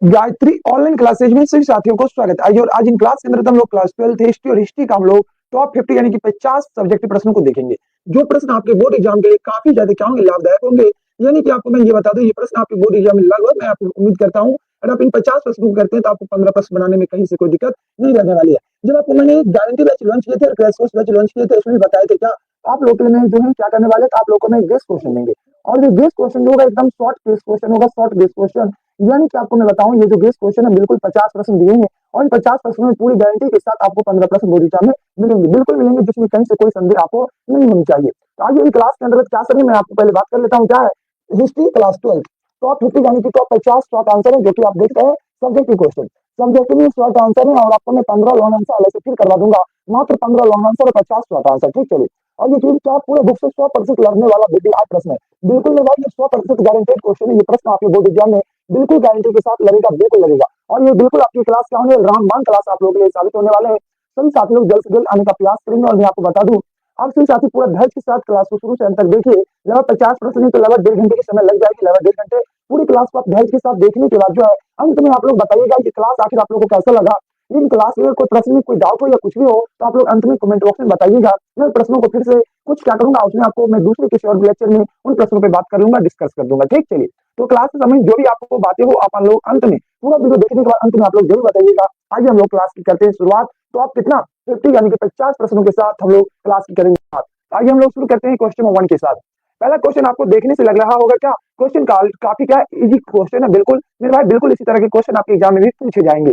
Gayatri online classes में सभी साथियों को स्वागत है। आइए और आज इन क्लास के अंदर हम लोग क्लास 12 हिस्ट्री और हिस्ट्री का हम लोग टॉप 50 यानी कि 50 सब्जेक्ट प्रश्नों को देखेंगे, जो प्रश्न आपके बोर्ड एग्जाम के लिए काफी ज्यादा क्या होंगे, लाभदायक होंगे। यानी कि आपको मैं ये बता दूं, ये प्रश्न आपके बोर्ड एग्जाम में लगभग मैं आपको उम्मीद करता हूँ अगर आप इन 50 प्रश्नों को करते हैं तो आपको 15 प्रश्न बनाने में कहीं से कोई दिक्कत नहीं रहने वाली है। जब आपको मैंने गारंटी बैच लॉन्च किए थे और क्रैश कोर्स बैच लॉन्च किए थे, उसमें बताए थे क्या आप लोग के लिए जो है क्या करने वाले, तो आप लोगों को मैं गेस्ट क्वेश्चन देंगे और ये गेस्ट क्वेश्चन जो होगा एकदम शॉर्ट गेस्ट क्वेश्चन होगा, शॉर्ट गेस्ट क्वेश्चन। यानी कि आपको मैं बताऊं, ये जो गेस्ट क्वेश्चन है बिल्कुल 50 प्रश्न दिए हैं और इन 50 प्रश्नों में पूरी गारंटी के साथ आपको 15 प्रश्न बोर्ड एग्जाम में मिलेंगे, बिल्कुल मिलेंगे, जिसमें कहीं से कोई संदेह आपको नहीं होनी चाहिए। तो आइए इन क्लास के अंतर्गत क्या सभी मैं आपको पहले बात कर लेता हूँ, क्या है हिस्ट्री क्लास 12 टॉप 50 यानी कि टॉप 50 शॉर्ट आंसर है, जो कि आप देख रहे हैं subjective question. Subjective short answer है और आपको मैं 15 लॉन्ग आंसर अलग से फिर करवा दूंगा, मात्र 15 लॉन्ग आंसर और 50 शॉर्ट आंसर। ठीक चलिए, और ये चीज क्या पूरे बुक से 100% लड़ने वाला बिल्कुल प्रश्न है, बिल्कुल मेरे भाई, ये 100% गारंटेड क्वेश्चन है। ये प्रश्न आपके बोर्ड एग्जाम में बिल्कुल गारंटी के साथ लगेगा, बिल्कुल लगेगा। और ये बिल्कुल आपकी क्लास क्या होने, रामबान क्लास आप लोगों के लिए साबित होने वाले हैं। सभी साथी लोग जल्द से जल्द आने का प्रयास करेंगे। और मैं आपको बता दूं, आप सभी साथी पूरा धैर्य के साथ क्लास को शुरू से अंत तक देखिए। लगभग 50 प्रश्न नहीं तो लगभग 1.5 घंटे की समय लग जाएगी, लगभग 1.5 घंटे पूरी क्लास को आप धैर्य के साथ देखने के बाद जो है अंत में आप लोग बताइएगा कि क्लास आखिर आप लोगों को कैसा लगा। इन क्लास में कोई प्रश्न में कोई डाउट हो या कुछ भी हो तो आप लोग अंत में कमेंट बॉक्स में बताइएगा। मैं प्रश्नों को फिर से कुछ क्या करूंगा, उसमें आपको मैं दूसरे किसी और लेक्चर में उन प्रश्नों पर बात कर लूंगा, डिस्कस कर दूंगा। ठीक चलिए, तो क्लास के समय जो भी आपको बातें हो आप लोग अंत में पूरा वीडियो देखने के बाद अंत में आप लोग जरूर बताइएगा। आइए हम लोग क्लास की करते हैं शुरुआत। तो आप कितना 50 यानी कि 50 प्रश्नों के साथ हम लोग क्लास की करेंगे बात। आइए हम लोग शुरू करते हैं क्वेश्चन नंबर 1 के साथ। पहला क्वेश्चन आपको देखने से लग रहा होगा क्या क्वेश्चन काफी क्या इजी क्वेश्चन है। बिल्कुल मेरे भाई, बिल्कुल इसी तरह के क्वेश्चन आपके एग्जाम में भी पूछे जाएंगे।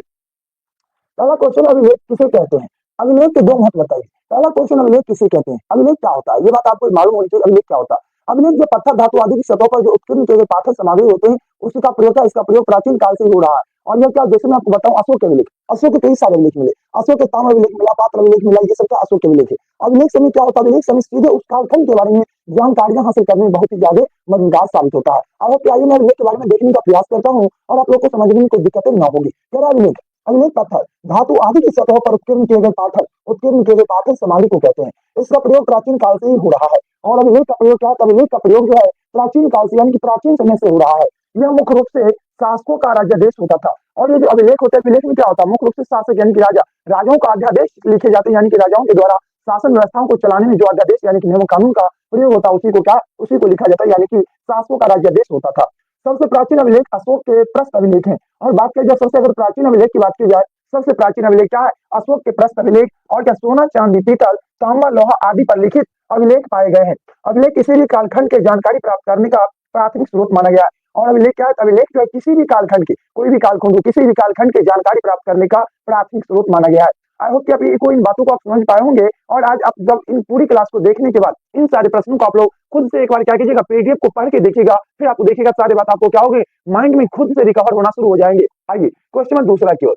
पहला क्वेश्चन, अभिलेख किसे कहते हैं? अभिलेख के दो महत्व बताइए। पहला क्वेश्चन, अभिलेख किसे कहते हैं? अभिलेख क्या होता है, ये बात आपको मालूम होनी चाहिए। अभिलेख क्या होता है? अभिलेख जो पत्थर धातु आदि की सतहों पर जो उत्कीर्ण किए गए पाथर सामग्री होते हैं, उसका प्रयोग क्या, इसका प्रयोग प्राचीन काल से ही हो रहा है। और यह क्या, जैसे मैं आपको बताऊं, अशोक के अभिलेख, अशोक के कई सारे अभिलेख मिले, अशोक के ताम्र अभिलेख मिला, पात्र अभिलेख मिला, ये सब क्या अशोक के अभिलेख है। अभिलेख समय क्या होता है? अभिलेख समय सीधे उस कालखंड के बारे में जानकारियां हासिल करने में बहुत ही ज्यादा मददगार साबित होता है। अब क्या, मैं अभिलेख के बारे में देखने का प्रयास करता हूँ और आप लोग को समझने में कोई दिक्कतें ना होगी। क्या अभिलेख? अभिलेख पत्थर धातु आदि की सतहों पर उत्कीर्ण किए गए पाथर, उत्कीर्ण किए गए पाथर समाधि को कहते हैं। इसका प्रयोग प्राचीन काल से ही हो रहा है। और अभिलेख का प्रयोग क्या, अभिलेख का प्रयोग जो है प्राचीन काल से यानी कि प्राचीन समय से हो रहा है। यह मुख्य रूप से शासकों का राज्यादेश होता था। और ये जो अभिलेख होता है, अभिलेख में क्या होता है, मुख्य रूप से शासक यानी कि राजा, राजाओं का अध्यादेश लिखे जाते हैं, यानी कि राजाओं के द्वारा शासन व्यवस्थाओं को चलाने में जो अध्यादेश यानी कि नियम कानून का प्रयोग होता है, उसी को क्या, उसी को लिखा जाता है, यानी कि शासकों का राज्यादेश होता था। सबसे प्राचीन अभिलेख अशोक के प्रस्थ अभिलेख हैं। और बात करें सबसे अगर प्राचीन अभिलेख की बात की जाए, सबसे प्राचीन अभिलेख क्या है, अशोक के प्रस्थ अभिलेख। और क्या सोना चांदी पीतल तांबा लोहा आदि पर लिखित अभिलेख पाए गए हैं। अभिलेख किसी भी कालखंड के जानकारी प्राप्त करने का प्राथमिक स्रोत माना गया है। और अभिलेख क्या है, अभिलेख जो है किसी भी कालखंड की, कोई भी कालखंड को किसी भी कालखंड की जानकारी प्राप्त करने का प्राथमिक स्रोत माना गया है। आई होप कि आप इन बातों को आप समझ पाए होंगे। और आज आप जब इन पूरी क्लास को देखने के बाद इन सारे प्रश्नों को आप लोग खुद से एक बार क्या कीजिएगा, पीडीएफ को पढ़ के देखिएगा, फिर आपको देखिएगा सारी बात आपको क्या होगी, माइंड में खुद से रिकवर होना शुरू हो जाएंगे। आइए क्वेश्चन नंबर दूसरा की ओर।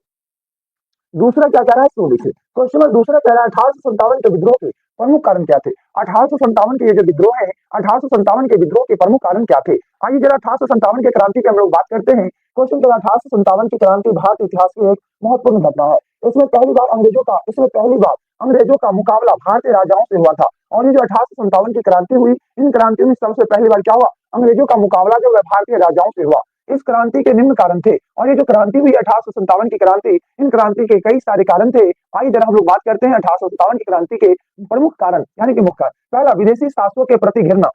दूसरा क्या कह रहा है, सुनो देखिए। क्वेश्चन नंबर दूसरा कह रहा है 1857 के विद्रोह के प्रमुख कारण क्या थे? 1857 के ये जो विद्रोह है, 1857 के विद्रोह के प्रमुख कारण क्या थे? आइए जरा 1857 के क्रांति की हम लोग बात करते हैं। क्वेश्चन कह रहा है 1857 की क्रांति भारतीय इतिहास की एक महत्वपूर्ण घटना है। इसमें पहली बार अंग्रेजों का मुकाबला भारतीय राजाओं से हुआ था। और ये जो 1857 की क्रांति हुई, इन क्रांतियों में सबसे पहली बार क्या हुआ, अंग्रेजों का मुकाबला जो है भारतीय राजाओं से हुआ। इस क्रांति के निम्न कारण थे। और ये जो क्रांति हुई 1857 की क्रांति, इन क्रांति के कई सारे कारण थे। आइए जरा हम लोग बात करते हैं 1857 की क्रांति के प्रमुख कारण यानी कि मुख्य कारण। पहला, विदेशी शासकों के प्रति घृणा।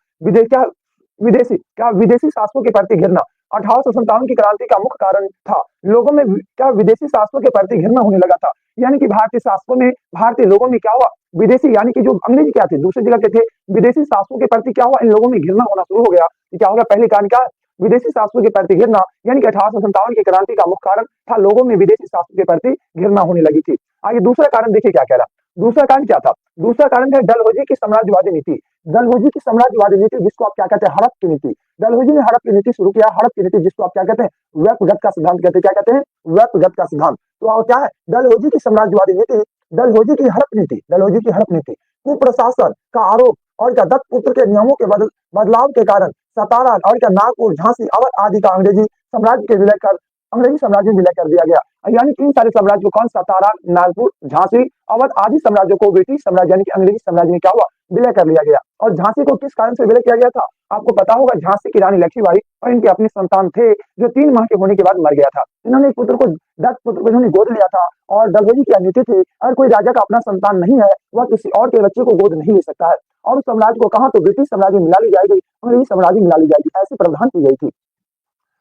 विदेशी शासकों के प्रति घृणा 1857 की क्रांति का मुख्य कारण था। लोगों में क्या, विदेशी शासकों के प्रति घृणा होने लगा था। यानी कि भारतीय शासकों में, भारतीय लोगों में क्या हुआ, विदेशी यानी कि जो अंग्रेज क्या थे, दूसरी जगह के थे, विदेशी शासकों के प्रति क्या हुआ, इन लोगों में घृणा होना शुरू हो गया। क्या हो गया, पहले कारण क्या, विदेशी शासकों के प्रति घृणा। यानी कि 1857 की क्रांति का मुख्य कारण था लोगों में विदेशी शासकों के प्रति घृणा होने लगी थी। आगे दूसरा कारण देखिए क्या कह रहा। दूसरा कारण क्या था, दूसरा कारण है डलहौजी की साम्राज्यवादी नीति। डलहौजी की साम्राज्यवादी नीति, जिसको आप क्या कहते हैं, हड़प की नीति। डलहौजी ने हड़प की नीति शुरू किया। हड़प की नीति जिसको आप क्या कहते हैं, व्यक्तिगत का सिद्धांत कहते हैं। क्या कहते हैं, व्यक्तिगत का सिद्धांत। तो क्या है, डलहौजी की साम्राज्यवादी नीति, डलहौजी की हड़प नीति, डलहौजी की हड़प नीति, कुप्रशासन का आरोप और क्या दत्तपुत्र के नियमों के बदलाव के कारण सतारा और क्या नागपुर, झांसी, अवध आदि का अंग्रेजी साम्राज्य के विलय कर अंग्रेजी साम्राज्य में विलय कर दिया गया। यानी इन सारे साम्राज्य को, कौन, सतारा, नागपुर, झांसी, अवध आदि साम्राज्यों को ब्रिटिश साम्राज्य यानी कि अंग्रेजी साम्राज्य में क्या हुआ, विलय कर लिया गया। और झांसी को किस कारण से विलय किया गया था? आपको पता होगा, झांसी की रानी लक्ष्मीबाई और इनके अपने संतान थे जो 3 माह के होने के बाद मर गया था। इन्होंने एक पुत्र को, दत्त पुत्र को इन्होंने गोद लिया था और डलहौजी की नीति थी, अगर कोई राजा का अपना संतान नहीं है वह किसी और के बच्चे को गोद नहीं ले सकता है। और उस साम्राज्य को कहा तो ब्रिटिश साम्राज्य में मिला ली जाएगी, अंग्रेजी साम्राज्य में मिला ली जाएगी, ऐसी प्रावधान की गई थी।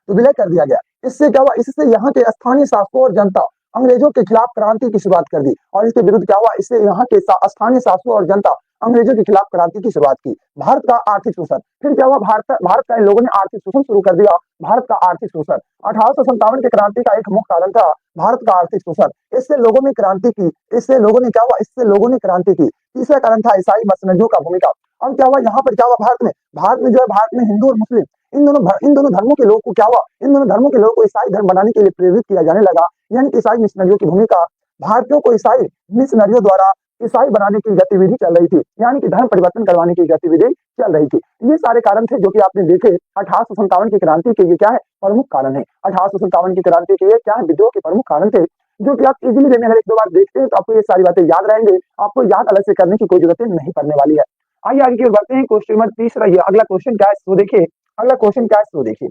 तो विलय कर दिया गया। इससे क्या हुआ? इससे यहाँ के स्थानीय शासकों और जनता अंग्रेजों के खिलाफ क्रांति की शुरुआत कर दी। और इसके विरुद्ध क्या हुआ? इससे यहाँ के स्थानीय शासकों और जनता अंग्रेजों के खिलाफ क्रांति की शुरुआत की। भारत का आर्थिक शोषण, फिर क्या हुआ? भारत का इन लोगों ने आर्थिक शोषण शुरू कर दिया। भारत का आर्थिक शोषण 1857 के क्रांति का एक मुख्य कारण था भारत का आर्थिक शोषण। इससे लोगों ने क्रांति की। इससे लोगों ने क्या हुआ? इससे लोगों ने क्रांति की। तीसरा कारण था ईसाई मसनदियों का भूमिका। अब क्या हुआ? यहाँ पर क्या हुआ? भारत में जो है, भारत में हिंदू और मुस्लिम इन दोनों धर्मों के लोगों को क्या हुआ? इन दोनों धर्मों के लोगों को ईसाई धर्म बनाने के लिए प्रेरित किया जाने लगा। यानी कि ईसाई मिशनरियों की भूमिका, भारतीयों को ईसाई मिशनरियों द्वारा ईसाई बनाने की गतिविधि चल रही थी, यानी कि धर्म परिवर्तन करवाने की गतिविधि चल रही थी। ये सारे कारण थे जो कि आपने देखे 1857 की क्रांति के। ये क्या है? प्रमुख कारण है। 1857 की क्रांति के ये क्या है? विद्रोह के प्रमुख कारण थे, जो कि आप इजीली अगर एक दो बार देखते हैं तो आपको ये सारी बातें याद रहेंगे। आपको याद अलग से करने की कोई जरूरत नहीं पड़ने वाली है। आइए आगे की ओर बढ़ते हैं। क्वेश्चन नंबर तीसरा, ये अगला क्वेश्चन क्या है तो देखिए। अगला क्वेश्चन क्या है तो देखिए।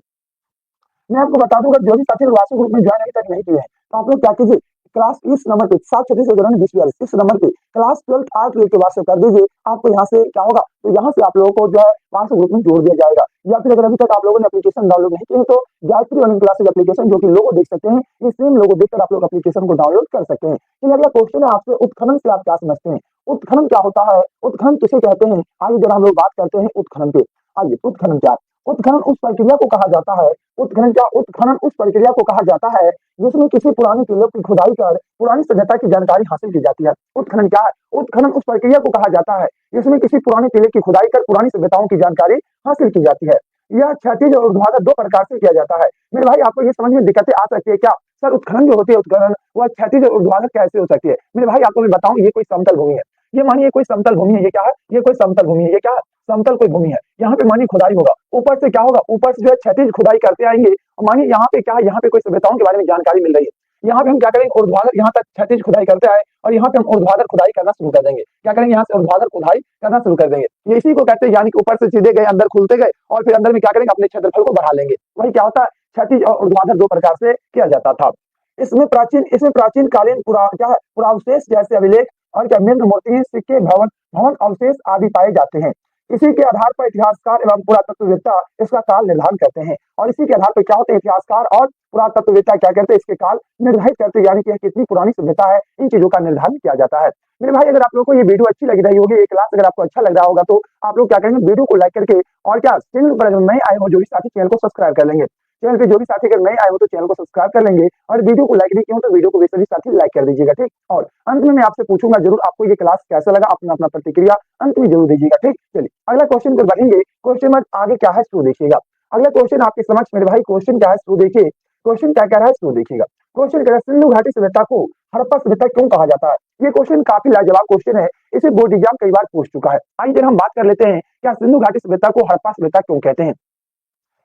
मैं आपको बता दूंगा, जो भी साथी व्हाट्सएप ग्रुप में ज्वाइन अभी तक नहीं किए हैं तो आप लोग क्या कीजिए, क्लास इस नंबर पे 736 इस नंबर पे क्लास 12 आर्ट लेके व्हाट्सएप कर दीजिए। आपको यहाँ से क्या होगा? तो यहाँ से आप लोगों को जो है व्हाट्सएप ग्रुप में जोड़ दिया जाएगा। या फिर अगर अभी तक आप लोगों ने एप्लीकेशन डाउनलोड नहीं किए तो गायत्री ऑनलाइन क्लासेज एप्लीकेशन, जो कि लोगो देख सकते हैं, ये सेम लोगो देखकर आप लोग एप्लीकेशन को डाउनलोड कर सकते हैं। तो अगला क्वेश्चन है आपसे, उत्खनन से आप क्या समझते हैं? उत्खनन क्या होता है? उत्खनन किसे कहते हैं? आइए जरा हम लोग बात करते हैं उत्खनन पे। आइए, उत्खनन क्या? उत्खनन उस प्रक्रिया को कहा जाता है। उत्खनन उस प्रक्रिया को कहा जाता है जिसमें किसी पुरानी टीलों की खुदाई कर पुरानी सभ्यता की जानकारी हासिल की जाती है। उत्खनन क्या है? उत्खनन उस प्रक्रिया को कहा जाता है जिसमें किसी पुराने टीले की खुदाई कर पुरानी सभ्यताओं की जानकारी हासिल की जाती है। यह क्षैतिज और ऊर्ध्वाधर 2 प्रकार से किया जाता है। मेरे भाई, आपको ये समझ में दिक्कतें आ सकती है क्या? सर, उत्खनन जो होती है, उत्खनन वह क्षैतिज और ऊर्ध्वाधर कैसे हो सकती है? मेरे भाई, आपको मैं बताऊं, ये कोई समतल भूमि है। ये मानिए कोई समतल भूमि है। ये क्या है? ये कोई समतल भूमि है। ये क्या है? समतल कोई भूमि है। यहाँ पे मानिए खुदाई होगा, ऊपर से क्या होगा? ऊपर से जो है क्षैतिज खुदाई करते आएंगे। और मानिए यहाँ पे क्या है? यहाँ पे कोई सभ्यताओं के बारे में जानकारी मिल रही है। यहाँ पे हम क्या करेंगे? ऊर्ध्वाधर यहाँ तक क्षैतिज खुदाई करते आए और यहाँ पे हम ऊर्ध्वाधर खुदाई करना शुरू कर देंगे। क्या करेंगे? यहाँ से ऊर्ध्वाधर खुदाई करना शुरू कर देंगे। ये इसी को कहते हैं, यानी कि ऊपर से सीधे गए, अंदर खुलते गए और फिर अंदर में क्या करेंगे? अपने क्षेत्रफल को बढ़ा लेंगे। वही क्या होता है? क्षैतिज और ऊर्ध्वाधर 2 प्रकार से किया जाता था। इसमें प्राचीन कालीन क्या है? पुरावशेष जैसे अभिलेख और क्या मृग मूर्तियां, सिक्के, भवन अवशेष आदि पाए जाते हैं। इसी के आधार पर इतिहासकार एवं पुरातत्ववेत्ता इसका काल निर्धारण करते हैं। और इसी के आधार पर क्या होते हैं? इतिहासकार और पुरातत्ववेत्ता क्या करते हैं? इसके काल निर्धारित करते हैं, यानी कि कितनी पुरानी सभ्यता है, इन चीजों का निर्धारण किया जाता है। मेरे भाई, अगर आप लोगों को ये वीडियो अच्छी लग रही होगी, ये क्लास अगर आपको अच्छा लग रहा होगा तो आप लोग क्या करेंगे? वीडियो को लाइक करके, और क्या चैनल पर अगर नए आए हो जो भी साथी, चैनल को सब्सक्राइब कर लेंगे। चैनल पे जो भी साथी अगर नए आए हो तो चैनल को सब्सक्राइब कर लेंगे, और वीडियो को लाइक नहीं किया हो तो वीडियो को भी सभी साथी लाइक कर दीजिएगा, ठीक। और अंत में मैं आपसे पूछूंगा जरूर, आपको ये क्लास कैसा लगा? अपना अपना प्रतिक्रिया अंत में जरूर दीजिएगा, ठीक। चलिए अगला क्वेश्चन पर बढ़ेंगे। क्वेश्चन में आगे क्या है शुरू देखिएगा। अगला क्वेश्चन आपके समक्ष मेरे भाई, क्वेश्चन क्या है शुरू देखिए। क्वेश्चन क्या कह रहा है शुरू देखिएगा। क्वेश्चन कह रहा है, सिंधु घाटी सभ्यता को हड़प्पा सभ्यता क्यों कहा जाता है? ये क्वेश्चन काफी लाजवाब क्वेश्चन है। इसे बोर्ड एग्जाम कई बार पूछ चुका है। आइए जरा हम बात कर लेते हैं, क्या सिंधु घाटी सभ्यता को हड़प्पा सभ्यता क्यों कहते हैं?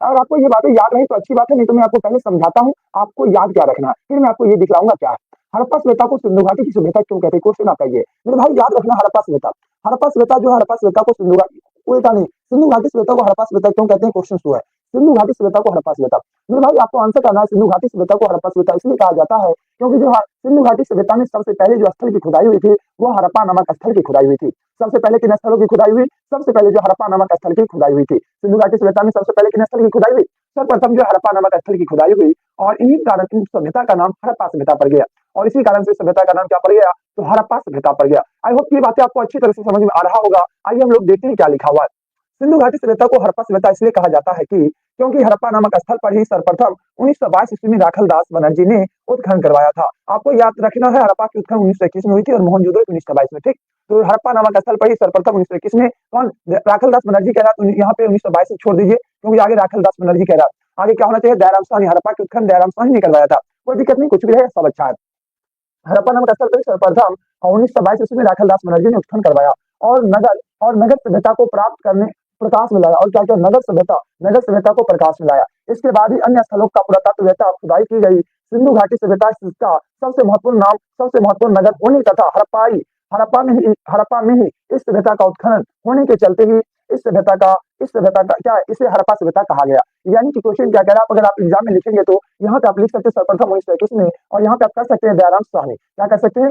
अगर आपको ये बातें याद रही तो अच्छी बात है, नहीं तो मैं आपको पहले समझाता हूँ आपको याद क्या रखना है, फिर मैं आपको ये दिखलाऊंगा क्या है। हड़प्पा सभ्यता को सिंधु घाटी की सभ्यता क्यों कहते हैं? क्वेश्चन आपका ये मेरे भाई याद रखना। हड़प्पा सभ्यता जो है, हड़प्पा सभ्यता को सिंधु घाटी, उल्टा नहीं, सिंधु घाटी सभ्यता को हड़प्पा सभ्यता क्यों कहते हैं? क्वेश्चन शुरू है, सिंधु घाटी सभ्यता को हड़प्पा सभ्यता। मेरे भाई आपको आंसर करना है, सिंधु घाटी सभ्यता को हड़प्पा सभ्यता इसलिए कहा जाता है क्योंकि जो सिंधु घाटी सभ्यता में सबसे पहले जो स्थल की खुदाई हुई थी वो हड़प्पा नामक स्थल की खुदाई हुई थी। सबसे पहले किन स्थलों की खुदाई हुई? सबसे पहले जो हड़प्पा नामक स्थल की खुदाई हुई थी। सिंधु घाटी सभ्यता में सबसे पहले किन स्थल की खुदाई हुई? सर्वप्रथम जो हड़प्पा नामक स्थल की खुदाई हुई, और इन्हीं कारण इन सभ्यता का नाम हड़प्पा सभ्यता पड़ गया, और इसी कारण से सभ्यता का नाम क्या पड़ गया? तो हड़प्पा सभ्यता पड़ गया। आई होप ये बातें आपको अच्छी तरह से समझ में आ रहा होगा। आइए हम लोग देखते हैं क्या लिखा हुआ है। सिंधु घाटी सभ्यता को हड़प्पा सभ्यता इसलिए कहा जाता है कि क्योंकि हड़प्पा नामक स्थल पर ही सर्वप्रथम 1922 ईस्वी में राखल दास बनर्जी ने उत्खनन करवाया था। आपको याद रखना है, हड़प्पा की उत्खनन 1921 में हुई थी और मोहनजोदड़ो 1922 में, ठीक। तो हड़प्पा नामक स्थल पर ही सर्वप्रथम 1921 में कौन? राखल दास बनर्जी कह रहा, तो यहाँ पे 1922 से छोड़ दीजिए क्योंकि आगे राखल दास बनर्जी कह रहा। आगे क्या होना चाहिए? दयाराम साहनी। हड़प्पा की उत्खनन दयाराम साहनी ने करवाया था। कोई दिक्कत नहीं, कुछ भी है, सब अच्छा है। हड़प्पा नामक स्थल पर सर्वप्रथम 1922 ईस्वी में राखल दास बनर्जी ने उत्खनन करवाया और नगर सभ्यता को प्राप्त करने प्रकाश में लाया। और क्या क्या? नगर सभ्यता को प्रकाश में लाया। इसके बाद ही अन्य स्थलों का पुरातत्ववेत्ता खुदाई की गई। सिंधु घाटी सभ्यता का सबसे महत्वपूर्ण नगर पुणे तथा हड़प्पा में ही इस सभ्यता का उत्खनन होने के चलते ही इस सभ्यता का क्या है, इसे हड़प्पा सभ्यता कहा गया। यानी कि क्वेश्चन क्या कह रहा है, अगर आप एग्जाम में लिखेंगे तो यहाँ पे आप लिख सकते हैं सर्वप्रथम मनुष्य किसने, और यहाँ पे आप कर सकते हैं दयाराम साहनी। क्या कर सकते हैं?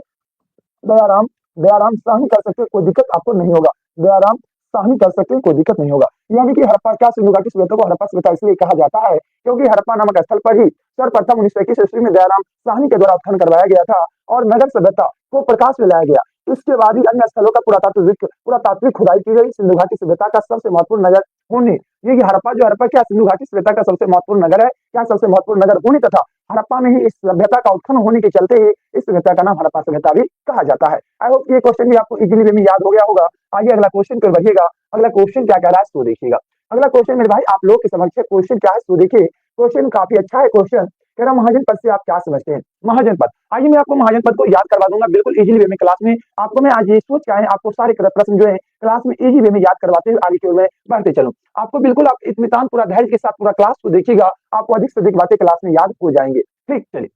दयाराम दयाराम साहनी कर सकते हैं, कोई दिक्कत आपको नहीं होगा। दयाराम साहनी कर सकते हैं, कोई दिक्कत नहीं होगा। यानी कि हड़प्पा क्या सिंधु घाटी सभ्यता को हड़प्पा सभ्यता इसलिए कहा जाता है क्योंकि हड़प्पा नामक स्थल पर ही सर्वप्रथम 1921 ईस्वी में दयाराम साहनी के द्वारा उत्खनन करवाया गया था और नगर सभ्यता को प्रकाश में लाया गया। इसके बाद ही अन्य स्थलों का पुरातात्विक खुदाई की गई। सिंधु घाटी सभ्यता का सबसे महत्वपूर्ण नगर होने, ये हड़प्पा क्या सिंधु घाटी सभ्यता का सबसे महत्वपूर्ण नगर है, क्या सबसे महत्वपूर्ण नगर होने तथा हड़प्पा में ही इस सभ्यता का उत्खनन होने के चलते ही इस सभ्यता का नाम हड़प्पा सभ्यता भी कहा जाता है। आई होप ये क्वेश्चन भी आपको इजीली वे में याद हो गया होगा। आइए अगला क्वेश्चन पर बढ़िएगा। अगला क्वेश्चन क्या कह रहा है सो देखिएगा। अगला क्वेश्चन मेरे भाई आप लोग के समक्ष क्वेश्चन क्या है सो देखिए। क्वेश्चन काफी अच्छा है। क्वेश्चन कह रहा महाजन पद से आप क्या समझते हैं? महाजन पद, आइए मैं आपको महाजन पद को याद करवा दूंगा बिल्कुल इजीली वे में। क्लास में आपको मैं आज ये सोच के आए आपको सारे प्रश्न जो है क्लास में इजी वे में याद करवाते हुए आगे की ओर में बढ़ते चलूं। आपको बिल्कुल आप इत्मीनान पूरा धैर्य के साथ पूरा क्लास को देखिएगा, आपको अधिक से अधिक बातें क्लास में याद हो जाएंगे। ठीक, चलिए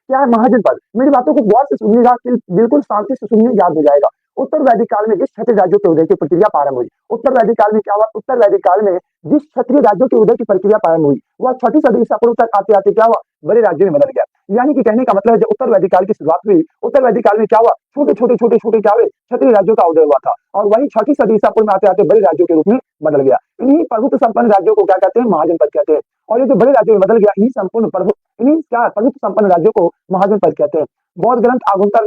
क्या है महाजन पद। मेरी बातों को गौर से सुनिएगा, बिल्कुल शांति से सुनिए, याद हो जाएगा। उत्तर वैदिक काल में जिस क्षत्रिय राज्यों के उदय की प्रक्रिया प्रारंभ हुई, उत्तर वैदिक काल में क्या हुआ? उत्तर वैदिक काल में जिस क्षत्रिय राज्यों के उदय की प्रक्रिया प्रारंभ हुई वह 6ठी सदी ईसा पूर्व तक आते आते क्या हुआ? बड़े राज्यों में बदल गया। यानी कि कहने का मतलब है जब उत्तर वैदिक काल की शुरुआत हुई, उत्तर वैदिक काल में क्या हुआ? छोटे छोटे क्या हुए? क्षत्रिय राज्यों का उदय हुआ था और वही 6ठी सदी ईसा पूर्व में आते आते बड़े राज्यों के रूप में बदल गया। इन्हीं प्रभुत्व संपन्न राज्यों को क्या कहते हैं? महाजन पद कहते हैं। और ये जो बड़े राज्यों में बदल गया इन्हीं क्या प्रभुत्व संपन्न राज्यों को महाजन पद कहते हैं। बौद्ध ग्रंथ आगुंतर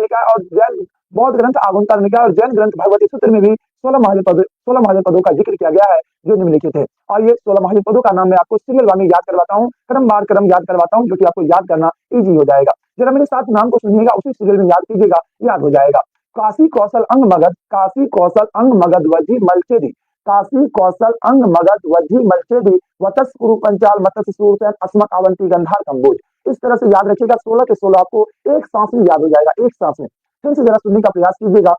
निकाय और जैन ग्रंथ भगवती सूत्र में भी 16 महाजन पदों का जिक्र किया गया है जो निम्नलिखित है। और ये 16 महाजन पदों का नाम मैं आपको सीरियल वार में याद करवाता हूँ, क्रम याद करवाता हूँ, जो कि आपको याद करना इजी हो जाएगा। जरा मेरे साथ नाम को सुनिएगा, उसी सीरियल में याद कीजिएगा, याद हो जाएगा। काशी कौशल अंग मगध वज्जी मलचेदी, काशी कौशल अंग मगध वज्जी मलचेदी वतस कुरु पंचाल मतस सूरसेन अस्मक अवंती गंधार कंबोज। इस तरह से याद रखिएगा, 16 के 16 आपको एक सांस में याद हो जाएगा, एक सांस में। फिर से जरा सुनने का प्रयास कीजिएगा।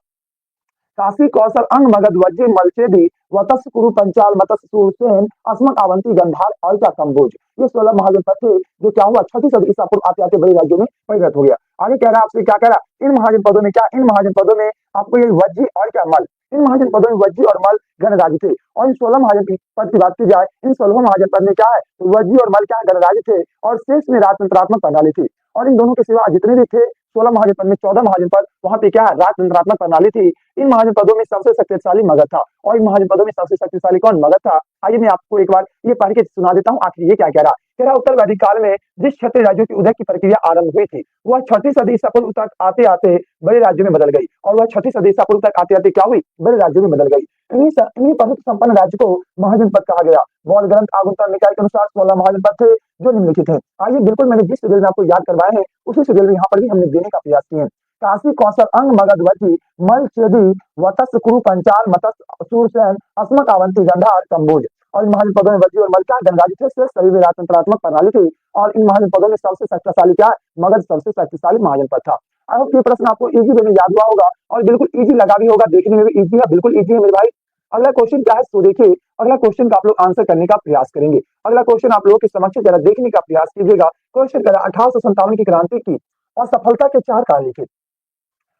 काशी कौशल अंग मगध वज्जी मलचेदी वतस कुरु पंचाल मतस सूरसेन अस्मक अवंती गंधार और क्या कंबोज। ये 16 महाजन पद थे जो क्या हुआ? 6ठी सदी ईसा पूर्व आते आते बड़े राज्यों में परिणत हो गया। आगे कह रहा है आपसे, क्या कह रहा है? इन महाजन पदों में क्या? इन महाजन पदों में आपको ये वज्जी और क्या मल, इन महाजन पदों में वज्जी और मल गणराज्य थे। और इन 16 महाजन पद की बात की जाए, इन 16 महाजन पद में क्या है? वज्जी और मल क्या गणराज्य थे और शेष में राजतंत्रात्मक प्रणाली थी। और इन दोनों के सिवा जितने भी थे 16 महाजन पद में 14 महाजन पद वहां पे क्या है? राजतंत्रात्मक प्रणाली थी। इन महाजन पदों में सबसे शक्तिशाली मगध था और इन महाजन पदों में सबसे शक्तिशाली कौन? मगध था। आइए मैं आपको एक बार ये पढ़ के सुना देता हूँ आखिर ये क्या कह रहा। कह रहा उत्तर वैदिक काल में जिस क्षत्रिय राज्यों की उदय की प्रक्रिया आरंभ हुई थी वह 6ठी सदी ईसा पूर्व तक आते आते बड़े राज्यों में बदल गई और वह 6ठी सदी ईसा पूर्व तक आते आते क्या हुई? बड़े राज्यों में बदल गई। इन्हीं प्रभुत्व संपन्न राज्य को महाजन पद कहा गया। बौद्ध ग्रंथ आगुंतर निकाय के अनुसार 16 महाजन पद थे जो निम्नलिखित है। आइए बिल्कुल मैंने जिस शेड्यूल में आपको याद करवाए हैं उसी शेड्यूल में यहाँ पर भी हमने देने का प्रयास किए हैं। काशी कौशल अंग मगध वज्जी मलचेदी वतस कुरु पंचाल मतस सूरसेन अस्मक अवंती गंधार कंबोज। और इन महाजन पदों में वज्जी और मल क्या? गणराज्य थे, शेष सभी में राजतंत्रात्मक प्रणाली थी। और इन महाजन पदों में सबसे शक्तिशाली क्या? मगध सबसे शक्तिशाली महाजन पद था। आई होप ये प्रश्न आपको इजी वे में याद हुआ होगा और बिल्कुल इजी लगा भी होगा, देखने में भी इजी है, बिल्कुल इजी है मेरे भाई। अगला क्वेश्चन क्या है तो देखिए। अगला क्वेश्चन का आप लोग आंसर करने का प्रयास करेंगे। अगला क्वेश्चन आप लोगों के समक्ष जरा देखने का प्रयास कीजिएगा। क्वेश्चन कह रहा 1857 की क्रांति की असफलता के 4 कारण लिखिए।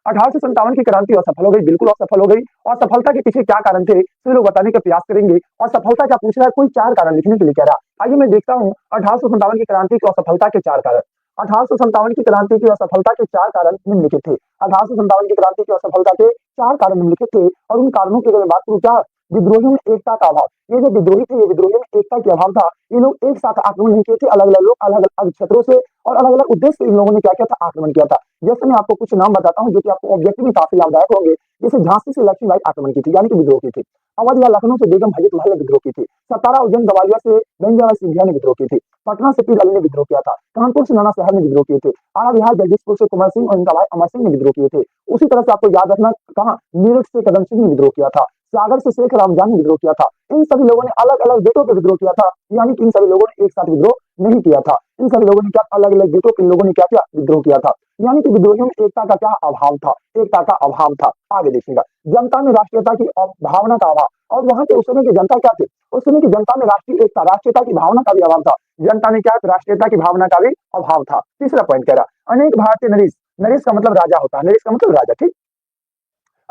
1857 की क्रांति असफल हो गई, बिल्कुल असफल हो गई। और सफलता के पीछे क्या कारण थे सभी लोग बताने का प्रयास करेंगे। और सफलता क्या पूछ रहा है? कोई 4 कारण लिखने के लिए कह रहा। आइए मैं देखता हूँ 1857 की क्रांति की असफलता के 4 कारण। 1857 की क्रांति की असफलता के 4 कारण निम्नलिखित थे। 1857 की क्रांति की असफलता के 4 कारण निम्नलिखित थे और उन कारणों की अगर मैं बात करूं, क्या? विद्रोहियों में एकता का अभाव। ये जो विद्रोही थे ये विद्रोहियों में एकता के अभाव था। ये लोग एक साथ आक्रमण नहीं किए थे, अलग अलग लोग अलग अलग क्षेत्रों से और अलग अलग उद्देश्य से इन लोगों ने क्या किया था? आक्रमण किया था। जैसे मैं आपको कुछ नाम बताता हूँ जो कि आपको ऑब्जेक्टिव में काफी लाभदायक होंगे। जैसे झांसी से लक्ष्मीबाई आक्रमण की थी, यानी कि विद्रोह की थी। अवध या लखनऊ से बेगम हजरत महल ने विद्रोह की थी। सतारा उज्जैन ग्वालियर से बेंजाराव सिंधिया ने विद्रोह की थी। पटना से पीर अली ने विद्रोह किया था। कानपुर से नाना साहब ने विद्रोह किए थे। आरा बिहार जगदीशपुर से कुंवर सिंह और इनका भाई अमर सिंह ने विद्रोह किए थे। उसी तरह से आपको याद रखना कहा मेरठ से कदम सिंह ने विद्रोह किया था। सागर से शेख रामजान ने विद्रोह किया था। इन सभी लोगों ने अलग अलग बेटों पे विद्रोह किया था, यानी कि इन सभी लोगों ने एक साथ विद्रोह नहीं किया था। इन सभी लोगों ने क्या अलग अलग बेटों पे इन लोगों ने क्या किया? विद्रोह किया था। यानी कि विद्रोहियों में एकता का क्या अभाव था? एकता का अभाव था। आगे देखिएगा, जनता में राष्ट्रीयता की भावना का अभाव। और वहां के उस समय की जनता क्या थे? उस समय की जनता में राष्ट्रीय एकता राष्ट्रीयता की भावना का भी अभाव था। जनता में क्या? राष्ट्रीयता की भावना का भी अभाव था। तीसरा पॉइंट कह रहा अनेक भारतीय नरेश, नरेश का मतलब राजा होता है, नरेश का मतलब राजा, ठीक।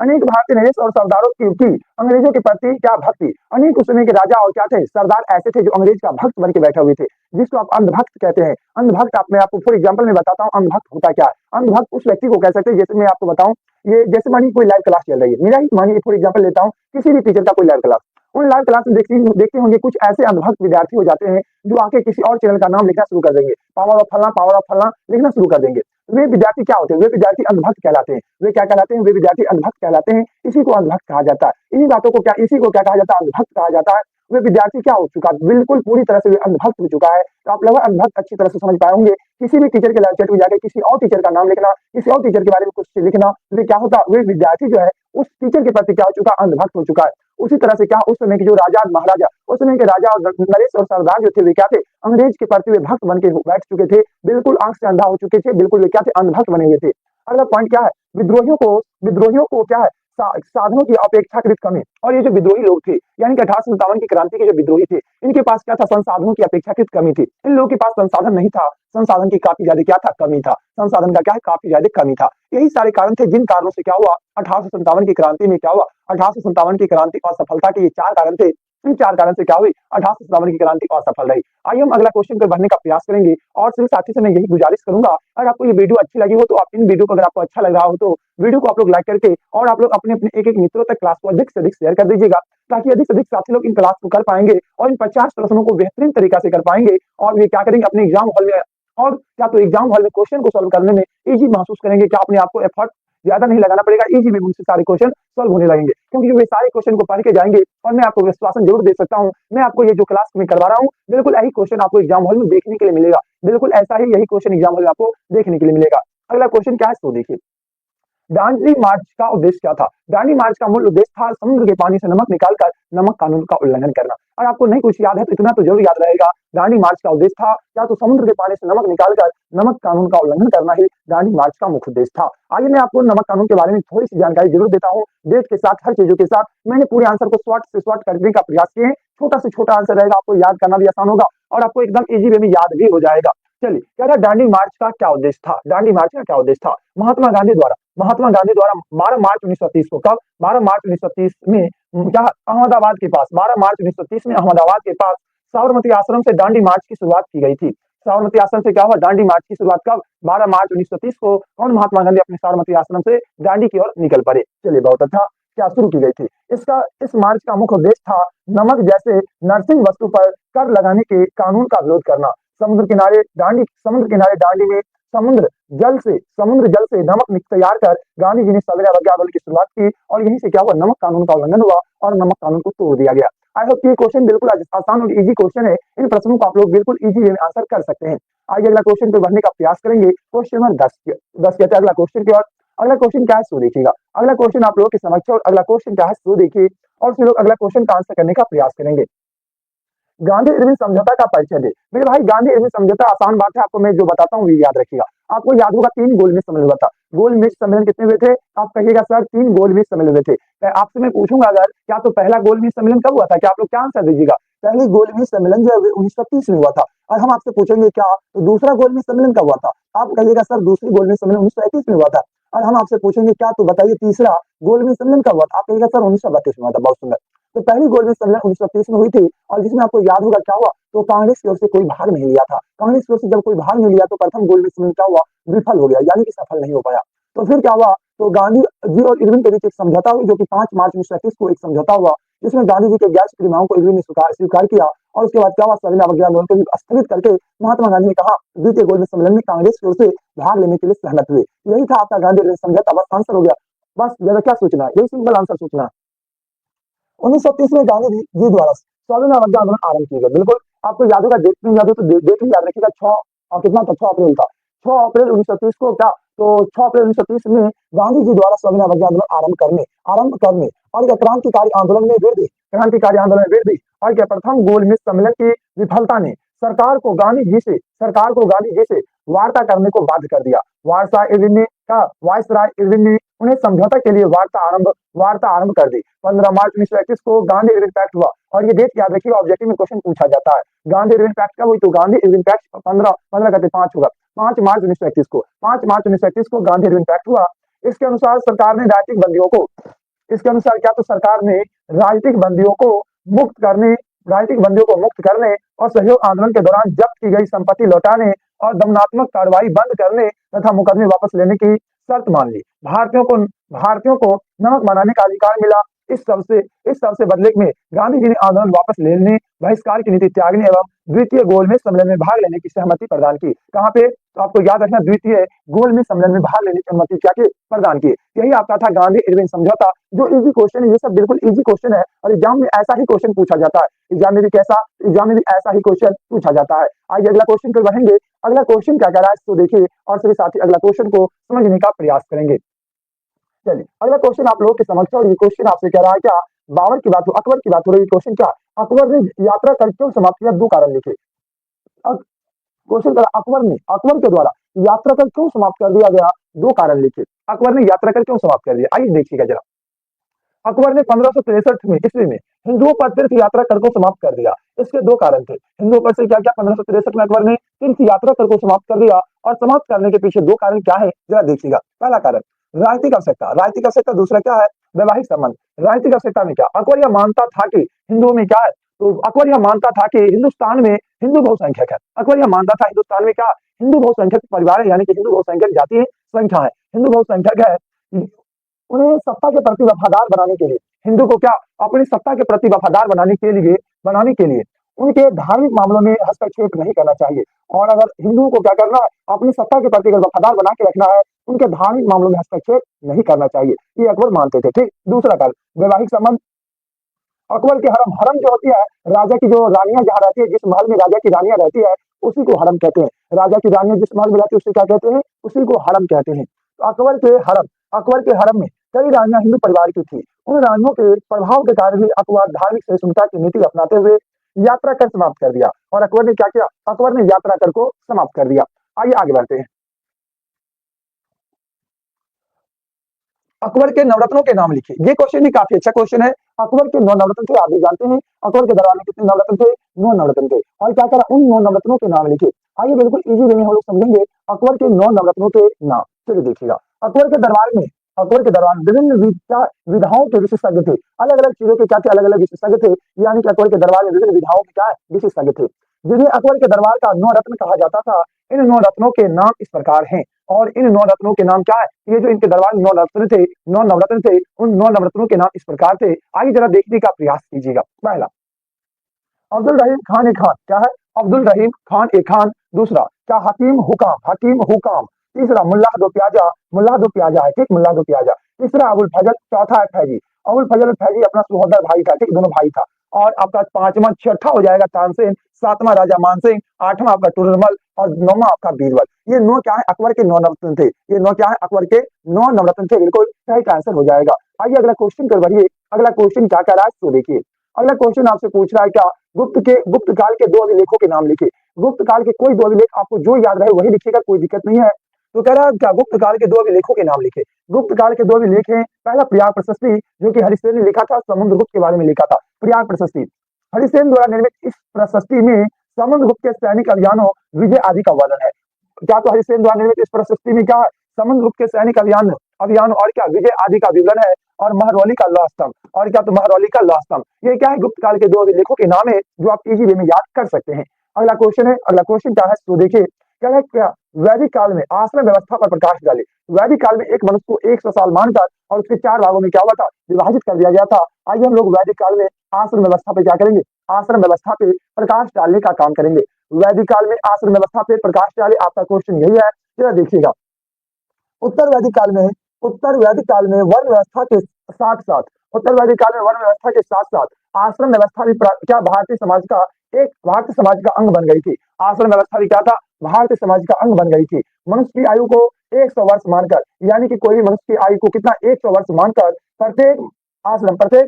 अनेक भारतीय नरेश और सरदारों की अंग्रेजों के प्रति क्या भक्ति। अनेक उस समय के राजा और क्या थे, सरदार ऐसे थे जो अंग्रेज का भक्त बन के बैठे हुए थे, जिसको आप अंधभक्त कहते हैं। अंधभक्त आप, मैं आपको फॉर एग्जाम्पल में बताता हूँ अंधभक्त होता क्या है। अंधभक्त उस व्यक्ति को कह सकते हैं, जैसे मैं आपको बताऊं, ये जैसे मानिए कोई लाइव क्लास चल रही है, मेरा ही मानिए फॉर एग्जाम्पल लेता हूँ किसी भी टीचर का कोई लाइव क्लास। उन लाइव क्लास में देखते होंगे कुछ ऐसे अंधभक्त विद्यार्थी हो जाते हैं जो आके किसी और चैनल का नाम लिखना शुरू कर देंगे, पावर ऑफ फलना लिखना शुरू कर देंगे। वे विद्यार्थी क्या होते हैं, वे विद्यार्थी अंधभक्त कहलाते हैं। वे क्या कहलाते हैं, वे विद्यार्थी अंधभक्त कहलाते हैं। इसी को अंधभक्त कहा जाता है। इन्हीं बातों को क्या, इसी को क्या कहा जाता है, अंधभक्त कहा जाता है। वे विद्यार्थी क्या हो चुका है, बिल्कुल पूरी तरह से वे अंधभक्त हो चुका है। तो आप लगभग अंधभक्त अच्छी तरह से समझ पाए होंगे। किसी भी टीचर के लाइव चैट में जाकर किसी और टीचर का नाम लिखना, किसी और टीचर के बारे में कुछ लिखना, वे क्या होता, वे विद्यार्थी जो है उस टीचर के प्रति क्या हो चुका, अंधभक्त हो चुका है। उसी तरह से क्या, उस समय के जो राजा महाराजा, उस समय के राजा और नरेश और सरदार जो थे, वे क्या थे, अंग्रेज के प्रति वे भक्त बन के बैठ चुके थे, बिल्कुल आंख से अंधा हो चुके थे, बिल्कुल वे क्या थे, अंधभक्त बने हुए थे। अगला पॉइंट क्या है, विद्रोहियों को क्या है, साधनों की अपेक्षाकृत कमी। और ये जो विद्रोही लोग थे, यानी कि 1857 की क्रांति के जो विद्रोही थे, इनके पास क्या था, संसाधनों की अपेक्षाकृत कमी थी। इन लोगों के पास संसाधन नहीं था, संसाधन की काफी ज्यादा क्या था, कमी था। संसाधन का क्या है, काफी ज्यादा कमी था। यही सारे कारण थे जिन कारणों से क्या हुआ, 1857 की क्रांति में क्या हुआ, 1857 की क्रांति असफलता के ये 4 कारण थे। इन 4 कारण से क्या हुई, 1857 की क्रांति असफल रही। आइए हम अगला क्वेश्चन पर बढ़ने का प्रयास करेंगे। और सिर्फ साथी से मैं यही गुजारिश करूंगा, अगर आपको ये वीडियो अच्छी लगी हो तो आप इन वीडियो को, अगर आपको अच्छा लग रहा हो तो वीडियो को आप लोग लाइक करके और आप लोग अपने अपने एक मित्रों तक क्लास को अधिक से अधिक शेयर कर दीजिएगा, ताकि अधिक से अधिक साथी लोग इन क्लास को कर पाएंगे और इन 50 प्रश्नों को बेहतरीन तरीका से कर पाएंगे। और ये क्या करेंगे, अपने एग्जाम हॉल में, और क्या तो एग्जाम हॉल में क्वेश्चन को सॉल्व करने में इजी महसूस करेंगे। क्या अपने आपको एफर्ट ज्यादा नहीं लगाना पड़ेगा, इजी में मुझसे सारे क्वेश्चन सॉल्व होने लगेंगे, क्योंकि वे सारे क्वेश्चन को पढ़ के जाएंगे। और मैं आपको विश्वासन जरूर दे सकता हूं, मैं आपको ये जो क्लास में करवा रहा हूं, बिल्कुल यही क्वेश्चन आपको एग्जाम हॉल में देखने के लिए मिलेगा। बिल्कुल ऐसा ही यही क्वेश्चन एग्जाम हॉल में आपको देखने के लिए मिलेगा। अगला क्वेश्चन क्या है, तो देखिए, दांडी मार्च का उद्देश्य क्या था। दांडी मार्च का मूल उद्देश्य था समुद्र के पानी से नमक निकालकर नमक कानून का उल्लंघन करना। और आपको नहीं कुछ याद है तो इतना तो जरूर याद रहेगा, दांडी मार्च का उद्देश्य था क्या तो समुद्र के पानी से नमक निकालकर नमक कानून का उल्लंघन करना ही दांडी मार्च का मुख्य उद्देश्य था। आइए मैं आपको नमक कानून के बारे में थोड़ी सी जानकारी जरूर देता हूँ, डेट के साथ, हर चीजों के साथ। मैंने पूरे आंसर को शॉर्ट से शॉर्ट करने का प्रयास किए। छोटा से छोटा आंसर रहेगा, आपको याद करना भी आसान होगा और आपको एकदम इजी वे में याद भी हो जाएगा। चलिए, कह रहा दांडी मार्च का क्या उद्देश्य था। दांडी मार्च का क्या उद्देश्य था, महात्मा गांधी द्वारा 12 मार्च 1930 को, कब, 12 मार्च 1930 में क्या, अहमदाबाद के पास, 12 मार्च 1930 में अहमदाबाद के पास साबरमती आश्रम से दांडी मार्च की शुरुआत की गई थी। साबरमती आश्रम से क्या हुआ, दांडी मार्च की शुरुआत कब, 12 मार्च 1930 को कौन, महात्मा गांधी अपने साबरमती आश्रम से दांडी की ओर निकल पड़े। चलिए, बहुत अच्छा, क्या शुरू की गई थी। इस मार्च का मुख्य उद्देश्य था नमक जैसे नर्सिंग वस्तु पर कर लगाने के कानून का विरोध करना। समुद्र किनारे दांडी में समुद्र जल से नमक तैयार कर गांधी जी ने सवेरे अवज्ञा आंदोलन की शुरुआत की और यहीं से क्या हुआ, नमक कानून का उल्लंघन हुआ और नमक कानून को तोड़ दिया गया। आई होप ये क्वेश्चन बिल्कुल आसान और इजी क्वेश्चन है। इन प्रश्नों को आप लोग बिल्कुल इजी वे में आंसर कर सकते हैं। आइए अगला क्वेश्चन पे बढ़ने का प्रयास करेंगे। क्वेश्चन नंबर 10 कहते हैं अगला क्वेश्चन की ओर। अगला क्वेश्चन क्या है, सो देखिएगा। अगला क्वेश्चन आप लोगों के समक्ष और अगला क्वेश्चन क्या है, सो देखिए और फिर लोग अगला क्वेश्चन का आंसर करने का प्रयास करेंगे। गांधी इरविन समझौता का परिचय दे। मेरे भाई, गांधी इरविन समझौता आसान बात है, आपको मैं जो बताता हूँ याद रखिएगा। आपको याद होगा 3 गोलमेज सम्मेलन हुआ था। गोलमेज सम्मेलन कितने हुए थे, आप कहिएगा सर 3 गोलमेज सम्मेलन हुए थे। आपसे मैं पूछूंगा अगर, क्या तो पहला गोलमेज सम्मेलन कब हुआ था, क्या आप लोग क्या आंसर दीजिएगा। पहली गोलमेज सम्मेलन जो है 1930 में हुआ था। और हम आपसे पूछेंगे क्या तो दूसरा गोलमेज सम्मेलन कब हुआ था, आप कहिएगा सर दूसरी गोलमेज सम्मेलन 1931 में हुआ था। और हम आपसे पूछेंगे क्या तो बताइए तीसरा गोलमेज सम्मेलन कब हुआ था, आप कहिएगा सर 1932 में हुआ था। बहुत सुंदर। तो पहली गोलमेज सम्मेलन 1930 में हुई थी और जिसमें आपको याद होगा क्या हुआ, तो कांग्रेस की ओर से कोई भाग नहीं लिया था। कांग्रेस की ओर से जब कोई भाग नहीं लिया तो प्रथम गोलमेज सम्मेलन क्या हुआ, विफल हो गया, यानी कि सफल नहीं हो पाया। तो फिर क्या हुआ, तो गांधी जी और इरविन के बीच एक समझौता हुई जो कि 5 मार्च 1931 को एक समझौता हुआ, जिसमें गांधी जी के 11 प्रतिमाओं को इरविन ने स्वीकार किया। और उसके बाद क्या हुआ, सविनय अवज्ञा आंदोलन को स्थगित करके महात्मा गांधी ने कहा द्वितीय गोलमेज सम्मेलन में कांग्रेस की ओर से भाग लेने के लिए सहमत हुए। यही था आपका गांधी इरविन समझौता। बस आंसर हो गया, बस ज्यादा क्या सोचना है, यही सिंपल आंसर सोचना है। 1930 में गांधी जी द्वारा सविनय अवज्ञा आंदोलन आरंभ किया गया। बिल्कुल आपको याद होगा, डेट याद हो तो डेट याद रखिएगा। 6 और कितना था, 6 अप्रैल था। 6 अप्रैल 1930 को क्या, तो 6 अप्रैल 1930 में गांधी जी द्वारा सविनय अवज्ञा आंदोलन आरंभ करने और क्या क्रांतिकारी आंदोलन में वृद्धि और क्या प्रथम गोलमेज सम्मेलन की विफलता ने सरकार को गांधी जी से वार्ता करने को बाध्य कर दिया। वायसराय इरविन ने उन्हें समझौता के लिए वार्ता आरंभ कर दी। 15 मार्च 1931 को गांधी इरविन पैक्ट हुआ और ये डेट याद रखिएगा, ऑब्जेक्टिव में क्वेश्चन पूछा जाता है। गांधी इरविन पैक्ट कब हुई, तो गांधी इरविन पैक्ट 15 करते 5 होगा, 5 मार्च 1931 को गांधी इरविन पैक्ट हुआ। इसके अनुसार सरकार ने राजनीतिक बंदियों को इसके अनुसार क्या तो सरकार ने राजनीतिक बंदियों को मुक्त करने राजनीतिक बंदियों को मुक्त करने और सहयोग आंदोलन के दौरान जब्त की गई संपत्ति लौटाने और दमनात्मक कार्रवाई बंद करने तथा मुकदमे वापस लेने की शर्त मान ली। भारतीयों को नमक बनाने का अधिकार मिला। इस सब से बदले में गांधी जी ने आंदोलन वापस लेने, बहिष्कार की नीति त्यागने एवं द्वितीय गोलमेज सम्मेलन में भाग लेने की सहमति प्रदान की। कहाँ पे? तो आपको याद रखना, द्वितीय गोलमेज सम्मेलन में भाग लेने की अनुमति क्या की? प्रदान की। यही आपका था गांधी इरविन समझौता। जो इजी क्वेश्चन है, ये सब बिल्कुल इजी क्वेश्चन है और एग्जाम में ऐसा ही क्वेश्चन पूछा जाता है। एग्जाम में भी ऐसा ही क्वेश्चन पूछा जाता है। आइए अगला क्वेश्चन पर बढ़ेंगे। अगला क्वेश्चन क्या कह रहा है इसको देखिए और सभी साथी अगला क्वेश्चन को समझने का प्रयास करेंगे। चलिए अगला क्वेश्चन आप लोगों के समक्ष है और ये क्वेश्चन आपसे कह रहा है क्या? अकबर की बात हो रही है। क्वेश्चन क्या? अकबर ने यात्रा कर क्यों समाप्त किया? 2 कारण लिखे। अब क्वेश्चन करा अकबर के द्वारा यात्रा कर क्यों समाप्त कर दिया गया? 2 कारण लिखे। अकबर ने यात्रा कर क्यों समाप्त कर दिया? आइए देखिएगा जरा। अकबर ने 1563 में ईस्वी में हिंदुओं पर तीर्थ यात्रा कर को समाप्त कर दिया। इसके 2 कारण थे। हिंदुओं पर से क्या क्या 1563 में अकबर ने तीर्थ यात्रा कर को समाप्त कर दिया और समाप्त करने के पीछे 2 कारण क्या है जरा देखिएगा। पहला कारण राजनीतिक आवश्यकता। दूसरा क्या है? वैवाहिक संबंध। राजनीतिक आवश्यकता में क्या अकबर यह मानता था कि हिंदुओं में क्या है? तो अकबर यह मानता था कि हिंदुस्तान में हिंदू बहुसंख्यक है। अकबर यह मानता था हिंदुस्तान में क्या हिंदू बहुसंख्यक परिवार है, यानी कि हिंदू बहुसंख्यक जातीय संख्या है, हिंदू बहुसंख्यक है। उन्हें सत्ता के प्रति वफादार बनाने के लिए हिंदू को क्या अपनी सत्ता के प्रति वफादार बनाने के लिए उनके धार्मिक मामलों में हस्तक्षेप नहीं करना चाहिए। और अगर हिंदुओं को क्या करना है, अपनी सत्ता के प्रति अगर वफादार बना के रखना है, उनके धार्मिक मामलों में हस्तक्षेप नहीं करना चाहिए। ये अकबर मानते थे। ठीक। दूसरा कारण वैवाहिक संबंध। अकबर के हरम जो होती है, राजा की जो रानियां जहाँ रहती है, जिस महल में राजा की रानियां रहती है उसी को हरम कहते हैं। राजा की रानियां जिस महल में रहती है उसे क्या कहते हैं? उसी को हरम कहते हैं। तो अकबर के हरम में कई रानियां हिंदू परिवार की थी। उन रानियों के प्रभाव के कारण भी अकबर धार्मिक सहिष्णुता की नीति अपनाते हुए यात्रा कर समाप्त कर दिया। और अकबर ने क्या किया? अकबर ने यात्रा कर को समाप्त कर दिया। आइए आगे बढ़ते हैं। अकबर के नवरत्नों के नाम लिखिए। ये क्वेश्चन भी काफी अच्छा क्वेश्चन है। अकबर के 9 नवरत्न थे, आप भी जानते हैं। अकबर के दरबार में कितने नवरत्न थे? 9 नवरत्न थे। और क्या करा? उन 9 नवरत्नों के नाम लिखे। आइए बिल्कुल इजी वे में हम लोग समझेंगे अकबर के 9 नवरत्नों के नाम। चलिए देखिएगा। अकबर के दरबार में विभिन्न विधाओं के विशेषज्ञ थे। अलग अलग चीजों के क्या थे? अलग अलग विशेषज्ञ थे। यानी कि अकबर के दरबार में विभिन्न विधाओं के क्या है? विशेषज्ञ थे, जिन्हें अकबर के दरबार का 9 रत्न कहा जाता था। इन 9 रत्नों के नाम इस प्रकार हैं। और इन 9 रत्नों के नाम क्या है? ये जो इनके दरबार में 9 रत्न थे, 9 नवरत्न थे, उन 9 नवरत्नों के नाम इस प्रकार थे। आइए जरा देखने का प्रयास कीजिएगा। पहला अब्दुल रहीम खान ए खान। क्या है? अब्दुल रहीम खान ए खान। दूसरा क्या? हकीम हुकाम। तीसरा मुल्ला दो प्याजा है। ठीक, मुल्ला दो प्याजा। तीसरा अबुल फजल। चौथा है फैजी। अबुल फजल फैजी अपना सहोदर भाई था। ठीक, दोनों भाई था। और आपका 5वां 6ठा हो जाएगा तानसेन। 7वां राजा मानसिंह। 8वां आपका टुरनमल और 9वां आपका बीरबल। ये 9 क्या है? अकबर के 9 नवरत्न थे। ये 9 क्या है? अकबर के 9 नवरत्न थे। बिल्कुल सही का आंसर हो जाएगा। आइए अगला क्वेश्चन पर बढ़िए। अगला क्वेश्चन क्या कह रहा है तो देखिए। अगला क्वेश्चन आपसे पूछ रहा है क्या? गुप्त काल के 2 अभिलेखों के नाम लिखिए। गुप्त काल के कोई 2 अभिलेख आपको जो याद रहे वही लिखिएगा, कोई दिक्कत नहीं है। तो कह रहा है क्या? गुप्त काल के 2 अभिलेखों के नाम लिखे। गुप्त काल के 2 अभिलेख हैं। पहला प्रयाग प्रशस्ति, जो कि हरिसेन ने लिखा था, समुद्रगुप्त के बारे में लिखा था। प्रयाग प्रशस्ति हरिसेन द्वारा निर्मित। इस प्रशस्ति में समुद्रगुप्त के सैनिक अभियानों, विजय आदि का वर्णन है। क्या तो हरिसेन द्वारा निर्मित इस प्रशस्ति में क्या है? समुद्रगुप्त के सैनिक अभियान और क्या विजय आदि का विवरण है। और महरौली का लौह स्तंभ। और क्या तो महरौली का लौह स्तंभ। ये क्या है? गुप्त काल के 2 अभिलेखों के नाम है जो आप इजी वे में याद कर सकते हैं। अगला क्वेश्चन क्या है तो देखिए। क्या वैदिक काल में आश्रम व्यवस्था पर प्रकाश डाले। वैदिक काल में एक मनुष्य को 100 साल मानकर और उसके 4 भागों में क्या हुआ था? विभाजित कर दिया गया था। आइए हम लोग वैदिक काल में आश्रम व्यवस्था पे क्या करेंगे? आश्रम व्यवस्था पे प्रकाश डालने का काम करेंगे। वैदिक काल में आश्रम व्यवस्था पे प्रकाश डाले, आपका क्वेश्चन यही है। चलिए देखिएगा। उत्तर वैदिक काल में वर्ण व्यवस्था के साथ साथ आश्रम व्यवस्था भी क्या भारतीय समाज का अंग बन गई थी। आश्रम व्यवस्था भी क्या था? भारतीय समाज का अंग बन गई थी। मनुष्य की आयु को 100 वर्ष मानकर, यानी कि कोई भी मनुष्य की आयु को कितना 100 वर्ष मानकर प्रत्येक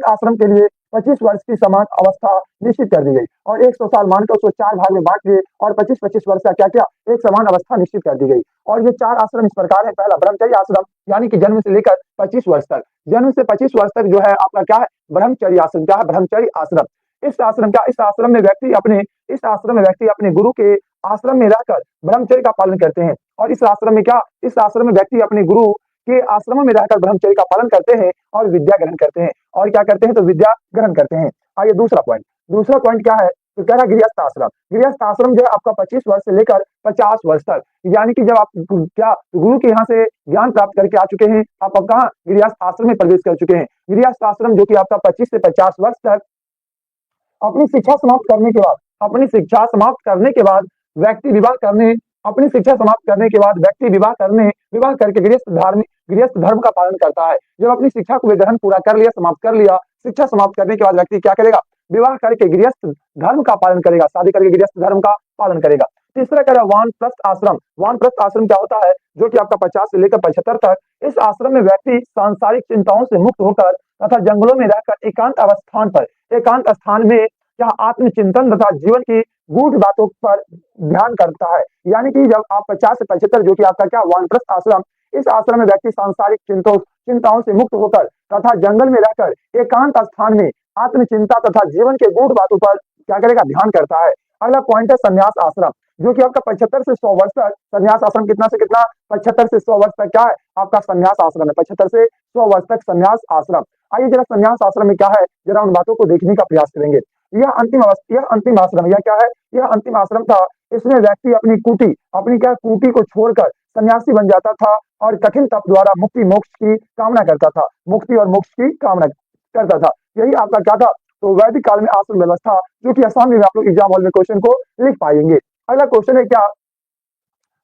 आश्रम के लिए 25 वर्ष की समान अवस्था निश्चित कर दी गई। और 100 साल मानकर उसको 4 भाग में बांट दिए और 25-25 वर्ष का क्या क्या एक समान अवस्था निश्चित कर दी गई। और ये 4 आश्रम इस प्रकार है। पहला ब्रह्मचर्य आश्रम, यानी कि जन्म से लेकर 25 वर्ष तक। जन्म से 25 वर्ष तक जो है आपका क्या है? ब्रह्मचर्य आश्रम। क्या है? ब्रह्मचर्य आश्रम। इस आश्रम में व्यक्ति अपने गुरु के आश्रम में रहकर ब्रह्मचर्य का पालन करते हैं। और इस आश्रम में व्यक्ति अपने गुरु कि आश्रमों में रहकर ब्रह्मचर्य का पालन करते हैं और विद्या ग्रहण करते हैं। और क्या करते हैं? तो विद्या ग्रहण करते हैं। आइए दूसरा पॉइंट क्या है? तो कह रहा है गृहस्थ आश्रम। गृहस्थ आश्रम जो है आपका 25 वर्ष से लेकर 50 वर्ष तक, यानी कि जब आप क्या गुरु के यहाँ से ज्ञान प्राप्त करके आ चुके हैं, आप अब कहाँ गृहस्थ आश्रम में प्रवेश कर चुके हैं। गृहस्थ आश्रम जो कि आपका 25 से 50 वर्ष तक अपनी शिक्षा समाप्त करने के बाद व्यक्ति विवाह करने अपनी शिक्षा समाप्त करने के बाद व्यक्ति विवाह करके गृहस्थ धर्म का पालन करता है। जब अपनी शिक्षा को ग्रहण पूरा कर लिया, समाप्त कर लिया, शिक्षा समाप्त करने के बाद व्यक्ति क्या करेगा? विवाह करके गृहस्थ धर्म का पालन करेगा, शादी करके गृहस्थ धर्म का पालन करेगा। तीसरा कह रहा वानप्रस्थ आश्रम। वानप्रस्थ आश्रम क्या होता है? जो कि आपका 50 से लेकर 75 तक, इस आश्रम में व्यक्ति सांसारिक चिंताओं से मुक्त होकर तथा जंगलों में रहकर एकांत स्थान में क्या आत्मचिंतन तथा जीवन की गूढ़ बातों पर ध्यान करता है। यानी कि जब आप 50 से 75, जो कि आपका क्या वानप्रस्थ आश्रम, इस आश्रम में व्यक्ति सांसारिक चिंताओं से मुक्त होकर तथा जंगल में रहकर एकांत स्थान में आत्मचिंता तथा जीवन के गूढ़ बातों पर क्या करेगा? ध्यान करता है। अगला पॉइंट है संन्यास आश्रम, जो कि आपका 75 से 100 वर्ष तक। संन्यास आश्रम कितना से कितना? 75 से 100 वर्ष तक क्या है? आपका संन्यास आश्रम है। 75 से 100 वर्ष तक संन्यास आश्रम। आइए जरा संन्यास आश्रम में क्या है, जरा उन बातों को देखने का प्रयास करेंगे। यह अंतिम आश्रम, यह क्या है? यह अंतिम आश्रम था। इसमें व्यक्ति अपनी कुटी को छोड़कर सन्यासी बन जाता था और कठिन तप द्वारा मुक्ति और मोक्ष की कामना करता था। यही आपका क्या था? तो वैदिक काल में आश्रम व्यवस्था, जो कि आसाम में आप लोग एग्जाम हॉल में क्वेश्चन को लिख पाएंगे। अगला क्वेश्चन है क्या?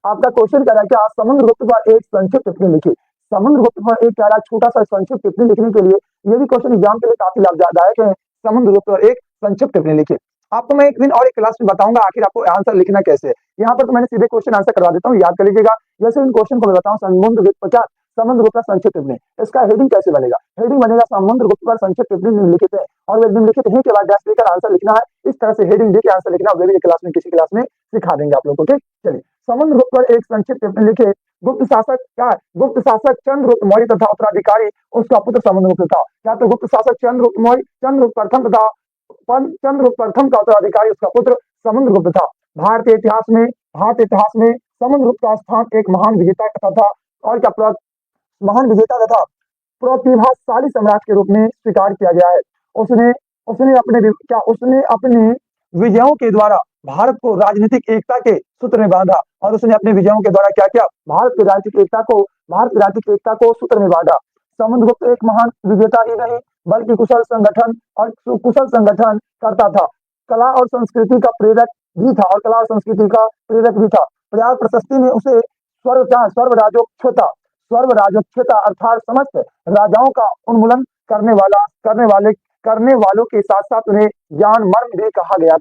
आपका क्वेश्चन कह रहा है क्या? समुद्रगुप्त पर एक संक्षिप्त टिप्पणी लिखिए। समुद्रगुप्त पर एक कह रहा है छोटा सा संक्षिप्त टिप्पणी लिखने के लिए, ये भी क्वेश्चन एग्जाम के लिए काफी लाभदायक है। समुद्रगुप्त पर एक संक्षिप्त टिप्पणी लिखिए। आपको मैं एक दिन और एक क्लास में बताऊंगा आखिर आपको आंसर लिखना कैसे है। यहाँ पर तो मैंने सीधे क्वेश्चन आंसर करवा देता हूँ, याद कर लीजिएगा। जैसे इन क्वेश्चन को मैं बताऊँ, समुद्रगुप्त पर संक्षिप्त टिप्पणी, इसका हेडिंग कैसे बनेगा? हेडिंग बनेगा समुद्रगुप्त पर संक्षिप्त टिप्पणी लिखित है, और एकदम लिखित है के बाद डैश देकर आंसर लिखना है। इस तरह से हेडिंग देकर आंसर लिखना, वो भी किसी क्लास में सिखा देंगे आप लोगों को। ठीक, चलिए। समुद्रगुप्त पर एक संक्षिप्त टिप्पणी लिखे। गुप्त शासक क्या है? गुप्त शासक चंद्रगुप्त मौर्य तथा उत्तराधिकारी उसका पुत्र समुद्रगुप्त था। क्या? तो गुप्त शासक चंद्रगुप्त प्रथम का उत्तराधिकारी उसका पुत्र समुद्रगुप्त था। भारतीय इतिहास में समुद्रगुप्त का स्थान एक महान विजेता तथा प्रतिभाशाली सम्राट के रूप में स्वीकार किया गया है। उसने अपने विजयों के द्वारा भारत को राजनीतिक एकता के सूत्र में बांधा, और उसने अपने विजयों के द्वारा क्या किया? भारत की राजनीतिक एकता को सूत्र में बांधा। समुद्रगुप्त एक महान विजेता ही नहीं, बल्कि कुशल संगठन करता था। कला और संस्कृति का प्रेरक भी था। प्रयाग प्रशस्ति में उसे स्वर्वराजोक्षता अर्थात समस्त राजाओं का उन्मूलन करने वालों के साथ साथ उन्हें ज्ञानमर्म भी कहा गया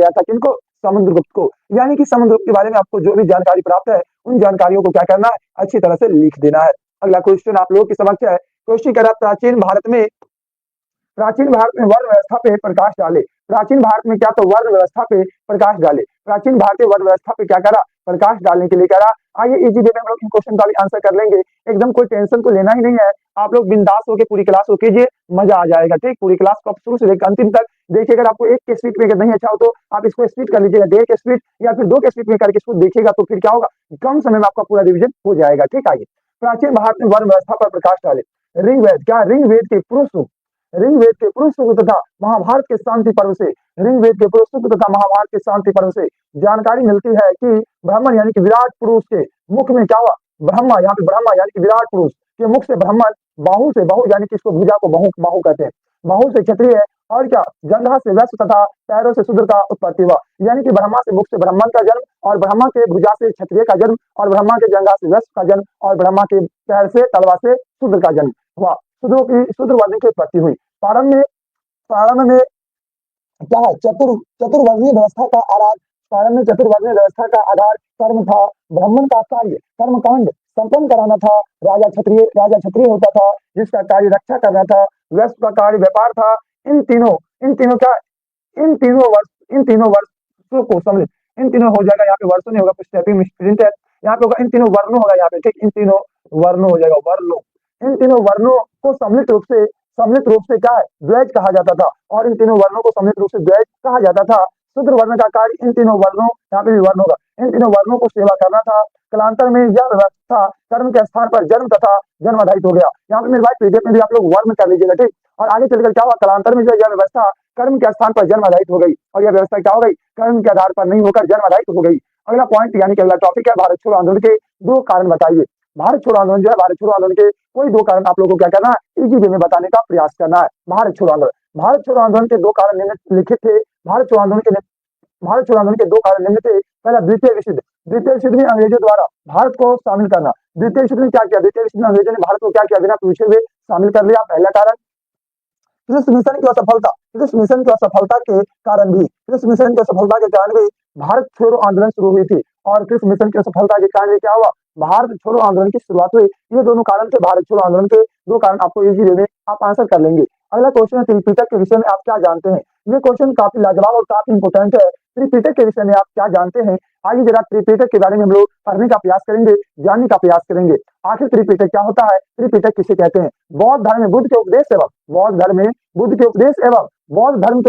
था। किनको? समुद्रगुप्त को। यानी कि समुद्रगुप्त के बारे में आपको जो भी जानकारी प्राप्त है, उन जानकारियों को क्या करना है? अच्छी तरह से लिख देना है। अगला क्वेश्चन आप लोगों के समक्ष है। क्वेश्चन कह रहा है प्राचीन भारत में वर्ण व्यवस्था पे प्रकाश डाले। प्राचीन भारत में क्या? तो वर्ण व्यवस्था पे प्रकाश डाले। प्राचीन भारतीय वर्ण व्यवस्था पे क्या करा? प्रकाश डालने के लिए कह रहा। आइए इजी वे में हम लोग इन क्वेश्चन का भी आंसर कर लेंगे। एकदम कोई टेंशन तो लेना ही नहीं है। आप लोग बिंदास होकर पूरी क्लास को कीजिए, मजा आ जाएगा। ठीक, पूरी क्लास को आप शुरू से लेकर अंतिम तक देखिए। अगर आपको एक के स्पीड में नहीं अच्छा हो तो आप इसको स्पीड कर लीजिएगा, 1.5 के स्पीड या फिर 2 के स्पीड में करके इसको देखिएगा, तो फिर क्या होगा? कम समय में आपका पूरा रिविजन हो जाएगा। ठीक, आइए प्राचीन भारत में वर्ण व्यवस्था पर प्रकाश डाले। ऋग्वेद क्या? ऋग्वेद के पुरुष सूक्त तथा महाभारत के शांति पर्व से जानकारी मिलती है कि ब्राह्मण यानी कि विराट पुरुष के मुख में क्या हुआ? ब्रह्मा यानी कि विराट पुरुष के मुख से ब्राह्मण, बाहु यानी कि इसको भुजा को बाहु कहते हैं, बाहु से क्षत्रिय, और क्या? जंघा से वैश्य तथा पैरों से शूद्र का उत्पत्ति हुआ। यानी कि ब्रह्मा से मुख से ब्राह्मण का जन्म, और ब्रह्मा के भुजा से क्षत्रिय का जन्म, और ब्रह्मा के जंघा से वैश्य का जन्म, और ब्रह्मा के पैर से तलवा से शूद्र का जन्म हुआ। शूद्र वर्ग की उत्पत्ति हुई। प्रारंभ में क्या है? चतुर्वर्णीय व्यवस्था का आधार कर्म था। ब्राह्मण का कार्य कर्मकांड संपन्न कराना था। राजा क्षत्रिय होता था, जिसका कार्य रक्षा करना था। वैश्य का कार्य व्यापार था। इन तीनों वर्षों को समझ, इन तीनों हो जाएगा। यहाँ पे वर्षों नहीं होगा, कुछ टाइपिंग मिस्प्रिंट है। यहाँ पे होगा इन तीनों वर्णों होगा यहाँ पे। ठीक, इन तीनों वर्णों हो जाएगा, वर्णों। इन तीनों वर्णों को सम्मिलित रूप से क्या है? द्वैज कहा जाता था। और इन तीनों वर्णों को सम्मिलित रूप से द्वैज कहा जाता था। शूद्र वर्ण का कार्य इन तीनों वर्णों, यहाँ पे भी वर्ण होगा, इन तीनों वर्णों को सेवा करना था। कालांतर में यह व्यवस्था कर्म के स्थान पर जन्म तथा जन्म आधारित हो गया। यहाँ पे मेरे भाई पीडीएफ में भी आप लोग वर्ण कर लीजिएगा, ठीक। और आगे चलकर क्या हुआ, कालांतर में जो यह व्यवस्था कर्म के स्थान पर जन्म आधारित हो गई, और यह व्यवस्था क्या हो गई, कर्म के आधार पर नहीं होकर जन्म आधारित हो गई। अगला पॉइंट यानी कि अगला टॉपिक है, भारत छोड़ो आंदोलन के 2 कारण बताइए। भारत छोड़ो आंदोलन जो है, भारत छोड़ो आंदोलन के कोई 2 कारण आप लोगों को क्या करना है, इजी वे में बताने का प्रयास करना है। भारत छोड़ो आंदोलन, भारत छोड़ो आंदोलन के 2 कारण निम्नलिखित थे। भारत छोड़ो आंदोलन के 2 कारण निम्न थे। पहला, द्वितीय विश्व युद्ध। द्वितीय विश्व युद्ध में अंग्रेजों द्वारा भारत को शामिल करना। द्वितीय विश्व युद्ध में क्या किया, द्वितीय विश्व युद्ध में अंग्रेजों ने भारत को क्या किया, बिना पूछे हुए शामिल कर लिया, पहला कारण। क्रिस मिशन की असफलता, क्रिस मिशन की असफलता के कारण भी, क्रिस मिशन की असफलता के कारण भी भारत छोड़ो आंदोलन शुरू हुई थी, और क्रिस मिशन की असफलता के कारण क्या हुआ, भारत छोड़ो आंदोलन की शुरुआत हुई। ये दोनों कारण थे भारत छोड़ो आंदोलन के। 2 कारण आपको इजी वे में आप आंसर कर लेंगे। अगला क्वेश्चन है, त्रिपिटक के विषय में आप क्या जानते हैं। ये क्वेश्चन काफी लाजवाब और काफी इंपोर्टेंट है। त्रिपिटक के विषय में आप क्या जानते हैं, आइए जरा त्रिपिटक के बारे में हम लोग पढ़ने का प्रयास करेंगे, जानने का प्रयास करेंगे। आखिर त्रिपिटक क्या होता है, त्रिपिटक किसे कहते हैं। बौद्ध धर्म में बुद्ध के उपदेश एवं बौद्ध धर्म में बुद्ध के उपदेश एवं बौद्ध धर्म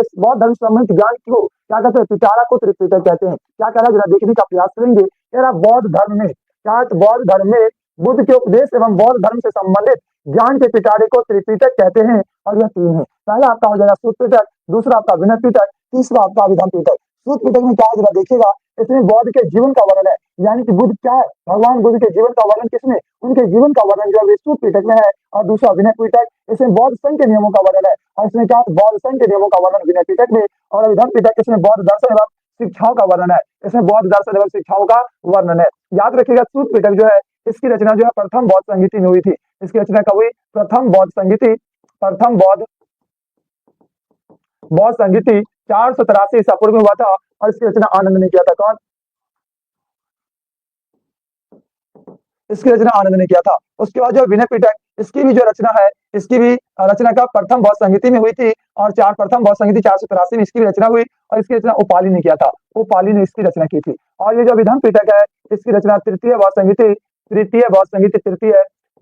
संबंधित ज्ञान को क्या कहते हैं, पिटारा को त्रिपिटक कहते हैं। क्या कह रहा है, जरा देखने का प्रयास करेंगे। कह रहा बौद्ध धर्म में क्या, बौद्ध धर्म में बुद्ध के उपदेश एवं बौद्ध धर्म से संबंधित ज्ञान के पिटारे को त्रिपिटक कहते हैं, और यह 3 है। पहला आपका हो जाएगा सूत पिटक, दूसरा आपका विनय पिटक, तीसरा आपका अभिधम पिटक। सूत पिटक में क्या है, जरा देखिएगा, इसमें बौद्ध के जीवन का वर्णन है, यानी कि बुद्ध क्या है, भगवान बुद्ध के जीवन का वर्णन किसमें, उनके जीवन का वर्णन जो है सूत पिटक में है। और दूसरा विनय पिटक, इसमें बौद्ध संघ के नियमों का वर्णन है, और इसमें क्या, बौद्ध संघ के नियमों का वर्णन विनय पिटक में। और अभिधम पिटक, इसमें बौद्ध दर्शन एवं शिक्षाओं का वर्णन है, इसमें बौद्ध दर्शन एवं शिक्षाओं का वर्णन है। याद रखिएगा, सूत पिटक जो है, इसकी रचना जो है प्रथम बौद्ध संहिता में हुई थी। इसकी रचना कब हुई, प्रथम बौद्ध संहिता, प्रथम बौद्ध संहिता 483 ईसा पूर्व में हुआ था, और इसकी रचना आनंद ने किया था। कौन, इसकी रचना आनंद ने किया था। उसके बाद जो विनय पिटक, इसकी भी जो रचना है, इसकी भी रचना का प्रथम बौद्ध संहिता में हुई थी, और प्रथम बौद्ध संहिता 483 में इसकी भी रचना हुई, और इसकी रचना उपाली ने किया था, उपाली ने इसकी रचना की थी। और ये जो विधम पिटक है, इसकी रचना तृतीय बौद्ध संहिता, तृतीय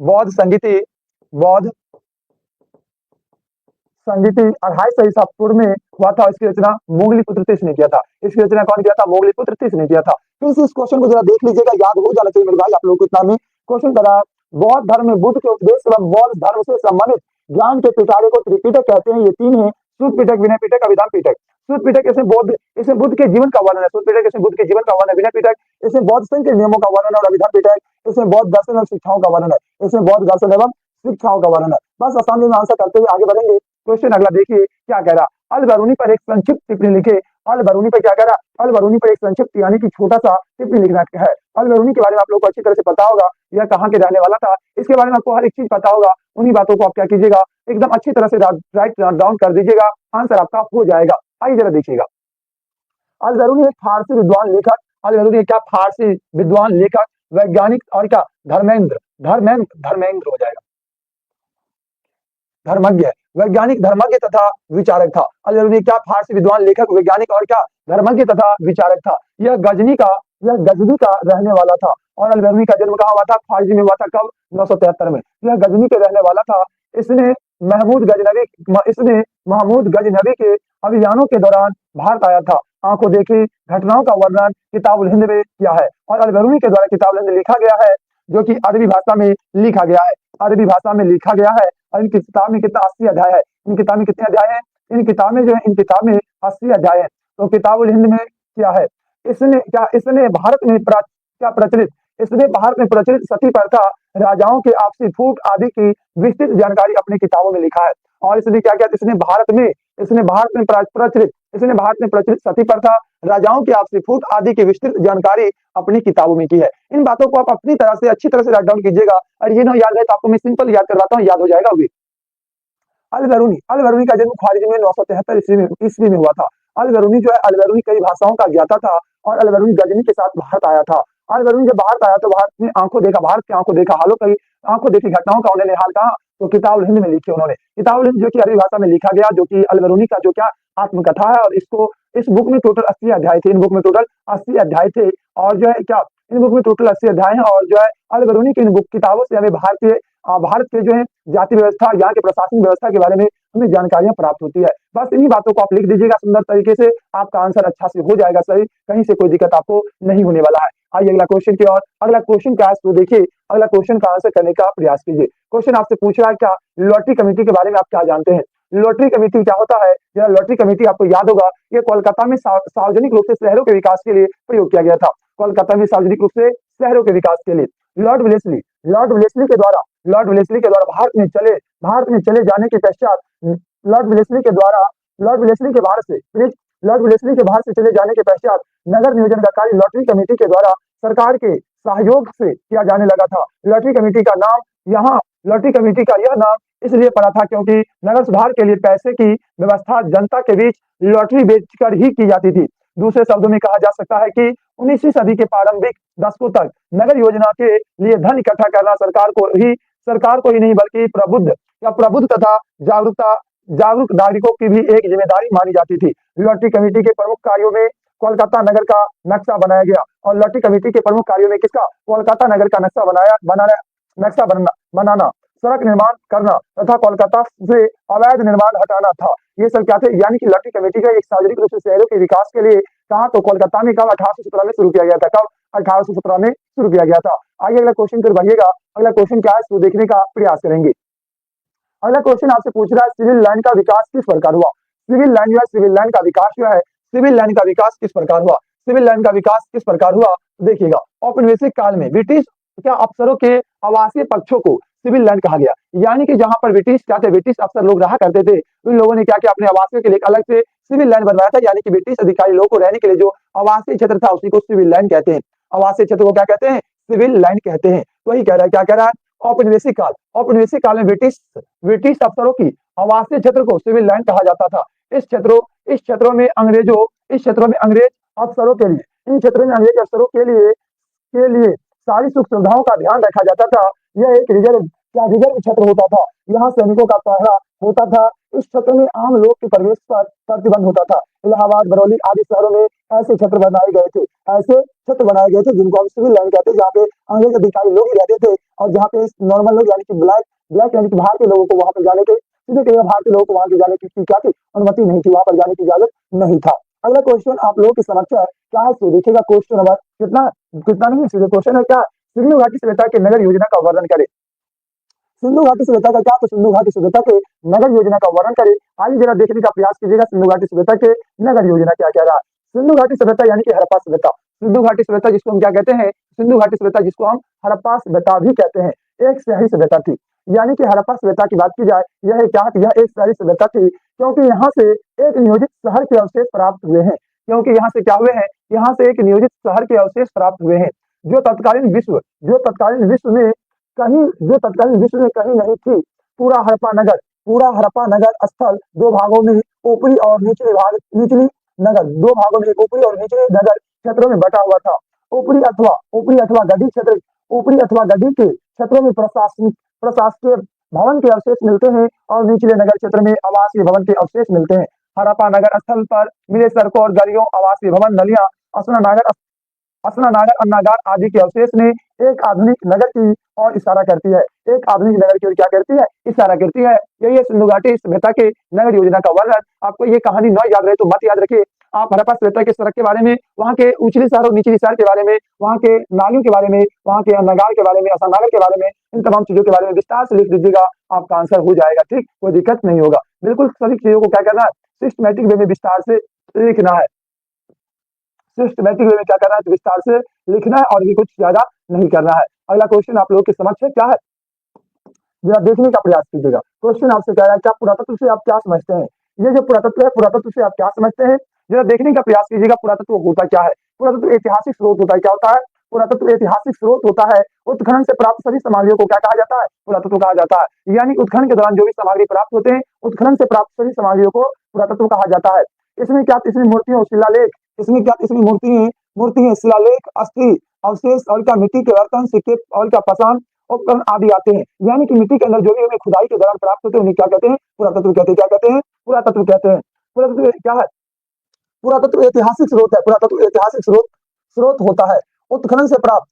बौद्ध संहिता 250 ईसा पूर्व में हुआ था। इसकी रचना मोगलीपुत्र तीस ने किया था। इसकी रचना कौन किया था, मोगलीपुत्र तीस ने किया था। फिर इस क्वेश्चन को जरा देख लीजिएगा, याद हो जाना चाहिए मेरे भाई आप लोगों को। इतना में क्वेश्चन करा, बौद्ध धर्म में बुद्ध के उपदेश एवं बौद्ध धर्म से संबंधित ज्ञान के पिटारे को त्रिपिटक कहते हैं। ये 3 है, सूत पिटक, विनय पिटक, अभिधम पिटक। सूत पिटक इसमें बुद्ध के जीवन का वर्णन है, सूत पिटक इसमें बुद्ध के जीवन का वर्णन है। विनय पिटक इसमें बौद्ध संघ के नियमों का वर्णन है, और अभिधम पिटक इसमें बौद्ध दर्शन एवं शिक्षाओं का वर्णन है, इसमें बौद्ध दर्शन एवं शिक्षाओं का वर्णन है। बस आसानी में आंसर करते हुए आगे बढ़ेंगे। क्वेश्चन अगला देखिए क्या कह रहा, अल बरूनी पर एक संक्षिप्त टिप्पणी लिखे। अल बरूनी पर क्या कह रहा, अल बरूनी पर एक संक्षिप्त यानी कि छोटा सा टिप्पणी लिखना है। अल बरूनी के बारे में आप लोगों को अच्छी तरह से पता होगा, यह कहाँ के रहने वाला था, इसके बारे में आपको हर एक चीज पता होगा। उन्हीं बातों को आप क्या कीजिएगा, एकदम अच्छी तरह से राइट डाउन कर दीजिएगा, आंसर आपका हो जाएगा। आइए जरा देखिएगा, अल बरूनी एक फारसी विद्वान लेखक, अल बरूनी क्या, फारसी विद्वान लेखक, वैज्ञानिक और क्या, धर्मेंद्र हो जाएगा, धर्मज्ञ, वैज्ञानिक, धर्मज्ञ तथा विचारक था। अल बरूनी क्या, फारसी विद्वान लेखक, वैज्ञानिक और क्या, धर्मज्ञ तथा विचारक था। यह गजनी का रहने वाला था, और अल बरूनी का जन्म कहाँ हुआ था, फारसी में हुआ था। कब, 973 में। यह गजनी के रहने वाला था। इसने महमूद गजनवी के अभियानों के दौरान भारत आया था। आंखों देखी घटनाओं का वर्णन किताबुल हिंद में किया है, और अल बरूनी के द्वारा किताबुल हिंद लिखा गया है, जो कि अरबी भाषा में लिखा गया है, अरबी भाषा में लिखा गया है। और इन किताब में कितना 80 अध्याय है, इन किताब में कितने अध्याय हैं, इन किताब में जो है, इन किताब में 80 अध्याय है। तो किताबुल हिंद में क्या है, इसने भारत में प्रचलित सती प्रथा, राजाओं के आपसी फूट आदि की विस्तृत जानकारी अपनी किताबों में लिखा है। और इसने क्या किया, इसने भारत में प्रचलित सती प्रथा, राजाओं की आपसी फूट आदि की विस्तृत जानकारी अपनी किताबों में की है। इन बातों को आप अपनी तरह से अच्छी तरह से राइट डाउन कीजिएगा, और ये ना याद है तो आपको मैं सिंपल याद करवाता हूँ, याद हो जाएगा। अल बरूनी का जन्म ख्वारिज में 973 ईस्वी में हुआ था। अल बरूनी जो है, अल बरूनी कई भाषाओं का ज्ञाता था, और अल बरूनी गजनी के साथ भारत आया था। अल बरूनी जब भारत आया तो भारत में भारत के आंखों देखा हालों कई आंखों देखी घटनाओं का उन्होंने हाल कहा, तो किताबुल हिंद में लिखी उन्होंने। किताबुल हिंद जो कि अरबी भाषा में लिखा गया, जो कि अल बरूनी का जो क्या आत्मकथा है, और इस बुक में टोटल 80 अध्याय थे, इन बुक में टोटल 80 अध्याय थे। और जो है क्या, इन बुक में टोटल 80 अध्याय हैं। और जो है अल बरूनी की इन बुक किताबों से हमें भारत के जो है जाति व्यवस्था, यहाँ के प्रशासनिक व्यवस्था के बारे में हमें जानकारियां प्राप्त होती है। बस इन्हीं बातों को आप लिख दीजिएगा सुंदर तरीके से, आपका आंसर अच्छा से हो जाएगा सही, कहीं से कोई दिक्कत आपको नहीं होने वाला है। आइए अगला क्वेश्चन की ओर। अगला क्वेश्चन क्या है तो देखिए, अगला क्वेश्चन का आंसर करने का प्रयास कीजिए। क्वेश्चन आपसे पूछ रहा है क्या लॉटरी कमेटी के बारे में आप क्या जानते हैं। लॉटरी कमेटी क्या होता है? यह लॉटरी कमेटी आपको याद होगा, ये कोलकाता में सार्वजनिक रूप से शहरों के विकास के लिए प्रयोग किया गया था। कोलकाता में सार्वजनिक रूप से शहरों के विकास के लिए लॉर्ड वेलेस्ली लॉर्ड वेलेस्ली के द्वारा लॉर्ड वेलेस्ली के द्वारा भारत में चले जाने के पश्चात लॉर्ड वेलेस्ली के द्वारा लॉर्ड वेलेस्ली के बाहर से लॉर्ड वेलेस्ली के बाहर से चले जाने के पश्चात नगर नियोजन का कार्य लॉटरी कमेटी के द्वारा सरकार के सहयोग से किया जाने लगा था। लॉटरी कमेटी का नाम यहाँ लॉटरी कमेटी का यह नाम इसलिए पड़ा था क्योंकि नगर सुधार के लिए पैसे की व्यवस्था जनता के बीच लॉटरी बेचकर ही की जाती थी। दूसरे शब्दों में कहा जा सकता है कि 19वीं सदी के प्रारंभिक दशकों तक नगर योजना के लिए धन इकट्ठा करना सरकार को ही नहीं बल्कि प्रबुद्ध तथा जागरूक नागरिकों की भी एक जिम्मेदारी मानी जाती थी। लॉटरी कमेटी के प्रमुख कार्यों में कोलकाता नगर का नक्शा बनाया गया और लॉटरी कमेटी के प्रमुख कार्यों में किसका कोलकाता नगर का नक्शा बनाना, सड़क निर्माण करना तथा कोलकाता से अवैध निर्माण हटाना था। ये सब क्या थे? यानी कि लॉटरी कमेटी का एक सार्वजनिक रूप से शहरों के विकास के लिए कहा तो कोलकाता में कब 1817 में शुरू किया गया था। कब? 1817 में शुरू किया गया था। आइए अगला क्वेश्चन फिर बढ़िएगा। अगला क्वेश्चन क्या है इसको देखने का प्रयास करेंगे। अगला क्वेश्चन आपसे पूछ रहा है सिविल लाइन का विकास किस प्रकार हुआ। सिविल लाइन का विकास जो है सिविल लाइन का विकास किस प्रकार हुआ सिविल लाइन का विकास किस प्रकार हुआ देखिएगा। औपनिवेशिक काल में ब्रिटिश क्या अफसरों के आवासीय पक्षों को सिविल लाइन कहा गया। यानी कि जहां पर ब्रिटिश क्या थे, ब्रिटिश अफसर लोग रहा करते थे, उन लोगों ने क्या किया, अपने आवासीय के लिए अलग से सिविल लाइन बनवाया था। यानी कि ब्रिटिश अधिकारी लोगों को रहने के लिए जो आवासीय क्षेत्र था उसी को सिविल लाइन कहते हैं। आवासीय क्षेत्र को क्या कहते हैं? सिविल लाइन कहते हैं। वही कह रहा है, क्या कह रहा है? औपनिवेशिक काल में ब्रिटिश अफसरों की आवासीय क्षेत्र को सिविल लाइन कहा जाता था। इस क्षेत्रों में अंग्रेज अफसरों के लिए सारी सुख सुविधाओं का ध्यान रखा जाता था। यह एक रिजर्व क्षेत्र होता था। यहाँ सैनिकों का पहरा होता था। इस क्षेत्र में आम लोग के प्रवेश पर प्रतिबंध होता था। इलाहाबाद, बरौली आदि शहरों में ऐसे क्षेत्र बनाए गए थे जिनको हम सिविल लाइन कहते हैं, जहाँ पे अंग्रेज अधिकारी लोग ही रहते थे और जहाँ पे नॉर्मल लोग यानी कि ब्लैक यानी कि भारतीय लोगों को वहां पर जाने के भारतीय लोगों को वहां जाने की क्या थी? अनुमति नहीं थी, वहां पर जाने की इजाजत नहीं था। अगला क्वेश्चन आप लोगों के समक्ष क्या है तो देखिएगा। क्वेश्चन नंबर कितना नहीं सीधे क्वेश्चन है क्या? सिंधु घाटी सभ्यता के नगर योजना का वर्णन करें। सिंधु घाटी सभ्यता का क्या? तो सिंधु घाटी सभ्यता के नगर योजना का वर्णन करें। आइए जरा देखने का प्रयास कीजिएगा सिंधु घाटी सभ्यता के नगर योजना क्या कह रहा है। सिंधु घाटी सभ्यता यानी कि हड़प्पा सभ्यता। सिंधु घाटी सभ्यता जिसको हम क्या कहते हैं? सिंधु घाटी सभ्यता जिसको हम हड़प्पा सभ्यता भी कहते हैं, एक शहरी सभ्यता थी। यानी कि हड़प्पा सभ्यता की बात की जाए, यह एक शहरी सभ्यता थी क्योंकि यहाँ से एक नियोजित शहर के अवशेष प्राप्त हुए हैं। यहाँ से क्या हुए हैं? यहाँ से एक नियोजित शहर के अवशेष प्राप्त हुए हैं जो तत्कालीन विश्व में कहीं नहीं थी। पूरा हड़प्पा नगर स्थल दो भागों में ऊपरी और निचले क्षेत्रों में बटा हुआ था। ऊपरी अथवा गड्ढी के क्षेत्रों में प्रशासकीय भवन के अवशेष मिलते हैं और निचले नगर क्षेत्र में आवासीय भवन के अवशेष मिलते हैं। हड़प्पा नगर स्थल पर मिले सड़कों और गलियों, आवासीय भवन, नलियां, अस्नानागार, अन्नागार आदि के अवशेष ने एक आधुनिक नगर की ओर इशारा करती है। इशारा करती है। यही है सिंधु घाटी सभ्यता के नगर योजना का वर्णन। आपको ये कहानी न याद रहे तो मत याद रखिए। आप हड़प्पा सभ्यता के सड़क के बारे में, वहाँ के ऊंचले शहर और निचले शहर के बारे में, वहाँ के नालियों के बारे में, वहाँ के अन्नागार के बारे में, असनागर के बारे में, इन तमाम चीजों के बारे में विस्तार से लिख दीजिएगा, आपका आंसर हो जाएगा। ठीक, कोई दिक्कत नहीं होगा। बिल्कुल सभी चीजों को क्या करना है? सिस्टमैटिक वे में विस्तार से लिखना है। सिस्टमैटिक वे में क्या करना है? तो विस्तार से लिखना है और भी कुछ ज्यादा नहीं करना है। अगला क्वेश्चन आप लोगों के समक्ष है, क्या है जरा देखने का प्रयास कीजिएगा। क्वेश्चन आपसे कह रहा है क्या पुरातत्व से आप क्या समझते हैं। ये जो पुरातत्व है, पुरातत्व से आप क्या समझते हैं, जरा देखने का प्रयास कीजिएगा। पुरातत्व होता क्या है? पुरातत्व ऐतिहासिक स्रोत होता है। क्या होता है? पुरातत्व ऐतिहासिक स्रोत होता है। उत्खनन से प्राप्त सभी सामग्रियों को क्या कहा जाता है? पुरातत्व कहा जाता है। यानी उत्खनन के दौरान जो भी सामग्री प्राप्त होते हैं, उत्खनन से प्राप्त सभी सामग्रियों को पुरातत्व कहा जाता है। इसमें क्या? इसमें मूर्तियों, शिलालेख, इसमें मूर्तियां, शिलालेख, अस्थि अवशेष और क्या मिट्टी के बर्तन, सिक्के और क्या पसान उपकरण आदि आते हैं। यानी कि मिट्टी के अंदर जो भी हमें खुदाई के दौरान प्राप्त होते हैं उन्हें क्या कहते हैं? पुरातत्व कहते हैं। क्या कहते हैं? पुरातत्व कहते हैं। पुरातत्व क्या है? पुरातत्व ऐतिहासिक स्रोत है। पुरातत्व ऐतिहासिक स्रोत होता है। उत्खनन से प्राप्त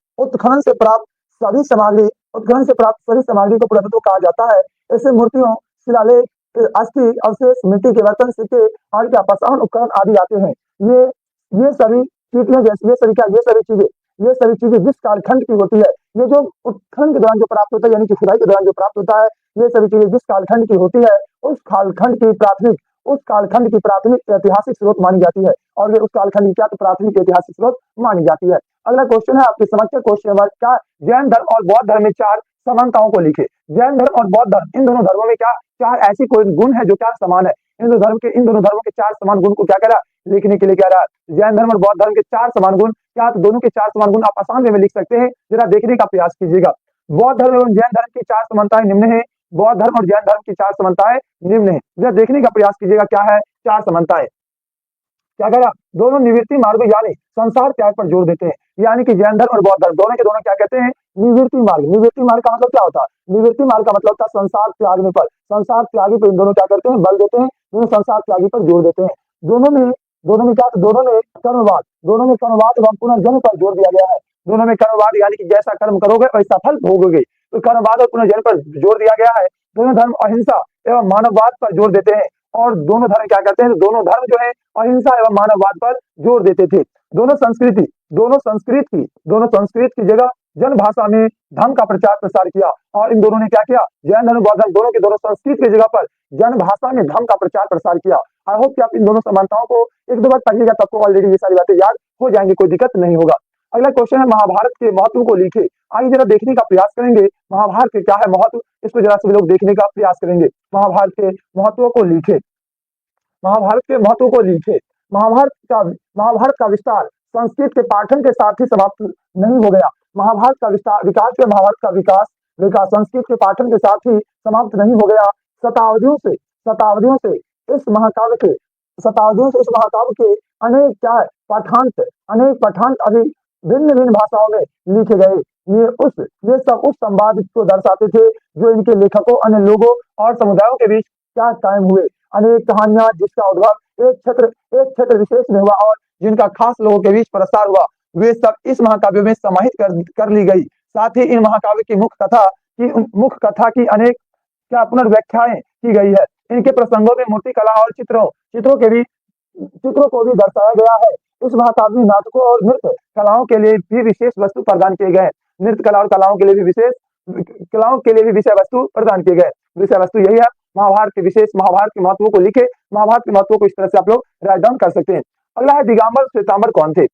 सभी सामग्री को पुरातत्व कहा जाता है। ऐसे मूर्तियों, शिलालेख, अस्थि अवशेष, मिट्टी के बर्तन, सिक्के और क्या पाषाण उपकरण आदि आते हैं। ये सभी चीटियां जैसे ये सभी चीजें जिस कालखंड की होती है, ये जो उत्खनन के दौरान जो प्राप्त होता है, यानी कि खुदाई के दौरान जो प्राप्त होता है, ये सभी चीजें जिस कालखंड की होती है, उस कालखंड की प्राथमिक ऐतिहासिक स्रोत मानी जाती है, और ये उस कालखंड की क्या तो प्राथमिक ऐतिहासिक स्रोत मानी जाती है। अगला क्वेश्चन है आपके समक्ष, क्वेश्चन नंबर क्या, जैन धर्म और बौद्ध धर्म में चार समानताओं को लिखे। जैन धर्म और बौद्ध धर्म, इन दोनों धर्मों में क्या चार ऐसी कोई गुण है जो क्या समान है। इन दोनों धर्मों के चार समान गुण को क्या कह रहा है, लिखने के लिए कह रहा है। जैन धर्म और बौद्ध धर्म के चार समान गुण, क्या तो दोनों के चार समान गुण आप आसान वे में लिख सकते हैं, जरा देखने का प्रयास कीजिएगा। बौद्ध धर्म एवं जैन धर्म की चार समानताएं निम्न है। बौद्ध धर्म और जैन धर्म की चार समानताएं निम्न है, जरा देखने का प्रयास कीजिएगा क्या है चार समानताएं। क्या कह रहा, दोनों निवृत्ति मार्ग यानी संसार त्याग पर जोर देते हैं। यानी कि जैन धर्म और बौद्ध धर्म दोनों के दोनों क्या कहते हैं, निवृत्ति मार्ग। निवृत्ति मार्ग का मतलब क्या होता है, निवृत्ति मार्ग का मतलब होता है संसार त्यागने पर, संसार त्यागी पर इन दोनों क्या करते हैं, बल देते हैं, दोनों संसार त्यागी पर जोर देते हैं। दोनों में क्या, दोनों में कर्मवाद एवं पुनर्जन्म पर जोर दिया गया है। दोनों में कर्मवाद यानी कि जैसा कर्म करोगे वैसा फल भोगोगे, तो कर्मवाद और पुनर्जन्म पर जोर दिया गया है। दोनों धर्म अहिंसा एवं मानववाद पर जोर देते हैं, और दोनों धर्म क्या कहते हैं, दोनों धर्म जो है अहिंसा एवं मानववाद पर जोर देते थे। दोनों संस्कृत की जगह जन भाषा में धर्म का प्रचार प्रसार किया, और इन दोनों ने क्या किया, जैन धर्म बौद्ध धर्म दोनों के दोनों संस्कृत की जगह पर जन भाषा में धर्म का प्रचार प्रसार किया। आई होप कि आप इन दोनों समानताओं को एक दो बार पढ़िएगा, तब को ऑलरेडी ये सारी बातें याद हो जाएंगी, कोई दिक्कत नहीं होगा। अगला क्वेश्चन है, महाभारत के महत्व को लिखे। आइए जरा देखने का प्रयास करेंगे महाभारत के क्या है महत्व, इसको जरा सभी लोग देखने का प्रयास करेंगे। महाभारत के महत्व को लिखे, महाभारत के महत्व को लिखे। महाभारत का विस्तार संस्कृत के पाठन के साथ ही समाप्त नहीं हो गया। महाभारत का महाभारत का विकास संस्कृत के पाठन के साथ ही समाप्त नहीं हो गया। शताब्दियों से इस महाकाव्य के अनेक पठांत अभी भिन्न भिन्न भाषाओं में लिखे गए। ये सब उस संवाद को दर्शाते थे जो इनके लेखकों, अन्य लोगों और समुदायों के बीच क्या कायम हुए। अनेक कहानियां जिसका उद्भव एक क्षेत्र विशेष में हुआ और जिनका खास लोगों के बीच प्रसार हुआ, वे सब इस महाकाव्य में समाहित कर ली गई। साथ ही इन महाकाव्य की मुख्य कथा की अनेक क्या पुनर्व्याख्याएं की गई है। इनके प्रसंगों में मूर्तिकला और चित्रों को भी दर्शाया गया है। इस महाकाव्य में नाटकों और नृत्य कलाओं के लिए भी विशेष वस्तु प्रदान किए गए। नृत्य कला और कलाओं के लिए भी विषय वस्तु प्रदान किए गए। विषय वस्तु यही है महाभारत के महत्व को लिखे। महाभारत के महत्व को इस तरह से आप लोग राइट डाउन कर सकते हैं। अगला है, दिगंबर श्वेतांबर कौन थे।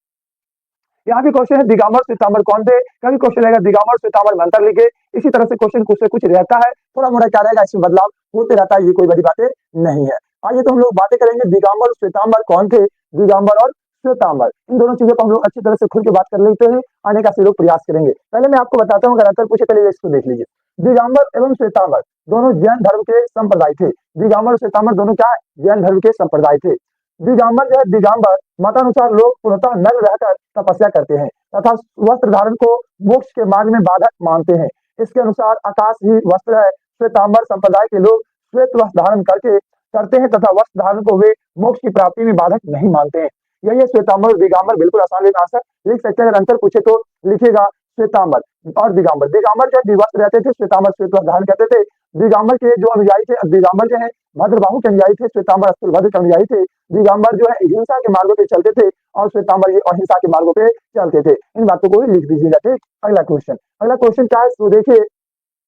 यहाँ भी क्वेश्चन है, दिगंबर श्वेतांबर कौन थे। कभी क्वेश्चन रहेगा दिगंबर श्वेतांबर में अंतर लिखे। इसी तरह से क्वेश्चन कुछ से कुछ रहता है, थोड़ा मोड़ा क्या रहेगा, इसमें बदलाव होते रहता है, ये कोई बड़ी बातें नहीं है। आइए तो हम लोग बातें करेंगे दिगंबर और श्वेतांबर कौन थे। दिगंबर और श्वेतांबर, इन दोनों चीजों पर हम लोग अच्छी तरह से खुल के बात कर लेते हैं, आने का से लोग प्रयास करेंगे। पहले मैं आपको बताता हूँ, अगर अंतर पूछे पहले इसको देख लीजिए। दिगंबर एवं श्वेतांबर दोनों जैन धर्म के संप्रदाय थे। दिगंबर और श्वेतांबर दोनों क्या जैन धर्म के संप्रदाय थे। दिगंबर मतानुसार लोग पूर्णतः नग्न रहकर तपस्या करते हैं तथा वस्त्र धारण को मोक्ष के मार्ग में बाधक मानते हैं। इसके अनुसार आकाश ही वस्त्र है। श्वेतांबर संप्रदाय के लोग श्वेत वस्त्र धारण करते हैं तथा वस्त्र धारण को वे मोक्ष की प्राप्ति में बाधक नहीं मानते हैं। यही है श्वेतांबर और दिगंबर, बिल्कुल आसान आंसर लिख सकते हैं। अगर अंतर पूछे तो लिखेगा श्वेतांबर और दिगंबर। दिगंबर जो दिवस्त्र रहते थे, श्वेतांबर श्वेत वस्त्र धारण करते थे। दिगंबर के जो अनुयायी थे, दिगंबर जो है भद्रबाहु के अनुयायी थे, श्वेतांबर स्थूलभद्र के अनुयायी थे। दिगंबर जो है हिंसा के मार्गों पे चलते थे और श्वेतांबर ये अहिंसा के मार्गों पे चलते थे। इन बातों को भी लिख दीजिएगा, ठीक। अगला क्वेश्चन क्या है, तो देखिए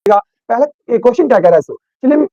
पहले क्वेश्चन क्या कह रहा है। चलिए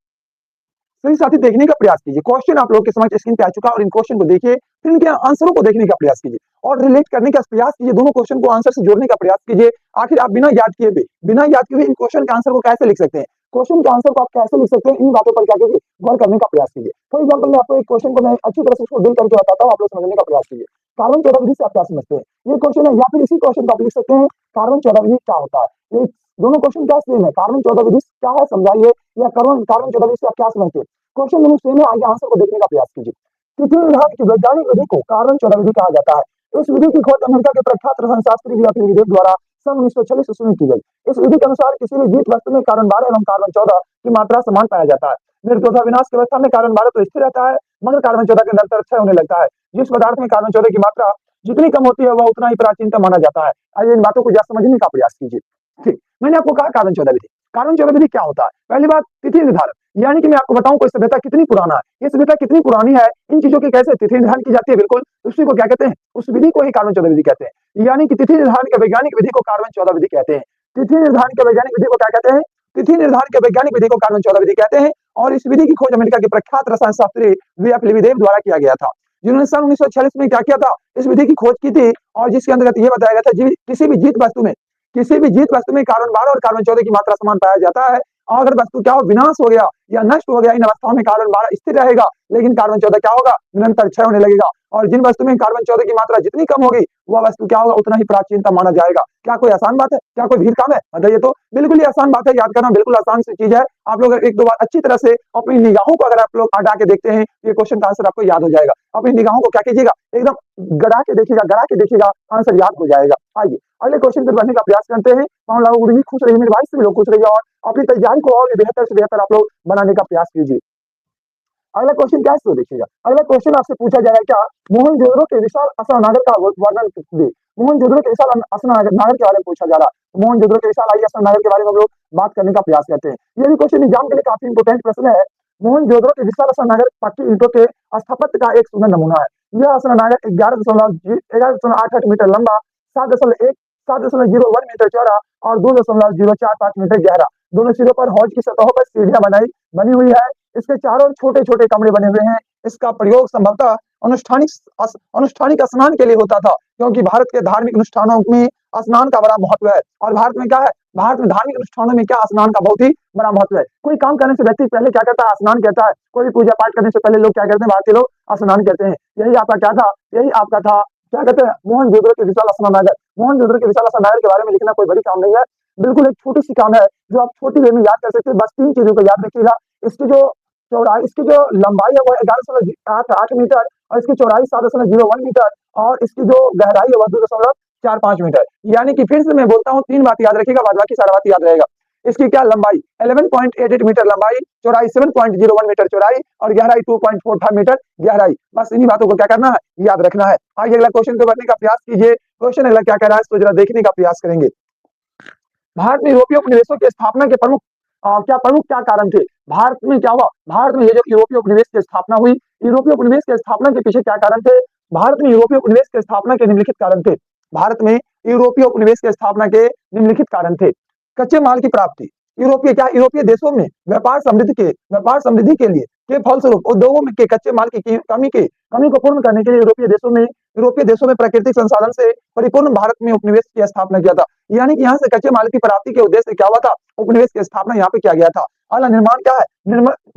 सही साथी देखने का प्रयास कीजिए। क्वेश्चन आप लोग के समझ स्क्रीन पे आ चुका है, और इन क्वेश्चन को देखिए, फिर इनके आंसरों को देखने का प्रयास कीजिए और रिलेट करने का प्रयास कीजिए। दोनों क्वेश्चन को आंसर से जोड़ने का प्रयास कीजिए। आखिर आप बिना याद किए इन क्वेश्चन के आंसर को कैसे लिख सकते हैं, क्वेश्चन के आंसर को आप कैसे लिख सकते हैं, इन बातों पर क्या कीजिए, गौर करने का प्रयास कीजिए। फॉर एग्जाम्पल मैं आपको एक क्वेश्चन को मैं अच्छी तरह से उसको डील करके बताता हूँ, आप लोग समझने का प्रयास कीजिए। कार्बन 14 विधि से आप क्या समझते हैं, ये क्वेश्चन है। या फिर इसी क्वेश्चन को आप लिख सकते हैं, कार्बन 14 विधि क्या होता है। ये दोनों क्वेश्चन क्या सेम है, कार्बन 14 विधि क्या है समझाइए, या कार्बन 14 विधि से आप क्या समझते हैं। क्वेश्चन दोनों सेम है, आगे आंसर को देखने का प्रयास कीजिए। तिथि निर्धारण की वैज्ञानिक विधि को कार्बन 14 विधि कहा जाता है। इस विधि की खोज अमेरिका के प्रख्यात रसायनशास्त्री विवेक द्वारा सन 1946 ईस्वी में की गई। इस विधि के अनुसार किसी भी जीवित वस्तु में कार्बन 12 एवं कार्बन 14 की मात्रा समान पाया जाता है। निर्जोधा विनाश की अवस्था में कार्बन 12 तो स्थिर रहता है, मगर कार्बन 14 के अंदर क्षय होने लगता है। जिस पदार्थ में कार्बन 14 की मात्रा जितनी कम होती है वह उतना ही प्राचीनतम माना जाता है। आइए इन बातों को जरा समझने का प्रयास कीजिए। ठीक, मैंने आपको कहा कार्बन 14 विधि। कार्बन 14 विधि क्या होता है। पहली बात, तिथि निर्धारण। यानी कि मैं आपको बताऊं कोई सभ्यता कितनी पुराना है, ये सभ्यता कितनी पुरानी है, इन चीजों की कैसे तिथि निर्धारण की जाती है, बिल्कुल उसी को क्या कहते हैं, उस विधि को ही कार्बन 14 विधि कहते हैं। यानी कि तिथि निर्धारण के वैज्ञानिक विधि को कार्बन 14 विधि कहते हैं। तिथि निर्धारण के वैज्ञानिक विधि को क्या कहते हैं, तिथि निर्धारण के वैज्ञानिक विधि को कार्बन 14 विधि कहते हैं। और इस विधि की खोज अमेरिका के प्रख्यात रसायन शास्त्री वीएफ लिविदेव द्वारा किया गया था, जिन्होंने सन 1946 में क्या किया था, इस विधि की खोज की थी। और जिसके अंतर्गत यह बताया गया था किसी भी जीवित वस्तु में कार्बन 12 और कार्बन 14 की मात्रा समान पाया जाता है। और अगर वस्तु क्या हो, विनाश हो गया या नष्ट हो गया, इन अवस्थाओं में कार्बन 12 स्थिर रहेगा, लेकिन कार्बन 14 क्या होगा, निरंतर क्षय होने लगेगा। और जिन वस्तु में कार्बन 14 की मात्रा जितनी कम होगी, वह वस्तु क्या होगा, उतना ही प्राचीनतम माना जाएगा। क्या कोई आसान बात है, क्या कोई भीड़ काम है, बताइए तो। बिल्कुल ही आसान बात है, याद करना बिल्कुल आसान सी चीज है। आप लोग एक दो बार अच्छी तरह से अपनी निगाहों को अगर आप लोग हटा के देखते हैं, ये क्वेश्चन का आंसर आपको याद हो जाएगा। अपनी निगाहों को क्या कीजिएगा, एकदम गड़ा के देखिएगा, आंसर याद हो जाएगा। आइए अगले क्वेश्चन पर बढ़ने का प्रयास करते हैं। मामला उड़ी खुश रहिए, मेरे भाई सभी लोग खुश रहिए और अपनी तैयारी को और बेहतर से बेहतर आप लोग बनाने का प्रयास कीजिए। अगला क्वेश्चन क्या है, तो देखिएगा। अगला क्वेश्चन आपसे पूछा जाएगा, क्या मोहनजोदड़ो के विशाल असनानगर का वर्णन दे। मोहनजोदड़ो के विशाल असनानगर के बारे में पूछा जा रहा है। मोहनजोदड़ो के विशाल असनानगर के बारे में हम लोग बात करने का प्रयास करते हैं। ये भी क्वेश्चन एग्जाम के लिए काफी इंपोर्टेंट प्रश्न है। मोहनजोदड़ो के विशाल असनानगर पक्की ईंटों के स्थापत्य का एक सुंदर नमूना है। यह असनानगर 11.88 मीटर लंबा, 7.01 मीटर चौड़ा और 2.045 मीटर गहरा, दोनों सिरों पर हौज की सतहों पर सीढ़ियां बनी हुई है। इसके चारों ओर छोटे छोटे कमरे बने हुए हैं। इसका प्रयोग संभवतः अनुष्ठानिक स्नान के लिए होता था, क्योंकि भारत के धार्मिक अनुष्ठानों में स्नान का बड़ा महत्व है। और भारत में क्या है, भारत में धार्मिक अनुष्ठानों में क्या, स्नान का बहुत ही बड़ा महत्व है। कोई काम करने से व्यक्ति पहले क्या कहता है, स्नान कहता है। कोई भी पूजा पाठ करने से पहले लोग क्या कहते हैं, भारतीय लोग स्नान कहते हैं। यही आपका क्या था, यही आपका था, क्या कहते हैं, मोहनजोदड़ो के विशाल स्नानागार। मोहनजोदड़ो के विशाल स्नानागार के बारे में लिखना कोई बड़ी काम नहीं है, बिल्कुल एक छोटी सी काम है जो आप छोटी वे में याद कर सकते हैं। बस 3 चीजों को याद रखिएगा। इसकी जो चौड़ाई, इसकी जो लंबाई है वो 11.88 मीटर और इसकी चौड़ाई 7.01 मीटर और इसकी जो गहराई है वह 2.45 मीटर। यानी कि फिर से मैं बोलता हूँ, 3 बात याद रखिएगा, बाद बाकी सारा बात याद रहेगा। इसकी क्या लंबाई 11.88 मीटर लंबाई, चौड़ाई 7.01 मीटर चौड़ाई और गहराई 2.45 मीटर गहराई। बस इन्हीं बातों को क्या करना है, याद रखना है। आगे अगला क्वेश्चन को बढ़ने का प्रयास कीजिए। क्वेश्चन अगला क्या कह रहा है, इसको जरा देखने का प्रयास करेंगे। भारत में यूरोपीय उपनिवेशों की स्थापना के प्रमुख क्या कारण थे। भारत में क्या हुआ, भारत में ये जो यूरोपीय उपनिवेश की स्थापना हुई, यूरोपीय उपनिवेश की स्थापना के पीछे क्या कारण थे। भारत में यूरोपीय उपनिवेश की स्थापना के निम्नलिखित कारण थे। भारत में यूरोपीय उपनिवेश की स्थापना के निम्नलिखित कारण थे। कच्चे माल की प्राप्ति, यूरोपीय देशों में व्यापार समृद्धि के लिए के फलस्वरूप उद्योगों में के कच्चे माल की कमी को पूर्ण करने के लिए यूरोपीय देशों में प्राकृतिक संसाधन से परिपूर्ण भारत में उपनिवेश की स्थापना किया था। यानी कि यहाँ से कच्चे माल की प्राप्ति के उद्देश्य से क्या हुआ था, उपनिवेश की स्थापना यहाँ पे किया गया था। अगला निर्माण क्या है,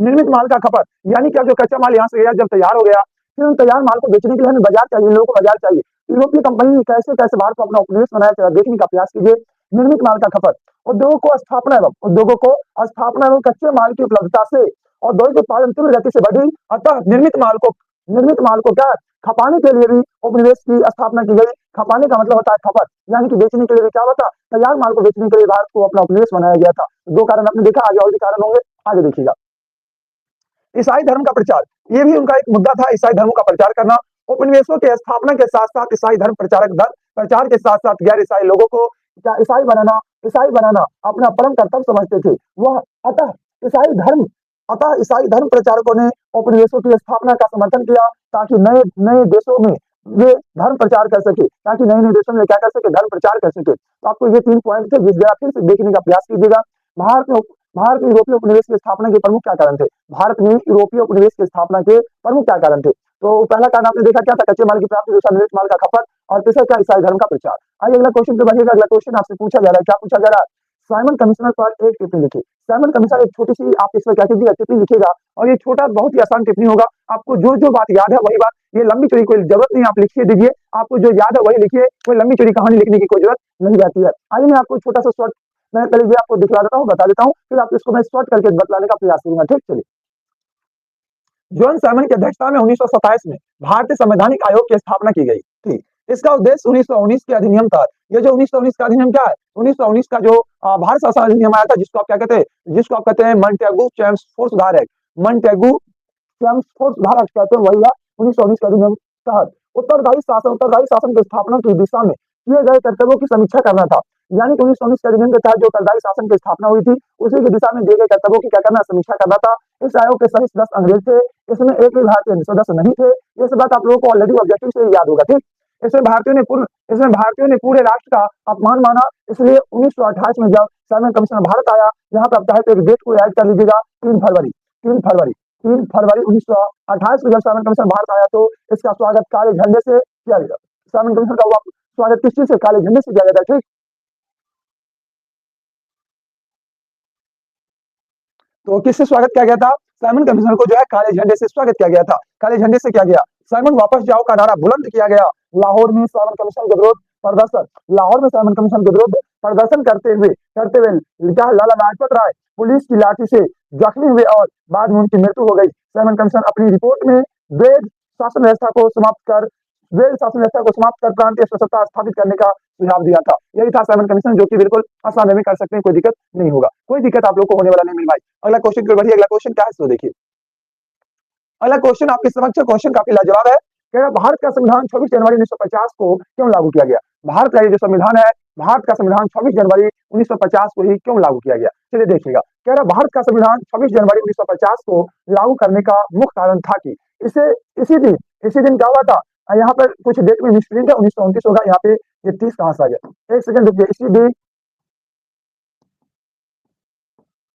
निर्मित माल का खपत, यानी कि जो कच्चा माल यहाँ से गया, जब तैयार हो गया, फिर उन तैयार माल को बेचने के लिए हमें बाजार चाहिए, लोगों को बाजार चाहिए। यूरोपीय कंपनी ने कैसे कैसे भारत को अपना उपनिवेश बनाया, देखने का प्रयास कीजिए। निर्मित माल का खपत, उद्योगों को स्थापना एवं कच्चे माल की उपलब्धता से औद्योगिक उत्पादन तीव्र गति से बढ़ी। अतः निर्मित माल को क्या खपाने के लिए भी उपनिवेश की स्थापना की गई। खपाने का मतलब होता है खपत, यानी कि बेचने के लिए क्या होता, तैयार माल को बेचने के लिए भारत को अपना उपनिवेश बनाया गया था। 2 कारण आपने देखा, आगे और भी कारण होंगे, आगे देखिएगा। ईसाई धर्म का प्रचार, ये भी उनका एक मुद्दा था, ईसाई धर्म का प्रचार करना। उपनिवेशों के स्थापना के साथ साथ ईसाई धर्म प्रचार के साथ साथ गैर ईसाई लोगों को क्या ईसाई बनाना अपना परम कर्तव्य समझते थे वह। अतः ईसाई धर्म प्रचारकों ने उपनिवेशों की स्थापना का समर्थन किया, ताकि नए देशों में वे धर्म प्रचार कर सके, नए देशों में क्या कर सके, धर्म प्रचार कर सके। तो आपको ये 3 पॉइंट थे, जिस जगह फिर से देखने का प्रयास कीजिएगा। भारत में यूरोपीय उपनिवेश की स्थापना के प्रमुख क्या कारण थे। भारत में यूरोपीय उपनिवेश की स्थापना के प्रमुख क्या कारण थे। तो पहला कारण आपने देखा क्या था, कच्चे माल की प्राप्ति, दूसरा निर्मित माल का खपत और तीसरा क्या, ईसाई धर्म का प्रचार। आइए अगला क्वेश्चन पे बढ़िएगा। अगला क्वेश्चन आपसे पूछा जा रहा है, क्या पूछा जा रहा है, साइमन कमीशनर पर एक टिप्पणी लिखिए। साइमन कमीशनर एक छोटी सी आप इसमें क्या कीजिएगा, टिप्पणी लिखिएगा और ये छोटा बहुत ही आसान टिप्पणी होगा। आपको जो बात याद है वही बात, ये लंबी चौड़ी कोई जरूरत नहीं, आप लिखिए दीजिए, आपको जो याद है वही लिखिए, कोई लंबी चौड़ी कहानी लिखने की कोई जरूरत नहीं जाती है। आइए मैं आपको छोटा सा शॉर्ट, मैं पहले ये आपको दिखला देता हूँ, बता देता हूँ, फिर आप इसको मैं शॉर्ट करके बतलाने का प्रयास करूंगा, ठीक। चलिए, जॉन साइमन की अध्यक्षता में 1927 में भारतीय संवैधानिक आयोग की स्थापना की गई थी। इसका उद्देश्य 1919 के अधिनियम था। ये जो 1919 का अधिनियम क्या है, 1919 का जो भारत शासन अधिनियम आया था, जिसको आप क्या कहते हैं, मॉन्टेगू चेम्सफोर्ड सुधार एक्ट, मॉन्टेगू चेम्सफोर्ड सुधार एक्ट कहते हैं, वही है 1919 का अधिनियम तहत उत्तरदायी शासन की स्थापना की दिशा में किए गए कर्तव्यों की समीक्षा करना था। यानी कि 1919 के अधिनियम के तहत जो करदाई शासन की स्थापना हुई थी, उसी की दिशा में दिए गए कर्तव्यों की क्या करना, समीक्षा करना था। इस आयोग के सभी सदस्य अंग्रेज थे, इसमें एक भी भारतीय सदस्य नहीं थे। ये सब बात आप लोगों को ऑलरेडी ऑब्जेक्टिव से याद होगा, ठीक। इसमें भारतीयों ने पूरे राष्ट्र का अपमान माना, इसलिए 1928 में जब साइमन कमीशन भारत आया, यहाँ पर आप चाहे तो एक डेट को ऐड कर लीजिएगा, 3 फरवरी 3 फरवरी 1928 को जब साइमन कमीशन भारत आया, तो इसका स्वागत काले झंडे से किया गया। साइमन कमीशन का स्वागत किस चीज से, काले झंडे से किया गया था, ठीक। तो किससे स्वागत किया गया था, साइमन कमीशन को जो है काले झंडे से स्वागत किया गया था। काले झंडे से किया गया। साइमन वापस जाओ का नारा बुलंद किया गया। लाहौर में साइमन कमीशन के विरोध प्रदर्शन, लाहौर में साइमन कमीशन के विरुद्ध प्रदर्शन करते हुए लाला लाजपत राय पुलिस की लाठी से जख्मी हुए और बाद में उनकी मृत्यु हो गई। साइमन कमीशन अपनी रिपोर्ट में वैध शासन व्यवस्था को समाप्त कर प्रांतीय स्वतंत्रता स्थापित करने का सुझाव दिया था। यही था साइमन कमीशन, जो कि बिल्कुल आसान में कर सकते हैं, कोई दिक्कत नहीं होगा, कोई दिक्कत आप लोग को होने वाला नहीं मेरे भाई। अगला क्वेश्चन की बढ़िए, अगला क्वेश्चन क्या है तो देखिए। अगला क्वेश्चन आपके समक्ष क्वेश्चन काफी लाजवाब है। भारत का संविधान 26 जनवरी 1950 को क्यों लागू किया गया। भारत का ये जो संविधान है, भारत का संविधान 26 जनवरी 1950 को ही क्यों लागू किया गया, चलिए देखिएगा। कह रहा भारत का संविधान 26 जनवरी 1950 को लागू करने का मुख्य कारण था कि इसी दिन क्या हुआ था। यहाँ पर कुछ डेट में मिस्प्रिंट है, 1929 होगा, यहाँ पे ये 30 कहां से आ गया, एक सेकंड रुकिए। इसी दिन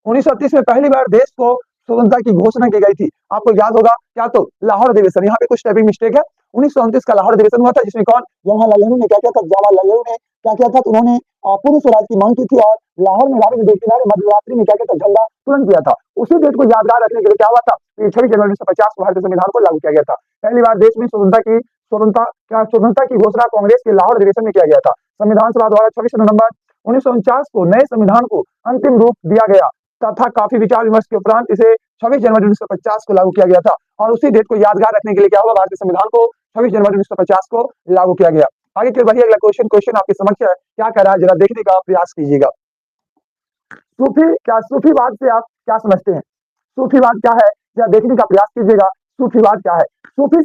1938 में पहली बार देश को स्वतंत्रता की घोषणा की गई थी। आपको याद होगा क्या, तो लाहौर अधिवेशन, यहाँ पे कुछ टाइपिंग मिस्टेक है। 1929 का लाहौर अधिवेशन हुआ था, जिसमें कौन, जवाहरलाल नेहरू ने क्या किया था, जवाहरलाल नेहरू ने क्या किया था, तो उन्होंने पूर्ण स्वराज की मांग की थी और लाहौर में रावी नदी के किनारे मध्यरात्रि में क्या किया था, झंडा तुरंत किया था। उसी डेट को यादगार रखने के लिए क्या हुआ था, 26 जनवरी 1950 को भारतीय संविधान को लागू किया गया था। पहली बार देश में स्वतंत्रता की घोषणा कांग्रेस के लाहौर अधिवेशन में किया गया था। संविधान सभा द्वारा 26 नवंबर 1949 को नए संविधान को अंतिम रूप दिया गया तथा काफी विचार विमर्श के उपरांत इसे 26 जनवरी 1950 को लागू किया गया था। और उसी डेट को यादगार रखने के लिए क्या हुआ, भारतीय संविधान को 26 जनवरी 1950 को लागू किया गया। आगे के बढ़िए, अगला क्वेश्चन आपके समक्ष है, क्या कह रहा है जरा देखने का प्रयास कीजिएगा। सूफीवाद से आप क्या समझते हैं, सूफीवाद क्या है, जरा देखने का प्रयास कीजिएगा। सूफीवाद क्या है, सूफी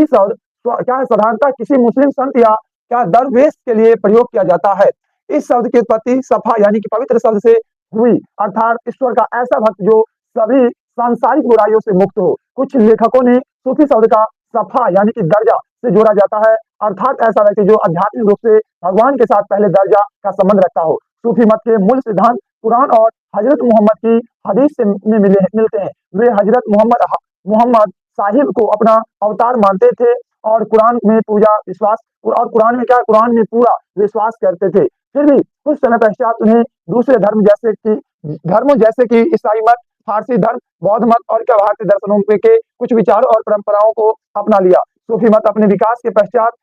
शब्द क्या है, साधारणतः किसी मुस्लिम संत या क्या दरवेश के लिए प्रयोग किया जाता है। इस शब्द की उत्पत्ति सफा यानी कि पवित्र शब्द से हुई, अर्थात ईश्वर का ऐसा भक्त जो सभी सांसारिक बुराइयों से मुक्त हो। कुछ लेखकों ने सूफी शब्द का सफा यानी कि दर्जा से जोड़ा जाता है, अर्थात ऐसा व्यक्ति जो आध्यात्मिक रूप से भगवान के साथ पहले दर्जा का संबंध रखता हो। सूफी मत के मूल सिद्धांत कुरान और हजरत मोहम्मद की हदीस से मिलते हैं। वे हजरत मोहम्मद साहिब को अपना अवतार मानते थे और कुरान में पूरा विश्वास करते थे। फिर भी कुछ समय पश्चात उन्हें दूसरे धर्मों जैसे कि ईसाई मत, फारसी धर्म, बौद्ध मत और क्या भारतीय दर्शनों के कुछ विचारों और परंपराओं को अपना लिया। सूफी मत अपने विकास के पश्चात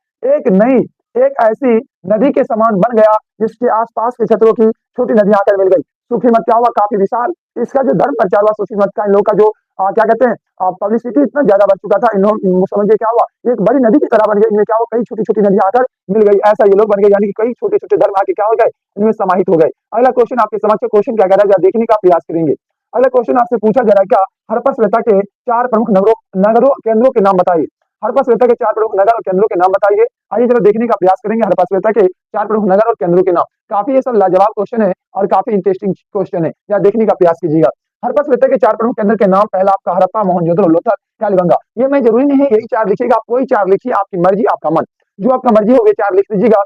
एक ऐसी नदी के समान बन गया जिसके आसपास के क्षेत्रों की छोटी नदियां आकर मिल गई। सूफी मत क्या हुआ, काफी विशाल, इसका जो धर्म प्रचार हुआ सूफी मत का, इन लोगों का जो क्या कहते हैं पब्लिसिटी इतना ज्यादा बढ़ चुका था, इन लोग समझिए क्या हुआ, एक बड़ी नदी की तरह बन गई। इनमें क्या हुआ, कई छोटी छोटी नदियां आकर मिल गई, ऐसा ये लोग बन गए, यानी कि कई छोटे छोटे धर्म आके क्या हो गए, इनमें समाहित हो गए। अगला क्वेश्चन आपके समक्ष, क्वेश्चन क्या कह रहा है, देखने का प्रयास करेंगे। अगला क्वेश्चन आपसे पूछा जा रहा है, क्या हड़प्पा सभ्यता के 4 प्रमुख नगरों केंद्रों के नाम बताइए। हड़प्पा सभ्यता के 4 प्रमुख नगर और केंद्रों के नाम बताइए। आइए जरा देखने का प्रयास करेंगे हड़प्पा सभ्यता के 4 प्रमुख नगर और केंद्रों के नाम। काफी ये सब लाजवाब क्वेश्चन है और काफी इंटरेस्टिंग क्वेश्चन है, या देखने का प्रयास कीजिएगा। हड़प्पा सभ्यता के 4 प्रमुख केंद्र के नाम, पहला आपका हड़प्पा, मोहनजोदड़ो, लोथल, कालीबंगा। ये मैं जरूरी नहीं है यही 4 लिखिएगा, आप कोई 4 लिखिए, आपकी मर्जी, आपका मन, जो आपका मर्जी हो, ये 4 लिख लीजिएगा।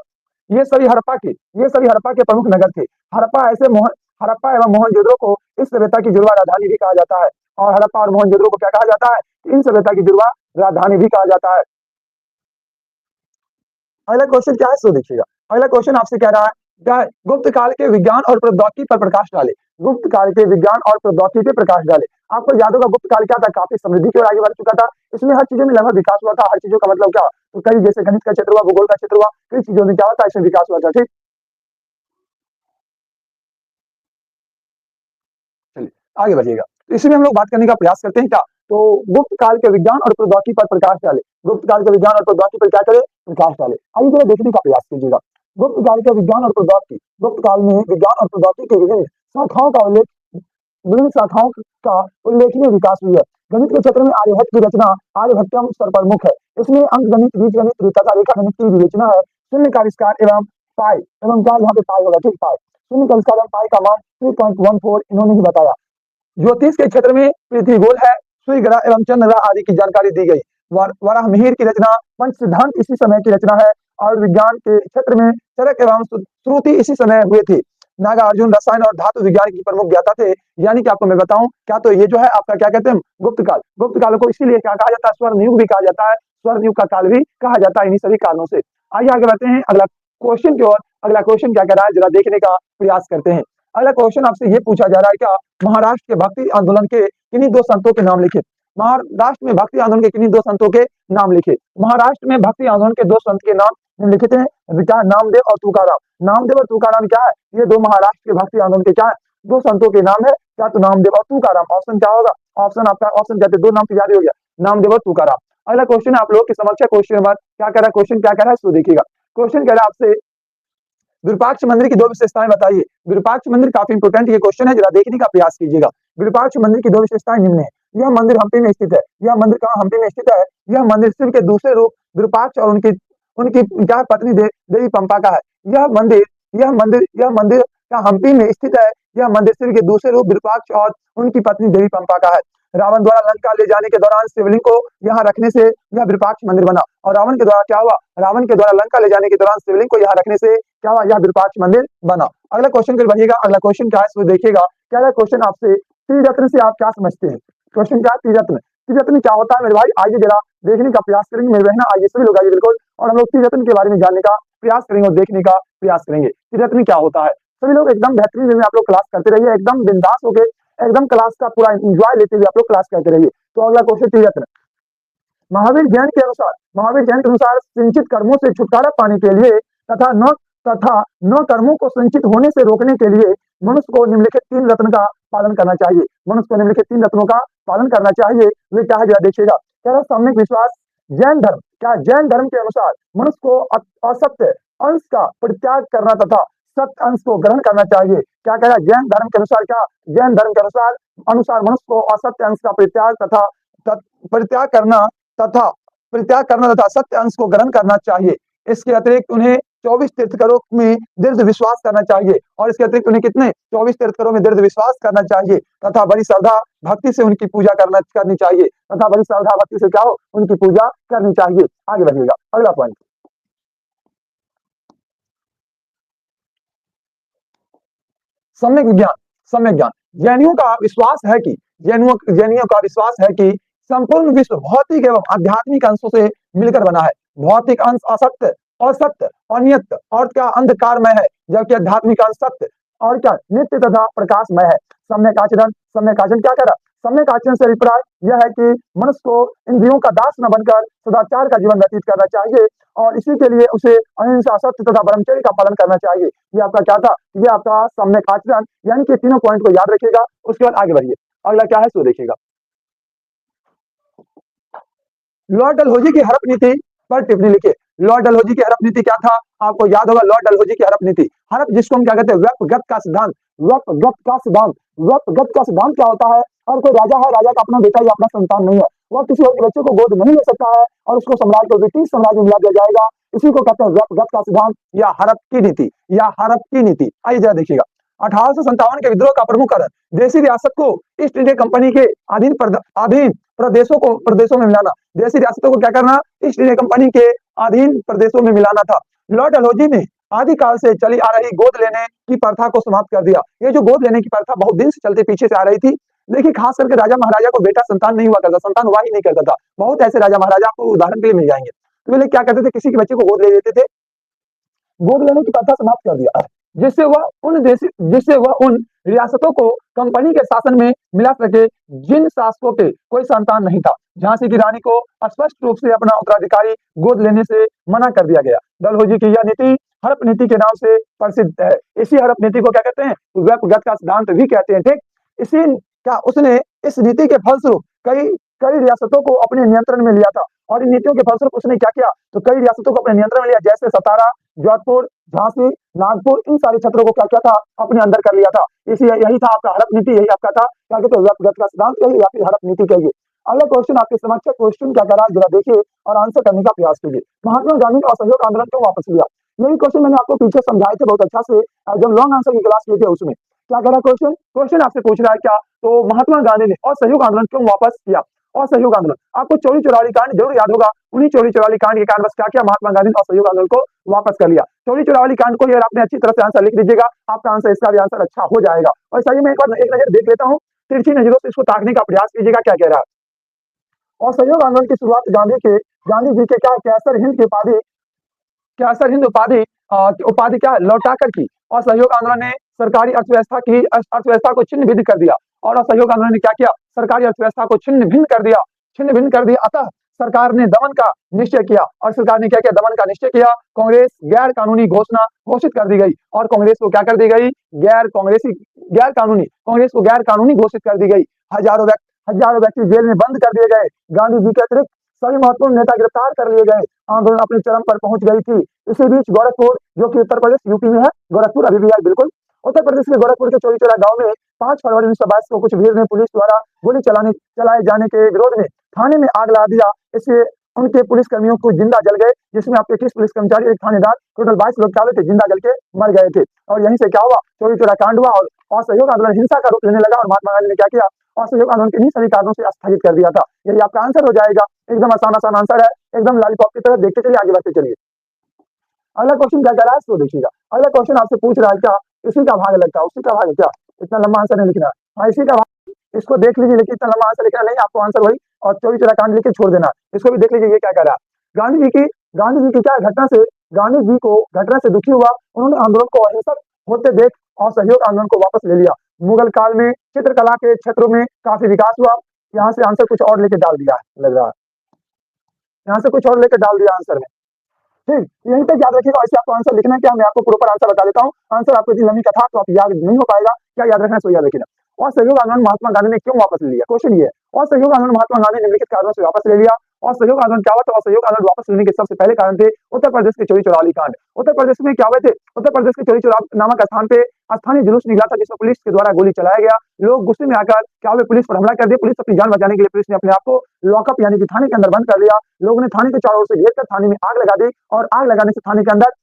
ये सभी हड़प्पा के प्रमुख नगर थे। हड़प्पा एवं मोहनजोदड़ो को इस सभ्यता की जुड़वा राजधानी भी कहा जाता है, और हड़प्पा और मोहनजोदड़ो को क्या कहा जाता है, इन सभ्यता की जुड़वा राजधानी भी कहा जाता है। अगला क्वेश्चन क्या है सो देखिएगा। अगला क्वेश्चन आपसे कह रहा है, गुप्त काल के विज्ञान और प्रौद्योगिकी पर प्रकाश डाले। गुप्त काल के विज्ञान और प्रौद्योगिकी पर प्रकाश डाले। आपको याद होगा गुप्त काल क्या था, काफी समृद्धि की ओर आगे बढ़ चुका था। इसमें हर चीजों में लगभग विकास हुआ था। हर चीजों का मतलब क्या, तो कई जैसे गणित का क्षेत्र हुआ, भूगोल का क्षेत्र हुआ, कई चीजों में क्या होता है, इसमें विकास हुआ था, ठीक। चलिए आगे बढ़िएगा। तो इसी में हम लोग बात करने का प्रयास करते हैं क्या, तो गुप्त काल के विज्ञान और प्रौद्योगिकी पर प्रकाश डाले। गुप्त काल के विज्ञान और प्रौद्योगिकी पर क्या करे, प्रकाश डाले। आइए जरा देखने का प्रयास कीजिएगा। गुप्त काल के विज्ञान और प्रौद्योगिकी, गुप्त काल में विज्ञान और प्रौद्योगिकी के विभिन्न शाखाओं का उल्लेखनीय विकास हुई है। गणित के क्षेत्र में आर्यभट्ट की रचना आर्यभट्टम सर्वप्रमुख है। इसमें अंक गणित, बीज गणित तथा रेखा गणित की विवेचना है। शून्य का आविष्कार एवं पाई एवं क्या यहाँ पे पाई होगा, ठीक पाई शून्य का इसका पाई का मान 3.14 इन्होंने ही बताया। ज्योतिष के क्षेत्र में पृथ्वी गोल है, सूर्य ग्रह एवं चंद्र ग्रह आदि की जानकारी दी गई। वराहमिहिर की रचना पंच सिद्धांत इसी समय की रचना है और विज्ञान के क्षेत्र में चरक एवं श्रुति इसी समय हुए थे। नागार्जुन रसायन और धातु विज्ञान की प्रमुख ज्ञाता थे। यानी कि आपको मैं बताऊं क्या, तो ये जो है आपका क्या कहते हैं गुप्त काल। गुप्त काल को इसीलिए क्या कहा जाता है, स्वर्ण युग भी कहा जाता है, स्वर्ण युग का काल भी कहा जाता है इन्हीं सभी कारणों से। आइए आगे बढ़ते हैं अगला क्वेश्चन की ओर। अगला क्वेश्चन क्या कह रहा है जरा देखने का प्रयास करते हैं। अगला क्वेश्चन आपसे ये पूछा जा रहा है, क्या महाराष्ट्र के भक्ति आंदोलन के किन्हीं दो संतों के नाम लिखे। महाराष्ट्र में भक्ति आंदोलन के किन्हीं दो संतों के नाम लिखे। महाराष्ट्र में भक्ति आंदोलन के दो संत के नाम निम्नलिखित हैं, क्या नामदेव और तुकाराम। नामदेव और तुकाराम क्या है, ये दो महाराष्ट्र के भक्ति आंदोलन के क्या है, दो संतों के नाम है, क्या तो नामदेव और तुकाराम। ऑप्शन क्या होगा, ऑप्शन आपका ऑप्शन कहते हैं, दो नाम तैयारी हो गया, नामदेव और तुकाराम। अगला क्वेश्चन आप लोग के समक्ष क्वेश्चन नंबर क्या कह रहा है, क्वेश्चन क्या कह रहा है सो देखिएगा। क्वेश्चन कह रहा है आपसे विरूपाक्ष मंदिर की दो विशेषताएं बताइए। विरूपाक्ष मंदिर काफी इंपोर्टेंट ये क्वेश्चन है, जरा देखने का प्रयास कीजिएगा। विरूपाक्ष मंदिर की दो विशेषताएं निम्न है। यह मंदिर हम्पी में स्थित है। यह मंदिर कहाँ, हम्पी में स्थित है। यह मंदिर शिव के दूसरे रूप विरूपाक्ष और उनकी उनकी क्या पत्नी देवी पंपा का है। यह मंदिर क्या हम्पी में स्थित है। यह मंदिर शिव के दूसरे रूप विरूपाक्ष और उनकी पत्नी देवी पंपा का है। रावण द्वारा लंका ले जाने के दौरान शिवलिंग को यहाँ रखने से यह विरूपाक्ष मंदिर बना। और रावण के द्वारा क्या हुआ, रावण के द्वारा लंका ले जाने के दौरान शिवलिंग को यहाँ रखने से क्या हुआ, यह विरूपाक्ष मंदिर बना। अगला क्वेश्चन फिर बढ़िएगा। अगला क्वेश्चन क्या है इसको देखिएगा। क्या है क्वेश्चन आपसे, त्रिरत्न से आप क्या समझते हैं। क्वेश्चन क्या है, त्रिरत्न। त्रिरत्न क्या होता है मेरे भाई, आइए जरा देखने का प्रयास करेंगे मेरे बहना, आइए सभी लोग आइए बिल्कुल, और हम लोग त्रिरत्न के बारे में जानने का प्रयास करेंगे और देखने का प्रयास करेंगे त्रिरत्न क्या होता है। सभी लोग एकदम बेहतरीन वे में आप लोग क्लास करते रहिए, एकदम बिंदास होकर एकदम क्लास का पूरा एंजॉय लेते हुए आप लोग क्लास करते रहिए। तो अगला क्वेश्चन त्रिरत्न। महावीर जैन के अनुसार संचित कर्मों से छुटकारा पाने के लिए तथा न कर्मों को संचित होने से रोकने के लिए मनुष्य को निम्नलिखित तीन रत्न का पालन करना चाहिए। मनुष्य को निम्नलिखित तीन रत्नों का पालन करना चाहिए। वे क्या है जरा देखिएगा। कह रहा सामयिक विश्वास। जैन धर्म, क्या जैन धर्म के अनुसार मनुष्य को असत्य अंश का परित्याग करना तथा सत्य अंश को ग्रहण करना चाहिए। क्या कह रहा है, जैन धर्म के अनुसार, क्या जैन धर्म के अनुसार मनुष्य को असत्य अंश का परित्याग करना तथा सत्य अंश को ग्रहण करना चाहिए। इसके अतिरिक्त उन्हें 24 तीर्थंकरों में दृढ़ विश्वास करना चाहिए। और इसके अतिरिक्त उन्हें कितने 24 तीर्थंकरों में दृढ़ विश्वास करना चाहिए तथा बड़ी श्रद्धा भक्ति से उनकी पूजा करनी चाहिए। तथा बड़ी श्रद्धा भक्ति से क्या हो, उनकी पूजा करनी चाहिए। आगे बढ़िएगा। अगला पॉइंट, सम्यक विज्ञान। सम्यक ज्ञान। जैनियों का विश्वास है कि संपूर्ण विश्व भौतिक एवं आध्यात्मिक अंशों से मिलकर बना है। भौतिक अंश असत्य और सत्य अनित्य और क्या अंधकारमय है, जबकि आध्यात्मिक अंश सत्य और क्या नित्य तथा प्रकाशमय है। सम्यक आचरण क्या कह रहा, सम्यक आचरण से अभिप्राय यह है कि मनुष्य को इंद्रियों का दास न बनकर सदाचार का जीवन व्यतीत करना चाहिए और इसी के लिए उसे अहिंसा, सत्य तथा ब्रह्मचर्य का पालन करना चाहिए। ये आपका क्या था, ये आपका सम्यक आचरण, यानी कि तीनों पॉइंट को याद रखिएगा। उसके बाद आगे बढ़िए। अगला क्या है सो देखिएगा। लॉर्ड डलहौजी की हड़प नीति पर टिप्पणी लिखिए। लॉर्ड डलहौजी की हड़प नीति क्या था, आपको याद होगा। लॉर्ड डलहौजी की हड़प नीति, हड़प जिसको हम क्या कहते हैं, व्यपगत का सिद्धांत। व्यपगत का सिद्धांत क्या होता है, और कोई राजा है, राजा का अपना बेटा या अपना संतान नहीं है, वह किसी और के बच्चे को गोद नहीं ले सकता है और उसको सम्राट को ब्रिटिश साम्राज्य में मिला दिया जाएगा। इसी को कहते हैं व्यपगत का सिद्धांत या हड़प की नीति। आइए जरा देखिएगा। 1857 के विद्रोह का प्रमुख कारण देशी रियासत को ईस्ट इंडिया कंपनी के अधीन प्रदेशों में मिलाना। देशी रियासतों को क्या करना, ईस्ट इंडिया कंपनी के अधीन प्रदेशों में मिलाना था। लॉर्ड डलहौजी ने आदिकाल से चली आ रही गोद लेने की प्रथा को समाप्त कर दिया। ये जो गोद लेने की प्रथा बहुत दिन से चलते पीछे से आ रही थी। देखिए खास करके राजा महाराजा को बेटा संतान नहीं हुआ करता, संतान हुआ ही नहीं करता था। बहुत ऐसे राजा महाराजा आपको उदाहरण के लिए मिल जाएंगे। तो वे क्या करते थे, किसी के बच्चे को गोद ले लेते थे, गोद लेने की प्रथा समाप्त कर दिया, जिससे वह उन रियासतों को कंपनी के शासन में मिला सके जिन शासकों के कोई संतान नहीं था। झांसी की रानी को स्पष्ट रूप से अपना उत्तराधिकारी गोद लेने से मना कर दिया गया। डलहौजी की यह नीति हड़प नीति के नाम से प्रसिद्ध है। इसी हड़प नीति को क्या कहते हैं, व्यपगत का सिद्धांत भी कहते हैं। ठीक, उसने इस नीति के फलस्वरूप कई रियासतों को अपने नियंत्रण में लिया था। और इन नीतियों के फलस्वरूप उसने क्या किया, तो कई रियासतों को अपने नियंत्रण में लिया, जैसे सतारा, जोधपुर, झांसी, नागपुर, इन सारे क्षेत्रों को क्या किया था, अपने अंदर कर लिया था। यही था आपका हड़प नीति, यही आपका था क्या कहते हैं, व्यपगत का सिद्धांत, यही या फिर हड़प नीति कहिए। अगला क्वेश्चन आपके समक्ष क्वेश्चन क्या कह रहा है, जरा देखिए और आंसर करने का प्रयास कीजिए। महात्मा गांधी ने असहयोग आंदोलन क्यों वापस लिया। यही क्वेश्चन मैंने आपको पीछे समझाए थे बहुत अच्छा से, जब लॉन्ग आंसर की क्लास की थी उसमें। क्या कह रहा क्वेश्चन? क्वेश्चन आपसे पूछ रहा है क्या, तो महात्मा गांधी ने असहयोग आंदोलन क्यों वापस किया? असहयोग आंदोलन, आपको चोरी चोराली कांड जरूर याद होगा। उन्हीं चोरी चोराली कांड के कारण बस क्या किया, महात्मा गांधी ने असहयोग आंदोलन को वापस कर लिया। चोरी चोराली कांड को यार आपने अच्छी तरह से आंसर लिख लीजिएगा, आपका आंसर, इसका भी आंसर अच्छा हो जाएगा। और सही में एक बार एक नजर देख लेता हूँ, तिरछी नजरों से इसको ताकने का प्रयास कीजिएगा क्या कह रहा है। असहयोग आंदोलन की शुरुआत गांधी जी के क्या कैसर हिंद की उपाधि, कैसर हिंद उपाधि उपाधि क्या लौटाकर की। और सहयोग आंदोलन ने सरकारी अर्थव्यवस्था को छिन्न भिन्न कर दिया। और असहयोग आंदोलन ने क्या किया, सरकारी अर्थव्यवस्था को छिन्न भिन्न कर दिया। अतः सरकार ने दमन का निश्चय किया। और सरकार ने क्या किया, दमन का निश्चय किया। कांग्रेस गैर कानूनी घोषणा घोषित कर दी गई। और कांग्रेस को क्या कर दी गई, कांग्रेस को गैर कानूनी घोषित कर दी गई। हजारों व्यक्ति जेल में बंद कर दिए गए। गांधी जी के अतिरिक्त सभी महत्वपूर्ण नेता गिरफ्तार कर लिए गए। आंदोलन अपने चरम पर पहुंच गई थी। इसी बीच गोरखपुर, जो कि उत्तर प्रदेश यूपी में है, गोरखपुर अभी भी है बिल्कुल, उत्तर प्रदेश के गोरखपुर के चौरी चौरा गांव में 5 फरवरी 1922 को कुछ भीड़ ने पुलिस द्वारा गोली चलाए जाने के विरोध में थाने में आग लगा दिया। इससे उनके पुलिसकर्मियों को जिंदा जल गए, जिसमें आपके 21 पुलिस कर्मचारी, एक थानेदार, टोटल 22 लोग क्या हुए थे, जिंदा जल के मर गए थे। और यहीं से क्या हुआ, चौरी चौरा कांड हुआ और असहयोग आंदोलन हिंसा का रूप लेने लगा। और महात्मा गांधी ने क्या किया, असहयोग आंदोलन किन्हीं सभी कारणों से स्थगित कर दिया था। यही आपका आंसर हो जाएगा। एकदम आसान आंसर है, एकदम लॉलीपॉप की तरह। देखते चलिए, आगे बढ़ते चलिए। अगला क्वेश्चन क्या कर रहा है, इसको देखिएगा। अगला क्वेश्चन आपसे पूछ रहा है क्या, इसी का भाग लगता है, उसी का भाग है क्या, इतना लंबा आंसर नहीं लिखना है। हाँ, इसी का भाग, इसको देख लीजिए, लेकिन इतना लंबा आंसर लिखना नहीं, आपको आंसर वही और चौरी चौरा कांड लिख के छोड़ देना। इसको भी देख लीजिए, ये क्या कर रहा है। गांधी जी की क्या घटना से, गांधी जी को घटना से दुखी हुआ। उन्होंने आंदोलन को अहिंसक होते देख और सहयोग आंदोलन को वापस ले लिया। मुगल काल में चित्रकला के क्षेत्रों में काफी विकास हुआ। यहाँ से आंसर कुछ और लेके डाल दिया है, लग रहा है यहाँ से कुछ और लेकर डाल दिया आंसर में। ठीक, यहीं तक याद रखिएगा। ऐसे आपको आंसर लिखना है क्या, मैं आपको प्रॉपर आंसर बता देता हूँ। आंसर आपको इतनी लंबी कथा तो आप याद नहीं हो पाएगा, क्या याद रखना है सो याद रखिएगा। और सहयोग आंदोलन महात्मा गांधी ने क्यों वापस ले लिया, क्वेश्चन ये है। और सहयोग आंदोलन महात्मा गांधी ने निम्नलिखित कारणों से वापस ले लिया। और सहयोग आंदोलन क्या हुआ, तो असहयोग आंदोलन वापस लेने के सबसे पहले कारण थे उत्तर प्रदेश के चोरी चौराली कांड। उत्तर प्रदेश में क्या हुए थे, उत्तर प्रदेश के चोरी चौरा नामक स्थान पे स्थानीय जुलूस निकला था, जिसमें पुलिस के द्वारा गोली चलाया गया। लोग गुस्से में आकर क्या हुए, पुलिस पर हमला कर दिया। पुलिस अपनी जान बचाने के लिए पुलिस ने अपने आप को लॉकअप यानी कि थाने के अंदर बंद कर लिया। लोगों ने थाने के चारों ओर से घेर कर थाने में आग लगा दी। और आग लगाने से थाने के अंदर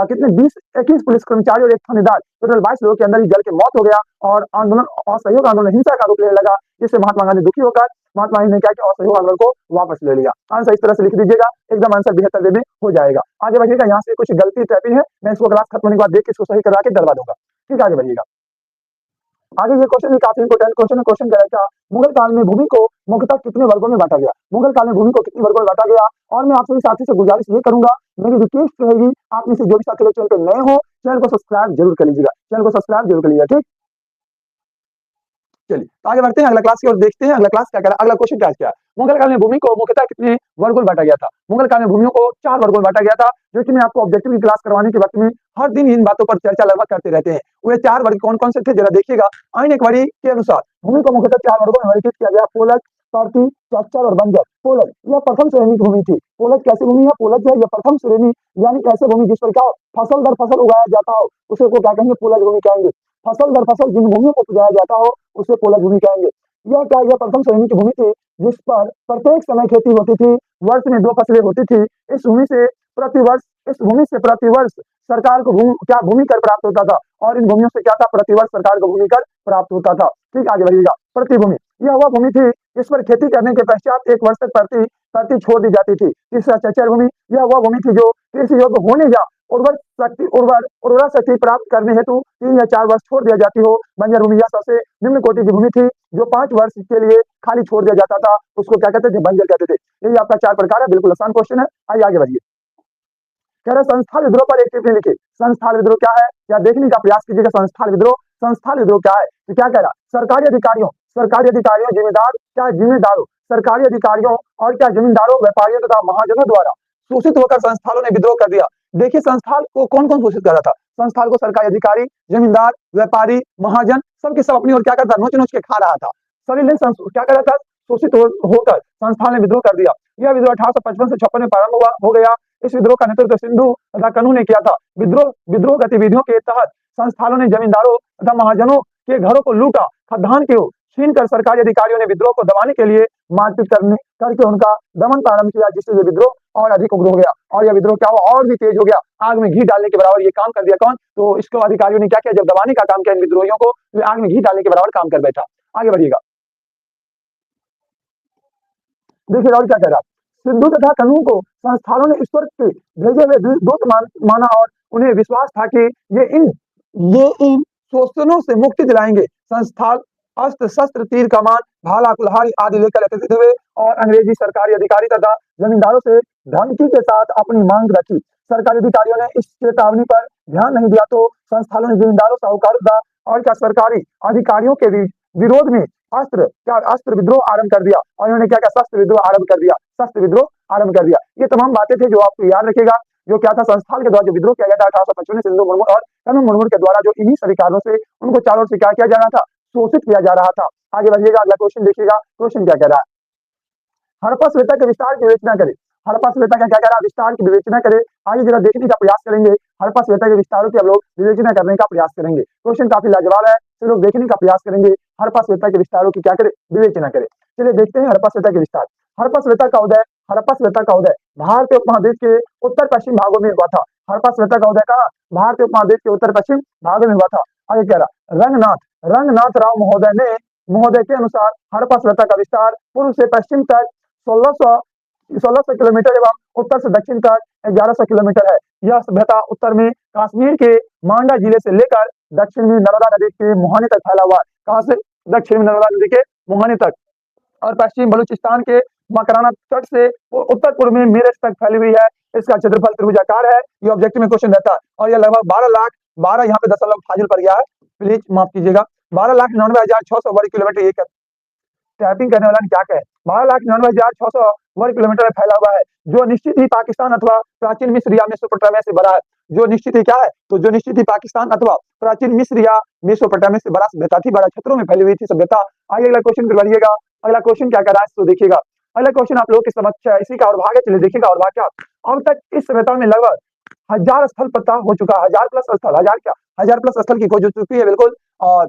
कितने 20-21 पुलिस कर्मचारी और एक थानेदार, टोटल 22 लोगों के अंदर ही जल के मौत हो गया। और आंदोलन, असहयोग आंदोलन हिंसा का रूप लेने लगा, जिससे महात्मा गांधी दुखी होकर महात्मा गांधी ने क्या किया, असहयोग आंदोलन को वापस ले लिया। आंसर इस तरह से लिख दीजिएगा, एकदम आंसर 72 में हो जाएगा। आगे बढ़िएगा, यहाँ से कुछ गलती टाइपिंग है, मैं इसको क्लास खत्म होने के बाद देख के इसको सही करवा के डलवा दूंगा। ठीक, आगे बढ़िएगा। आगे ये क्वेश्चन भी काफी इंपोर्टेंट क्वेश्चन है। क्वेश्चन क्या है, मुगल काल में भूमि को मुख्यतः कितने वर्गों में बांटा गया। मुगल काल में भूमि को कितने वर्गों में बांटा गया। और मैं आपसे साथी से गुजारिश ये करूंगा, मेरी रिक्वेस्ट रहेगी, आप में से जो भी साथी लोग चैनल पर नए हो, चैनल को सब्सक्राइब जरूर कर लीजिएगा, चैनल को सब्सक्राइब जरूर कर लीजिएगा। ठीक, चलिए तो आगे बढ़ते हैं, अगला क्लास की ओर देखते हैं। अगला क्लास क्या करा, अगला क्वेश्चन क्या है, मुगल काल में भूमि को मुख्यतः कितने वर्गों में बांटा गया था। मुगल काल में भूमियों को 4 वर्गों में बांटा गया था, जो कि मैं आपको ऑब्जेक्टिव की क्लास करवाने के वक्त में हर दिन इन बातों पर चर्चा लगभग करते रहते हैं। वे 4 वर्ग कौन कौन से थे, जरा देखिएगा। आइन एक्वारी के अनुसार भूमि को मुख्यतः 4 वर्गों में वर्गीकृत किया गया, पोलज, परती, चच्चर और बंजर। पोलज यह प्रथम श्रेणी की भूमि थी। पोलज कैसी भूमि है, पोलज है यह प्रथम श्रेणी यानी ऐसे भूमि जिस पर क्या फसल दर फसल उगाया जाता हो, उसे को क्या कहेंगे, पोलज भूमि कहेंगे। फसल दर फसल जिन भूमियों को उगाया जाता हो उसे पोलज भूमि कहेंगे। यह क्या, यह प्रथम श्रेणी की भूमि थी जिस पर प्रत्येक समय खेती होती थी, वर्ष में 2 फसलें होती थी। इस भूमि से प्रतिवर्ष सरकार को भूमि कर प्राप्त होता था। और इन भूमियों से क्या था, प्रतिवर्ष सरकार को भूमि कर प्राप्त होता था। ठीक, आगे बढ़िएगा। प्रतिभूमि यह वह भूमि थी इस पर खेती करने के पश्चात 1 वर्ष तक प्रति छोड़ दी जाती थी। तीसरा चच्चर भूमि, यह वह भूमि थी जो कृषि योग्य होने या उर्वरा शक्ति प्राप्त करने हेतु 3 या 4 वर्ष छोड़ दिया जाती हो। बंजर भूमि यह सबसे निम्न कोटि की भूमि थी जो 5 वर्ष के लिए खाली छोड़ दिया जाता था, उसको क्या कहते थे, बंजर कहते थे। यही आपका 4 प्रकार है, बिल्कुल आसान क्वेश्चन है। आइए आगे बढ़िए। कह रहे संस्थान विद्रोह पर एक टिप्पणी लिखिए। संस्थान विद्रोह क्या है, या देखने का प्रयास कीजिएगा। संस्थान विद्रोह क्या है, तो क्या कह रहा, सरकारी अधिकारियों, जिम्मेदारों, सरकारी अधिकारियों और क्या जमींदारों, व्यापारियों तथा महाजनों द्वारा शोषित होकर संस्थानों ने विद्रोह कर दिया। देखिए संस्थान को कौन कौन शोषित कर रहा था, संस्थान को सरकारी अधिकारी, जमींदार, व्यापारी, महाजन, सबके सब अपनी ओर क्या करता, नोच नोच के खा रहा था। सभी ने क्या कर रहा था, शोषित होकर संस्थान ने विद्रोह कर दिया। यह विद्रोह 1855 से 56 में प्रारंभ हो गया। इस विद्रोह का नेतृत्व सिंधु तथा कन्हू ने किया था। विद्रोह गतिविधियों के तहत संस्थानों ने जमींदारों तथा महाजनों के घरों को लूटा, खाद्यान्न को छीन कर सरकारी अधिकारियों ने विद्रोह को दबाने के लिए मारपीट करने करके उनका दमन प्रारंभ किया, जिससे ये विद्रोह और अधिक उग्र हो गया और यह विद्रोह क्या हुआ और भी तेज हो गया। आग में घी डालने के बराबर ये काम कर दिया कौन? तो इसको अधिकारियों ने क्या किया, जब दबाने का काम किया इन विद्रोहियों को, तो आग में घी डालने के बराबर काम कर बैठा। आगे बढ़िएगा, देखिए और क्या कह रहा है। सिद्धू तथा कन्हू को संस्थानों ने ईश्वर के भेजे हुए दूत माना और उन्हें विश्वास था कि ये इन शोषणों से मुक्ति दिलाएंगे। संस्थान अस्त्र शस्त्र तीर कमान भाला कुल्हाड़ी आदि लेकर एकत्रित हुए और अंग्रेजी सरकारी अधिकारी तथा जमींदारों से धमकी के साथ अपनी मांग रखी। सरकारी अधिकारियों ने इस चेतावनी पर ध्यान नहीं दिया तो संस्थानों ने जमींदारों साहूकारों और क्या सरकारी अधिकारियों के बीच विरोध में अस्त्र विद्रोह आरंभ कर दिया और इन्होंने क्या क्या शस्त्र विद्रोह आरंभ कर दिया, शस्त्र विद्रोह आरंभ कर दिया। ये तमाम बातें थे जो आपको याद रखेगा, जो क्या था संस्थान के द्वारा जो विद्रोह किया गया था 1855 में सिंधु मुर्मू और कन्हू मुर्मू के द्वारा, जो इन्हीं सभी कारणों से उनको चारों ओर से क्या किया जा रहा था, शोषित किया जा रहा था। आगे बढ़िएगा, अगला क्वेश्चन देखिएगा, क्वेश्चन क्या कह रहा है। हड़प्पा सभ्यता के विस्तार की विवेचना करे। हड़प्पा सभ्यता का क्या कह रहा है, विस्तार की विवेचना करे। आगे जरा देखने का प्रयास करेंगे, हड़प्पा सभ्यता के विस्तारों की हम लोग विवेचना करने का प्रयास करेंगे। क्वेश्चन काफी लाजवाब है, तो लोग देखने का प्रयास करेंगे, हड़प्पा सभ्यता के विस्तारों की क्या करे, विवेचना करे। चलिए देखते हैं हड़प्पा सभ्यता के विस्तार। हड़प्पा सभ्यता का उदय, हड़प्पा सभ्यता का उदय भारतीय उपमहाद्वीप के उत्तर पश्चिम भागों में हुआ था। हड़प्पा सभ्यता का उदय कहाँ, भारतीय उपमहाद्वीप के उत्तर पश्चिम भागों में हुआ था। आगे कह रहा, रंगनाथ राव महोदय के अनुसार हड़प्पा सभ्यता का विस्तार पूर्व से पश्चिम तक 1600 किलोमीटर एवं उत्तर से दक्षिण तक 1100 किलोमीटर है। यह सभ्यता उत्तर में कश्मीर के मांडा जिले से लेकर दक्षिण में नर्मदा नदी के मुहाने तक फैला हुआ है। कहां से? दक्षिण में नर्मदा नदी के मुहाने तक, और पश्चिम बलूचिस्तान के मकराना तट से उत्तर पूर्व में मेरठ तक फैली हुई है। इसका क्षेत्रफल त्रिभुजाकार है। ये ऑब्जेक्टिव में क्वेश्चन रहता है और यह लगभग 12 यहाँ पे दशमलव फाजिल पर गया है, प्लीज माफ कीजिएगा। 12,99,600 वर्ग किलोमीटर ये टाइपिंग करने वाला ने क्या कहे, 12,99,600 वर्ग किलोमीटर में फैला हुआ है, जो निश्चित ही पाकिस्तान अथवा प्राचीन मिस्र या मेसोपोटामिया से बड़ा है। जो निश्चित ही क्या है, तो जो निश्चित ही पाकिस्तान अथवा प्राचीन मिस्र या मेसोपोटामिया से बड़ा सभ्यता थी, बड़ा क्षेत्रों में फैली हुई थी सभ्यता। आगे अगला क्वेश्चन करवाइएगा। अगला क्वेश्चन क्या कर रहा है तो देखिएगा। अगला क्वेश्चन आप लोगों की समझ है, इसी का और भाग है, चलिए देखिएगा और भाग क्या। अब तक इस सभ्यता में लगभग 1000 स्थल पता हो चुका है, 1000 प्लस स्थल, 1000 प्लस स्थल की खोज हो चुकी है बिल्कुल, और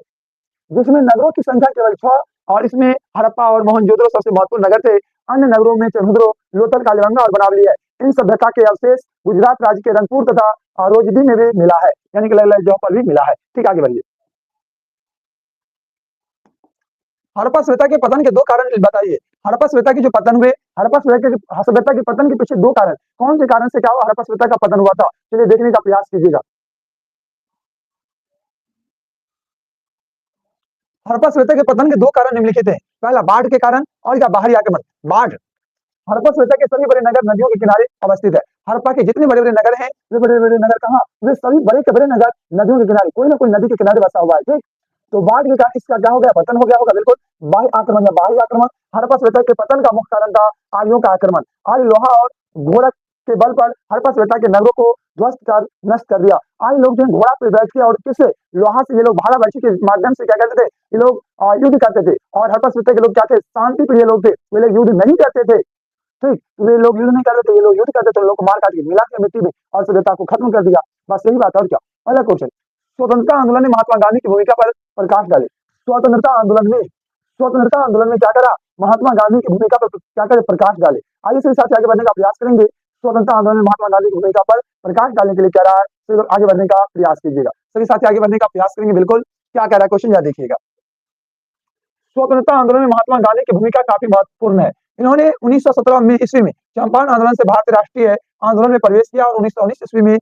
जिसमें नगरों की संख्या केवल 6, और इसमें हड़प्पा और मोहनजोदड़ो सबसे महत्वपूर्ण नगर थे। अन्य नगरों में चंद्रो, लोथल, कालीबंगा और बनावली है। इन सभ्यता के अवशेष गुजरात राज्य के रंगपुर तथा रोजदी में भी मिला है, यानी कि अलग-अलग जगहों पर भी मिला है। ठीक, आगे बढ़िए। हड़प्पा सभ्यता के पतन के 2 कारण बताइए। हड़प्पा सभ्यता की जो पतन हुए, हड़प्पा सभ्यता के पतन के पीछे 2 कारण, कौन से कारण से क्या हुआ हड़प्पा सभ्यता का पतन हुआ था, चलिए देखने का प्रयास कीजिएगा। हड़प्पा सभ्यता के पतन के 2 कारण निम्नलिखित हैं। पहला, बाढ़ के कारण और क्या, बाहरी आक्रमण। बाढ़, हड़प्पा सभ्यता के सभी बड़े नगर नदियों के किनारे अवस्थित है। हड़प्पा के जितने बड़े बड़े नगर हैं, वे बड़े बड़े नगर कहाँ, वे सभी बड़े के बड़े नगर नदियों के किनारे, कोई ना कोई नदी के किनारे बसा हुआ है। ठीक, तो बाढ़ के कारण इसका क्या हो गया, पतन हो गया होगा बिल्कुल। बाह्य आक्रमण या बाहरी आक्रमण, हड़प्पा सभ्यता के पतन का मुख्य कारण था आर्यों का आक्रमण। आर्य लोहा और घोड़ा के बल पर हड़प्पा सभ्यता के नगरों को ध्वस्त कर नष्ट कर दिया। आर्य लोग जो घोड़ा पे बैठ के और किससे, लोहा से, ये लोग भाला वर्षी के माध्यम से क्या करते थे, ये लोग युद्ध करते थे। और हड़प्पा सभ्यता के लोग क्या थे, शांति प्रिय लोग थे, वे लोग युद्ध नहीं करते थे। ठीक, वे लोग युद्ध नहीं करते थे, ये लोग युद्ध करते थे, लोग को मार काट के मिला के मिट्टी में और सभ्यता को खत्म कर दिया। बस यही बात, और क्या। अगला क्वेश्चन, स्वतंत्रता आंदोलन में महात्मा गांधी की भूमिका पर प्रकाश डाले। स्वतंत्रता आंदोलन में क्या करा, महात्मा गांधी की भूमिका पर क्या करे, प्रकाश डाले। आइए सभी साथी आगे बढ़ने का प्रयास करेंगे। स्वतंत्रता आंदोलन में महात्मा गांधी की भूमिका पर प्रकाश डालने के लिए क्या रहा है, तो आगे बढ़ने का प्रयास कीजिएगा। सभी साथी आगे बढ़ने का प्रयास करेंगे बिल्कुल। क्या कह रहा है क्वेश्चन, याद देखिएगा। स्वतंत्रता आंदोलन में महात्मा गांधी की भूमिका काफी महत्वपूर्ण है। इन्होंने 1917 ईस्वी में चंपारण आंदोलन से भारतीय राष्ट्रीय आंदोलन में प्रवेश किया और 1919 ईस्वी में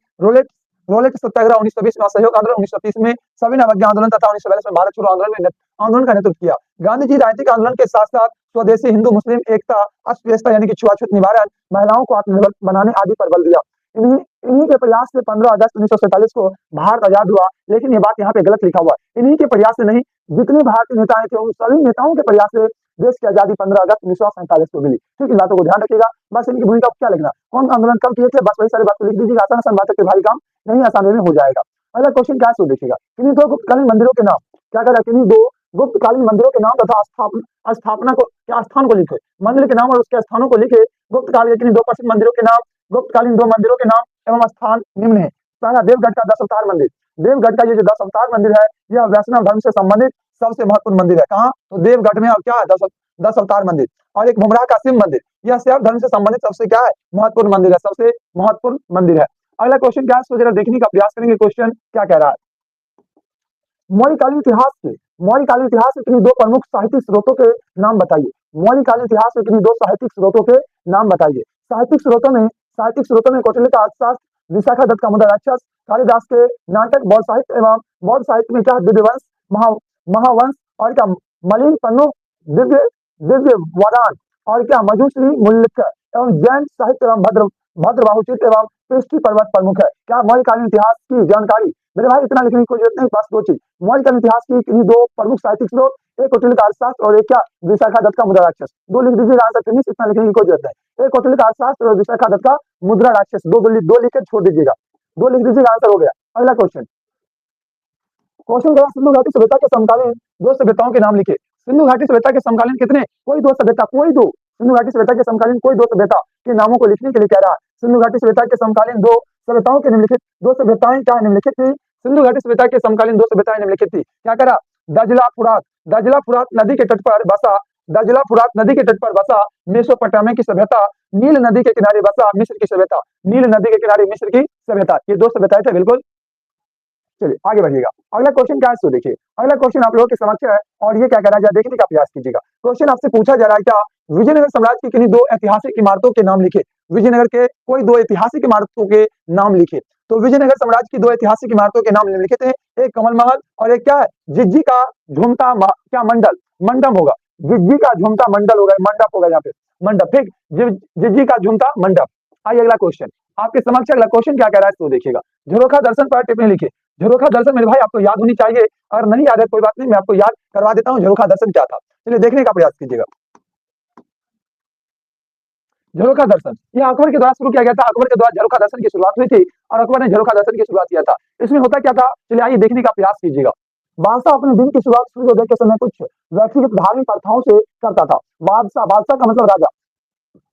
रोलेट सत्याग्रह, 1920 में असहयोग आंदोलन, 1930 में सविनय अवज्ञा आंदोलन तथा 1942 में भारत छोड़ो आंदोलन का नेतृत्व किया। गांधी जी राजनीतिक आंदोलन के साथ साथ स्वदेशी हिंदू मुस्लिम एकता, अस्पृश्यता यानी कि छुआछूत निवारण, महिलाओं को आत्मनिर्भर बनाने आदि पर बल दिया। इन्हीं के प्रयास से 15 अगस्त 1947 को भारत आजाद हुआ। लेकिन ये बात यहाँ पे गलत लिखा हुआ है, इन्हीं के प्रयास से नहीं, जितने भारतीय नेताएं थे उन सभी नेताओं के प्रयास से देश की आजादी 15 अगस्त 1947 को मिली। ठीक, इन बातों को ध्यान रखिएगा। बस इनकी भूमिका क्या लिखना, कौन आंदोलन कब किए थे, बस वही सारी बात को लिख दीजिएगा। आसान आसान बातों के भारी काम नहीं, आसानी में हो जाएगा। अगला क्वेश्चन क्या है देखिएगा। किन्हीं 2 गुप्तकालीन मंदिरों के नाम, क्या कर रहा है, किन्हीं 2 गुप्तकालीन मंदिरों के नाम तथा स्थापना को, क्या स्थान को लिखे, मंदिर के नाम और उसके स्थानों को लिखे। गुप्तकाल के 2 प्रसिद्ध मंदिरों के नाम, गुप्तकालीन 2 मंदिरों के नाम एवं स्थान निम्न है। पहला, देवगढ़ का 10 अवतार मंदिर। देवगढ़ का ये जो 10 अवतार मंदिर है, यह वैष्णव धर्म से संबंधित सबसे महत्वपूर्ण मंदिर है। कहाँ? तो देवगढ़ में। और क्या है? 10 अवतार मंदिर। और एक बुमराह का शिव मंदिर। यह शैव धर्म से संबंधित सबसे क्या है? महत्वपूर्ण मंदिर है, सबसे महत्वपूर्ण मंदिर है। अगला क्वेश्चन क्या है, इसको जरा देखने का प्रयास करेंगे। क्वेश्चन क्या कह रहा है? मौर्यकालीन इतिहास से किन्हीं दो प्रमुख साहित्यिक स्रोतों के नाम बताइए। मौर्यकालीन इतिहास से किन्हीं दो साहित्यिक स्रोतों के नाम बताइए। साहित्यिक स्रोतों में कौटिल्य का अर्थशास्त्र, विशाखा दत्त का मुद्राराक्षस, कालिदास के नाटक, बौद्ध साहित्य में क्या है? दिव्यवंश, महा महावंश, और क्या? मलिन पन्नु, दिव्य दिव्य वरान, और क्या? मधुश्री मुल्क, एवं जैन साहित्य एवं भद्रबाहुचित्र एवं पृष्ठी पर्वत प्रमुख है। क्या? मौर्यकालीन इतिहास की जानकारी। मेरे भाई इतना लिखने की कोई जरूरत नहीं, बस दो चीज। मौर्यकालीन इतिहास की किन्हीं दो प्रमुख साहित्यिक स्रोत, एक कौटिल्य का अर्थशास्त्र और एक क्या? विशाखा दत्त का मुद्रा राक्षस। दो लिख दीजिएगा आंसर फिनिश, इतना लिखने की कोई जरूरत नहीं। एक कौटिल्य का अर्थशास्त्र और विशाखा दत्त का मुद्रा राक्षस। दो लिख कर छोड़ दीजिएगा, दो लिख दीजिएगा, आंसर हो गया। अगला क्वेश्चन। क्वेश्चन क्या? सिंधु घाटी सभ्यता के समकालीन दो सभ्यताओं के नाम लिखे। सिंधु घाटी सभ्यता के समकालीन कितने? कोई दो सभ्यता, कोई दो। सिंधु घाटी सभ्यता के समकालीन कोई दो सभ्यता के नामों को लिखने के लिए कह रहा है। सिंधु घाटी सभ्यता के समकालीन दो सभ्यताओं के निम्नलिखित दो सभ्यताएं क्या निम्नलिखित थी? सिंधु घाटी सभ्यता के समकालीन दो सभ्यताएं निम्नलिखित थी। क्या कह रहा? दजला फुरात नदी के तट पर बसा दजला फुरात नदी के तट पर बसा मेसोपोटामिया की सभ्यता, नील नदी के किनारे बसा मिस्र की सभ्यता। नील नदी के किनारे मिस्र की सभ्यता, ये दो सभ्यताएं थे, बिल्कुल। चलिए आगे बढ़िएगा। अगला क्वेश्चन क्या है, सो देखिए। अगला क्वेश्चन आप लोगों के समक्ष है, और ये क्या कह रहा है, देखने का प्रयास कीजिएगा। क्वेश्चन आपसे पूछा जा रहा है, क्या? विजयनगर साम्राज्य की किन्हीं दो ऐतिहासिक इमारतों के नाम लिखे। विजयनगर के कोई दो ऐतिहासिक इमारतों के नाम लिखे। तो विजयनगर साम्राज्य की दो ऐतिहासिक इमारतों के नाम निम्नलिखित हैं। एक कमल महल और एक क्या है? जिज्जी का झुमता क्या मंडल, मंडप होगा। जिज्जी का झुमता मंडल होगा, मंडप होगा यहाँ पे, मंडप, ठीक। जिज्जी का झुमता मंडप। आइए अगला क्वेश्चन आपके समक्ष। अगला क्वेश्चन क्या कह रहा है, तो देखिएगा। झरोखा दर्शन पर टिप्पणी लिखिए। झरोखा दर्शन मेरे भाई आपको याद होनी चाहिए, अगर नहीं याद है कोई बात नहीं, मैं आपको याद करवा देता हूँ झरोखा दर्शन क्या था। चलिए देखने का प्रयास कीजिएगा। झरोखा दर्शन यह अकबर के द्वारा शुरू किया गया था। अकबर के द्वारा झरोखा दर्शन की शुरुआत हुई थी और अकबर ने झरोखा दर्शन की शुरुआत किया था। इसमें होता क्या था, चलिए आइए देखने का प्रयास कीजिएगा। बादशाह अपने दिन की शुरुआत सूर्योदय के समय कुछ व्यक्तिगत धार्मिक प्रथाओं से करता था। बादशाह, बादशाह का मतलब राजा।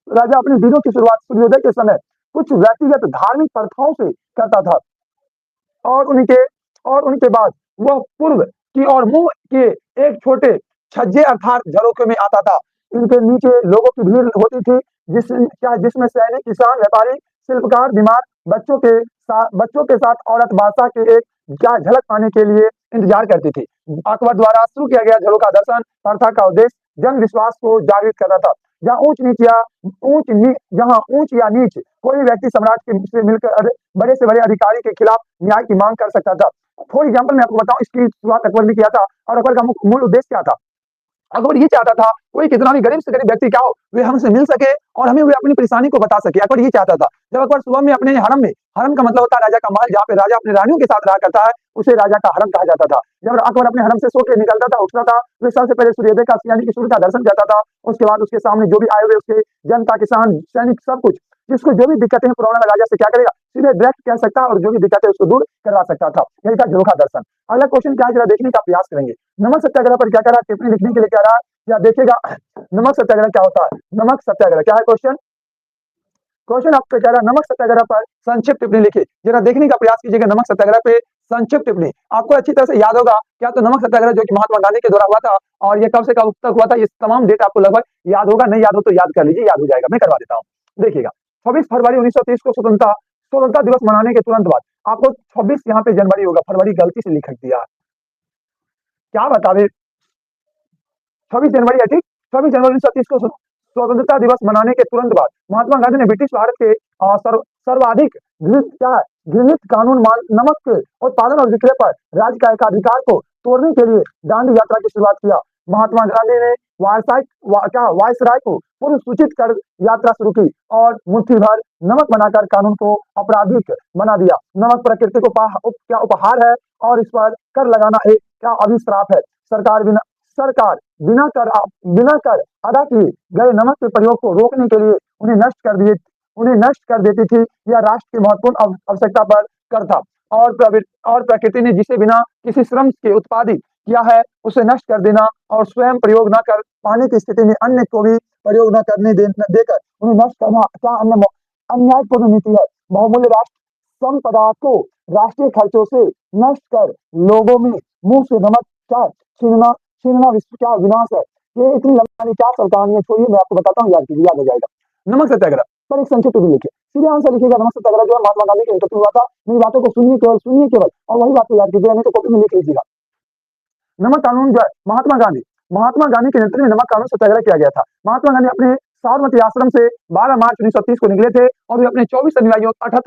राजा अपने दिनों की शुरुआत सूर्योदय के समय कुछ व्यक्तिगत धार्मिक प्रथाओं से करता था, और उनके बाद वह पूर्व की ओर मुंह के एक छोटे छज्जे अर्थात झरोखे में आता था। इनके नीचे लोगों की भीड़ होती थी, जिसमें सैनिक, किसान, व्यापारी, शिल्पकार, बीमार, बच्चों के साथ औरत बादशाह के एक क्या झलक पाने के लिए इंतजार करती थी। अकबर द्वारा शुरू किया गया झरोखा दर्शन प्रथा का उद्देश्य जन विश्वास को जागृत करना था। जहाँ ऊंच या नीच कोई व्यक्ति सम्राट से मिलकर बड़े से बड़े अधिकारी के खिलाफ न्याय की मांग कर सकता था। फॉर एग्जाम्पल मैं आपको बताऊं, इसकी शुरुआत अकबर ने किया था, और अकबर का मूल उद्देश्य क्या था। अकबर ये चाहता था कोई कितना भी गरीब से गरीब व्यक्ति क्या हो, वे हमसे मिल सके और हमें वे अपनी परेशानी को बता सके। अकबर ये चाहता था। जब अकबर सुबह में अपने हरम का मतलब होता है राजा का महल, जहाँ पे राजा अपने रानियों के साथ रहा करता है, उसे राजा का हरम कहा जाता था। जब अकबर अपने हरम से सो के निकलता था, उठता था, वे सबसे पहले सूर्योदय का यानी कि सूर्य का दर्शन करता था। उसके बाद उसके सामने जो भी आए हुए उसके जनता, किसान, सैनिक, सब कुछ, जिसको जो भी दिक्कतें हैं, प्रॉब्लम है, राजा से क्या करेगा, सीधे डायरेक्ट कह सकता है और जो भी दिक्कत है उसको दूर करवा सकता था। यही था झरोखा दर्शन। अगला क्वेश्चन क्या है, जरा देखने का प्रयास करेंगे। नमक सत्याग्रह पर क्या कह रहा है, टिप्पणी लिखने के लिए कह रहा है, या देखिएगा नमक सत्याग्रह क्या होता है। नमक सत्याग्रह क्या है, क्वेश्चन आपसे कह रहा है नमक सत्याग्रह पर संक्षिप्त टिप्पणी लिखिए। जरा देखने का प्रयास कीजिएगा। नमक सत्याग्रह पे संक्षिप्त टिप्पणी आपको अच्छी तरह से याद होगा क्या, तो नमक सत्याग्रह जो कि महात्मा गांधी के द्वारा हुआ था, और ये कब से कब तक हुआ था, ये तमाम डेट आपको लगभग याद होगा, नहीं याद हो तो याद कर लीजिए, याद हो जाएगा, मैं करवा देता हूँ। देखिएगा 26 फरवरी 1930 को स्वतंत्रता दिवस मनाने के तुरंत बाद, आपको 26 यहाँ पे जनवरी होगा, फरवरी गलती से लिख दिया, क्या बता दे, 26 जनवरी है, ठीक। 26 जनवरी 1930 को स्वतंत्रता दिवस मनाने के तुरंत बाद महात्मा गांधी ने ब्रिटिश भारत के सर्वाधिक घृणित कानून नमक के उत्पादन और विक्रय पर राज्य का एकाधिकार को तोड़ने के लिए दांडी यात्रा की शुरुआत किया। महात्मा गांधी ने वायसराय को पूर्व सूचित कर यात्रा शुरू की और मुट्ठी भर नमक बनाकर कानून को आपराधिक बना दिया। नमक प्रकृति को क्या उपहार है और इस पर कर लगाना एक क्या अभिश्राप है। सरकार बिना कर अदा किए गए नमक के प्रयोग को रोकने के लिए उन्हें नष्ट कर देती थी। यह राष्ट्र की महत्वपूर्ण आवश्यकता पर कर था, और प्रकृति ने जिसे बिना किसी श्रम के उत्पादित किया है उसे नष्ट कर देना और स्वयं प्रयोग न कर पाने की स्थिति में अन्य को भी प्रयोग न करने देकर उन्हें नष्ट करना क्या अन्यायपूर्ण नीति है। बहुमूल्य राष्ट्र संपदा को राष्ट्रीय खर्चों से नष्ट कर लोगों में मुंह से नमक छीनना छीनना क्या विनाश है। ये इतनी लंबी क्या सब कहानी है, छोड़िए मैं आपको बताता हूँ, याद कीजिए, याद हो जाएगा। नमक सत्याग्रह पर एक संक्षिप्त भी लिखिए, सीधे आंसर लिखिएगा। नमक सत्याग्रह जो है महात्मा गांधी के नेतृत्व में हुआ था। मेरी बातों को सुनिए केवल, और वही बात को याद कीजिएगा, नहीं तो कॉपी में लिख लीजिएगा। नमक कानून जो है महात्मा गांधी के नेतृत्व में नमक कानून सत्याग्रह किया गया था। महात्मा गांधी अपने साबरमती आश्रम से 12 मार्च 1930 को निकले थे और वे अपने 78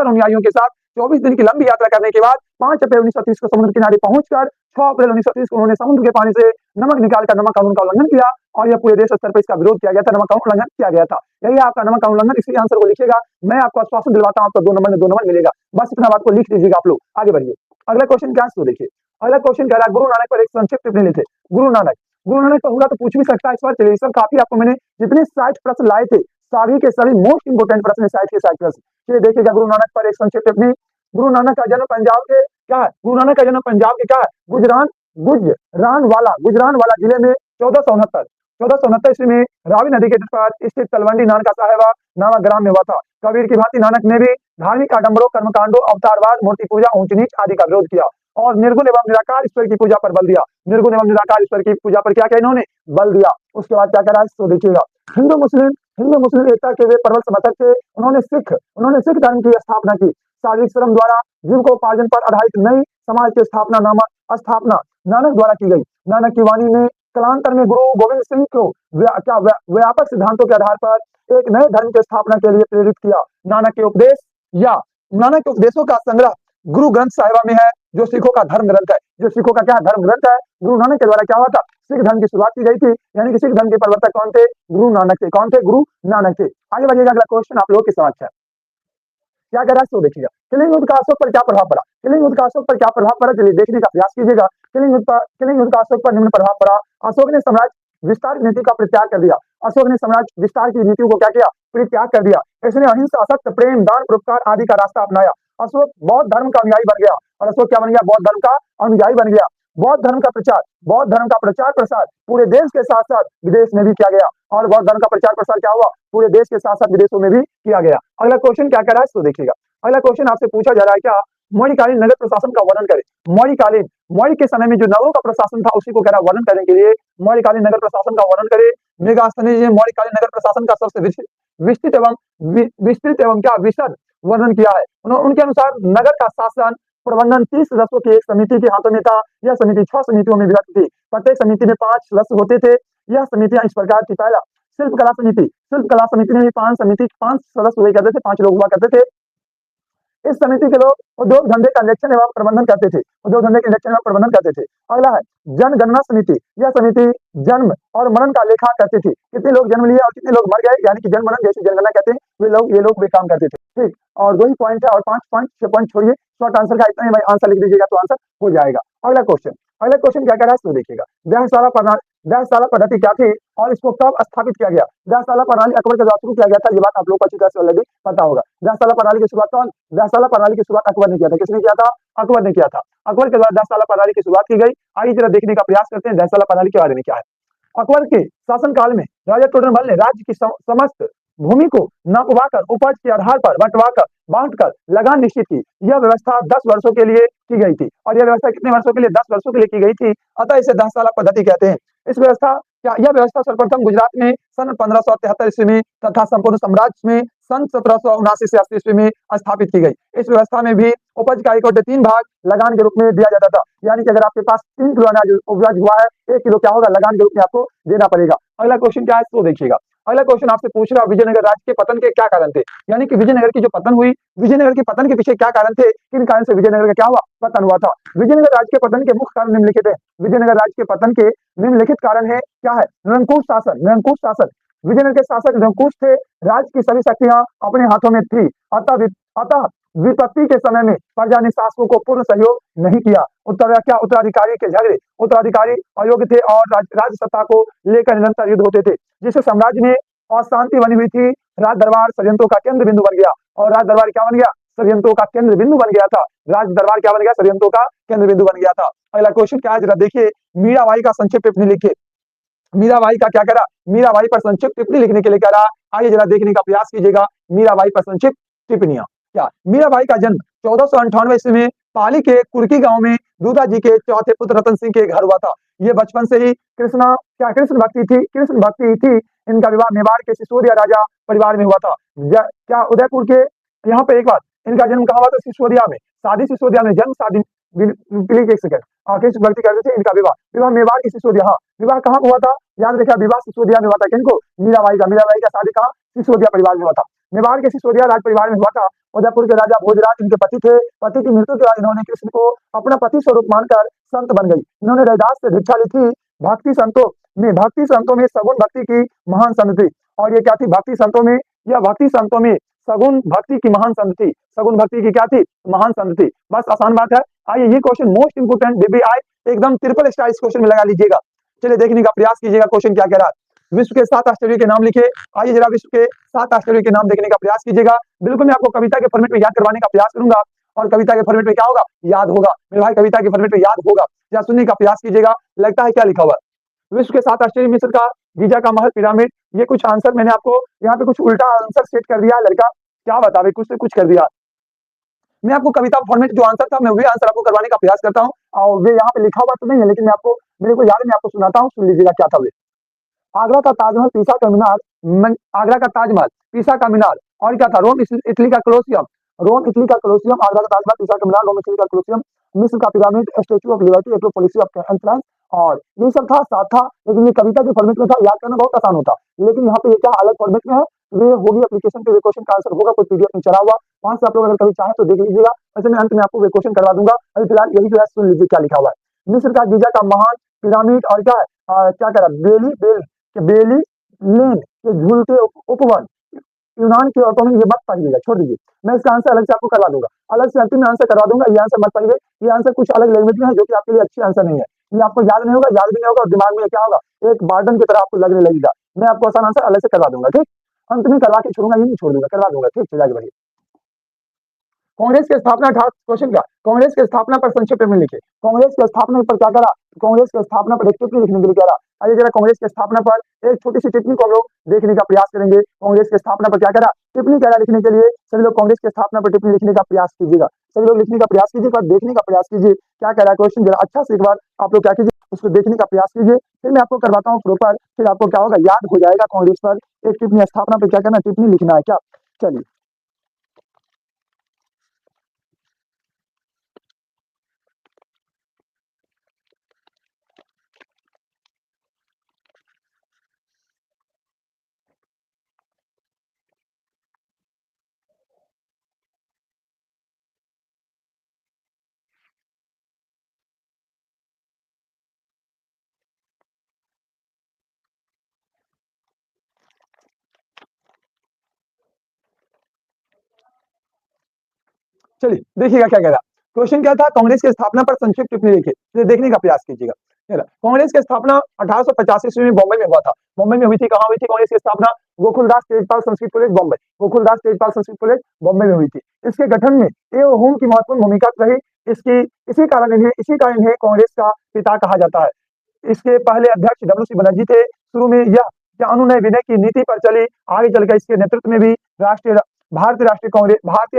अनुयायियों के साथ 24 दिन की लंबी यात्रा करने के बाद 5 अप्रैल 1930 को समुद्र किनारे पहुंचकर 6 अप्रैल 1930 को उन्होंने समुद्र के पानी से नमक निकालकर नमक कानून का उल्लंघन किया और यह पूरे देश स्तर पर इसका विरोध किया गया था। नमक कानून उल्लंघन किया गया था। यही आपका नमक कानून उल्लंघन, इसलिए आंसर को लिखिएगा। मैं आपको आश्वासन दिलवाता हूं, आपको 2 नंबर में 2 नंबर मिलेगा। बस इतना बात को लिख लीजिएगा आप लोग, आगे बढ़िए। अगला क्वेश्चन क्या है तो देखिए। अगला क्वेश्चन कह रहा है गुरु नानक पर एक संक्षिप्त टिप्पणी लिखे। गुरु नानक का होगा तो पूछ भी सकता है इस बार। चलिए सर, काफी आपको मैंने जितने 60 प्रश्न लाए थे सभी के सभी मोस्ट इंपोर्टेंट प्रश्न, 60 के 60 प्रश्न। चलिए देखिएगा गुरु नानक पर एक संक्षिप्त टिप्पणी। गुरु नानक का जन्म पंजाब के क्या है, गुरु नानक का जन्म पंजाब के क्या है, गुजरानवाला जिले में 1469 ईस्वी में रावी नदी के तट पर स्थित तलवंडी नानका साहिबा नामक ग्राम में हुआ था। कबीर की भांति नानक ने भी धार्मिक आडंबरों, कर्मकांडों, अवतारवाद, मूर्ति पूजा, ऊंच नीच आदि का विरोध किया और निर्गुण एवं निराकार ईश्वर की पूजा पर बल दिया। निर्गुण एवं निराकार ईश्वर की पूजा पर क्या किया इन्होंने, बल दिया। उसके बाद क्या करा तो देखिएगा। हिंदू मुस्लिम एकता के वे प्रबल समर्थक थे। उन्होंने सिख धर्म की स्थापना की। शारीरिक श्रम द्वारा जीविकोपार्जन पर आधारित नई समाज की स्थापना नानक द्वारा की गई। नानक की वाणी ने कालांतर में गुरु गोविंद सिंह को व्यापक सिद्धांतों के आधार पर एक नए धर्म की स्थापना के लिए प्रेरित किया। नानक के उपदेशों का संग्रह गुरु ग्रंथ साहिबा में है, जो सिखों का धर्म ग्रंथ है। जो सिखों का क्या धर्म ग्रंथ है, गुरु नानक के द्वारा क्या हुआ था, सिख धर्म की शुरुआत की गई थी। यानी कि सिख धर्म के प्रवर्तक कौन थे, गुरु नानक थे। कौन थे, गुरु नानक थे। आगे बढ़िएगा, अगला क्वेश्चन आप लोगों के समक्ष है। क्या कह रहा है तो देखिएगा। कलिंग युद्ध का अशोक पर क्या प्रभाव पड़ा, कलिंग युद्ध का अशोक पर क्या प्रभाव पड़ा, चलिए देखने का प्रयास कीजिएगा। कलिंग युद्ध का अशोक पर निम्न प्रभाव पड़ा। अशोक ने साम्राज्य विस्तार की नीति का परित्याग कर दिया। अशोक ने साम्राज्य विस्तार की नीतियों को क्या किया, परित्याग कर दिया। इसने अहिंसा, सत्य, प्रेम, दान, परोपकार आदि का रास्ता अपनाया। अशोक बौद्ध धर्म का अनुयायी बन गया। और अशोक क्या बन गया, बौद्ध धर्म का अनुयायी बन गया। बौद्ध धर्म का प्रचार प्रसार पूरे देश के साथ साथ विदेश में भी किया गया। और बौद्ध धर्म का प्रचार प्रसार क्या हुआ, पूरे देश के साथ साथ विदेशों में भी किया गया। अगला क्वेश्चन क्या कह रहा है तो देखिएगा। अगला क्वेश्चन आपसे पूछा जा रहा है, क्या मौर्यकालीन नगर प्रशासन का वर्णन करें। मौर्य के समय में जो नगरों का प्रशासन था उसी को कह रहा वर्णन करने के लिए। मौर्यकालीन नगर प्रशासन का वर्णन करें। मेगास्थनी ने मौर्यकालीन नगर प्रशासन का सबसे विस्तृत एवं क्या विशद वर्णन किया है। उनके अनुसार नगर का शासन प्रबंधन 30 सदस्यों की एक समिति के हाथों में था। यह समिति 6 समितियों में विभक्त थी। प्रत्येक समिति में 5 सदस्य होते थे। यह समितियां इस प्रकार थी। पहला, शिल्पकला समिति में भी 5 सदस्य हुए करते थे, 5 लोग हुआ करते थे। इस समिति के लोग उद्योग धंधे का निरीक्षण एवं प्रबंधन करते थे। अगला है जनगणना समिति। यह समिति जन्म और मरण का लेखा करती थी। कितने लोग जन्म लिए और कितने लोग मर गए, यानी कि जन्म मरण जैसे जनगणना कहते हैं, ये लोग वे काम करते थे। ठीक, और 2 ही पॉइंट है और 5 पॉइंट 6 पॉइंट छोड़िए। शॉर्ट आंसर का इतना ही भाई, आंसर लिख दीजिएगा तो आंसर हो जाएगा। अगला क्वेश्चन क्या कह रहा है तो देखिएगा। व्यायशाला पद्धति क्या थी और इसको कब स्थापित किया गया। व्यायशाला प्रणाली अकबर के द्वारा शुरू किया गया था। ये बात आप लोगों को अच्छी तरह से ऑलरेडी पता होगा। व्यायशाला प्रणाली की शुरुआत अकबर ने किया था। किसने किया था, अकबर ने किया था। अकबर के द्वारा व्यायशाला प्रणाली की शुरुआत की गई। आइए जरा देखने का प्रयास करते हैं व्यायशाला प्रणाली के बारे में क्या है। अकबर के शासनकाल में राजा टोडरमल ने राज्य की समस्त भूमि को नापवाकर उपज के आधार पर बांटकर लगान निश्चित की। यह व्यवस्था 10 वर्षों के लिए की गई थी। और यह व्यवस्था कितने वर्षों के लिए, 10 वर्षों के लिए की गई थी। अतः इसे व्यायशाला पद्धति कहते हैं। यह व्यवस्था सर्वप्रथम गुजरात में सन 1573 ईस्वी में तथा संपूर्ण साम्राज्य में सन 1779 से 80 ईस्वी में स्थापित की गई। इस व्यवस्था में भी उपज का 1/3 भाग लगान के रूप में दिया जाता था। यानी कि अगर आपके पास 3 किलो अनाज उपज हुआ है, 1 किलो क्या होगा, लगान के रूप में आपको देना पड़ेगा। अगला क्वेश्चन क्या है तो देखिएगा। अगला क्वेश्चन आपसे पूछ रहा है विजयनगर राज्य के पतन के क्या कारण थे। यानी कि विजयनगर की जो पतन हुई, विजयनगर के पतन के पीछे क्या कारण थे, किन कारण से विजयनगर का क्या हुआ, पतन हुआ था। विजयनगर राज्य के पतन के मुख्य कारण निम्नलिखित है। विजयनगर राज्य के पतन के निम्नलिखित कारण है, क्या है, निरंकुश शासन। विजयनगर के शासक निरंकुश थे। राज्य की सभी शक्तियां अपने हाथों में थी। अतः विपत्ति के समय में प्रजा ने शासकों को पूर्ण सहयोग नहीं किया। उत्तराधिकारी के झगड़े, उत्तराधिकारी अयोग्य थे और राज्य सत्ता को लेकर निरंतर युद्ध होते थे, जिससे साम्राज्य में अशांति बनी हुई थी। राज दरबार षड्यंत्रों का केंद्र बिंदु बन गया। और राज दरबार क्या बन गया, षड्यंत्रों का केंद्र बिंदु बन गया था। राज दरबार क्या बन गया, षड्यंत्रों का केंद्र बिंदु बन गया था। अगला क्वेश्चन क्या है जरा देखिए। मीराबाई का संक्षिप्त टिप्पणी लिखिए। मीराबाई का क्या करा, मीराबाई पर संक्षिप्त टिप्पणी लिखने के लिए कह रहा। आइए जरा देखने का प्रयास कीजिएगा। मीराबाई पर संक्षिप्त टिप्पणियां क्या। मीराबाई का जन्म 1498 ईस्वी में पाली के कुर्की गांव में दूधा जी के चौथे पुत्र रतन सिंह के घर हुआ था। ये बचपन से ही कृष्ण भक्ति थी। इनका विवाह मेवाड़ के सिसोदिया राजा परिवार में हुआ था। क्या उदयपुर के, यहाँ पे एक बात, इनका जन्म कहाँ हुआ था? सिसोदिया में। शादी सिसोदिया में, जन्म शादी, प्लीज एक सेकंड, कृष्ण भक्ति करते थे। इनका विवाह मेवाड़ की सिसोदिया, हाँ, विवाह कहाँ हुआ था? याद रखिए, विवाह सिसोदिया में हुआ था। किनको? मीराबाई का शादी कहाँ? सिसोदिया परिवार में हुआ था। मेवाड़ के सिसोदिया राज परिवार में हुआ था। उदयपुर के राजा भोजराज इनके पति थे। पति की मृत्यु के बाद इन्होंने कृष्ण को अपना पति स्वरूप मानकर संत बन गई। इन्होंने रैदास से दीक्षा ली थी। भक्ति संतों में सगुण भक्ति की महान संत थी। और ये क्या थी? भक्ति संतों में, यह भक्ति संतों में सगुण भक्ति की महान संत थी। सगुण भक्ति की क्या थी? महान संत थी। बस आसान बात है। आइए, ये क्वेश्चन मोस्ट इंपोर्टेंट, बीबीआई एकदम ट्रिपल स्टार इस क्वेश्चन में लगा लीजिएगा। चलिए देखने का प्रयास कीजिएगा क्वेश्चन क्या कह रहा है। विश्व के 7 आश्चर्यों के नाम लिखे। आइए जरा विश्व के 7 आश्चर्यों के नाम देखने का प्रयास कीजिएगा। बिल्कुल मैं आपको कविता के फॉर्मेट में याद करवाने का प्रयास करूंगा। और कविता के फॉर्मेट में क्या होगा? याद होगा। मेरे भाई, कविता के फॉर्मेट में याद होगा। या सुनने का प्रयास कीजिएगा, लगता है क्या लिखा हुआ। विश्व के 7 आश्चर्य, मिस्र का गीजा का महल, पिरामिड। ये कुछ आंसर मैंने आपको यहाँ पे कुछ उल्टा आंसर सेट कर दिया है। लड़का क्या बता भाई, कुछ से कुछ कर दिया। मैं आपको कविता फॉर्मेट जो आंसर था, मैं वही आंसर आपको करवाने का प्रयास करता हूँ। और वे यहाँ पे लिखा हुआ तो नहीं है, लेकिन मेरे को याद है, मैं आपको सुनाता हूँ, सुन लीजिएगा क्या था वे। आगरा का ताजमहल, पीसा का मीनार, आगरा का ताजमहल, पीसा का मीनार, और क्या था? इटली का कोलोसियम, आगरा का ताजमहल, पीसा का मीनार, रोम इटली का कोलोसियम, मिस्र का pyramid, statue of liberty, Acropolis of Athens. और ये सब था, साथ था, लेकिन ये कविता के फॉर्मेट में था, याद करना बहुत आसान होता। लेकिन यहाँ पे ये क्या अलग फॉर्मेट में है, वे होगी एप्लीकेशन पे, वे क्वेश्चन का आंसर होगा, कोई पीडीएफ में चला हुआ। वहां से आप लोग अगर कभी चाहे तो देख लीजिएगा। वैसे मैं अंत में आपको वे क्वेश्चन करवा दूंगा। अभी फिलहाल यही जो है सुन लीजिए क्या लिखा हुआ है। मिस्र का गीजा का महान पिरामिड, और क्या है, क्या करा, बेली लेन के झूलते उपवन, यूनान के ऑटो में। ये मत पढ़िएगा, छोड़ दीजिए। मैं इसका आंसर अलग से आपको करवा दूंगा, अलग से अंतिम में आंसर करवा दूंगा। ये आंसर मत पढ़िए, ये आंसर कुछ अलग लैंग्वेज में है, जो कि आपके लिए अच्छी आंसर नहीं है। ये आपको याद नहीं होगा, याद भी नहीं होगा, और दिमाग में क्या होगा, एक बार्डन की तरह आपको लगने लगेगा। मैं आपको आसान आंसर अलग से करवा दूंगा, ठीक। अंत में करवा के छोड़ूंगा, ये नहीं छोड़ दूंगा, करवा दूंगा, ठीक। चलिए आगे बढ़िए। कांग्रेस की स्थापना, 18 क्वेश्चन का, कांग्रेस की स्थापना पर संक्षिप्त में लिखे। कांग्रेस की स्थापना पर क्या करा? कांग्रेस की स्थापना पर एक टिप्पणी लिखने के लिए कह रहा। आइए जरा कांग्रेस की स्थापना पर एक छोटी सी टिप्पणी को हम लोग देखने का प्रयास करेंगे। कांग्रेस की स्थापना पर क्या करा? टिप्पणी कह रहा लिखने के लिए। सभी लोग कांग्रेस की स्थापना पर टिप्पणी लिखने का प्रयास कीजिएगा। सभी लोग लिखने का प्रयास कीजिए और देखने का प्रयास कीजिए क्या कह रहा है क्वेश्चन। जरा अच्छा से एक बार आप लोग क्या कीजिए, उसको देखने का प्रयास कीजिए। फिर मैं आपको करवाता हूँ प्रॉपर, फिर आपको क्या होगा, याद हो जाएगा कांग्रेस पर एक टिप्पणी, स्थापना पर क्या करना, टिप्पणी लिखना है क्या। चलिए चलिए देखिएगा क्या कह रहा। क्वेश्चन क्या था? कांग्रेस की स्थापना पर संक्षिप्त टिप्पणी लिखे, तो देखने का प्रयास कीजिएगा। कांग्रेस की स्थापना 1885 ईस्वी में बॉम्बे में हुआ था। बॉम्बे में हुई थी। कहाँ हुई थी कांग्रेस की स्थापना? गोकुलदास तेजपाल संस्कृत कॉलेज बॉम्बे, गोकुलदास तेजपाल संस्कृत कॉलेज बॉम्बे में हुई थी। इसके गठन में एवं की महत्वपूर्ण भूमिका रही। इसी कारण इन्हें कांग्रेस का पिता कहा जाता है। इसके पहले अध्यक्ष डब्ल्यू.सी. बनर्जी थे। शुरू में यह क्या अनुनय विनय की नीति पर चली। आगे चलकर इसके नेतृत्व में भी भारतीय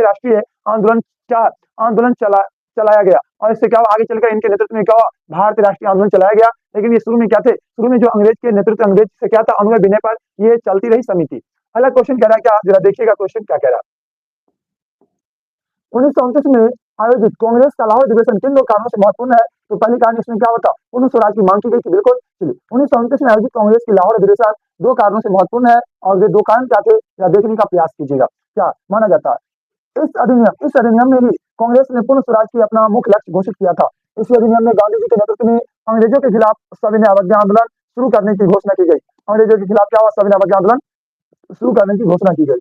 राष्ट्रीय आंदोलन चलाया गया। और इससे क्या हुआ, आगे चलकर इनके नेतृत्व में क्या हुआ, भारतीय राष्ट्रीय आंदोलन चलाया गया। लेकिन ये शुरू में क्या थे, शुरू में जो अंग्रेज के नेतृत्व, अंग्रेज से क्या था, अनुनय विनय पर ये चलती रही समिति। अगला क्वेश्चन कह रहा है क्या, जरा देखिएगा क्वेश्चन क्या कह रहा है। 1929 में आयोजित कांग्रेस का लाहौर अधिवेशन किन दो कारणों से महत्वपूर्ण है? तो पहली कारण इसमें क्या होता, पूर्ण स्वराज की मांग की गई थी। बिल्कुल। चलिए 1929 में आयोजित कांग्रेस की लाहौर अधिवेशन दो कारणों से महत्वपूर्ण है, और वे दो कारण क्या थे, या देखने का प्रयास कीजिएगा। क्या माना जाता है? इस अधिनियम में ही कांग्रेस ने पूर्ण स्वराज की अपना मुख्य लक्ष्य घोषित किया था। इस अधिनियम में गांधी जी के नेतृत्व में अंग्रेजों के खिलाफ सविनय अवज्ञा आंदोलन शुरू करने की घोषणा की गई। अंग्रेजों के खिलाफ क्या हुआ, सविनय अवज्ञा आंदोलन शुरू करने की घोषणा की गई।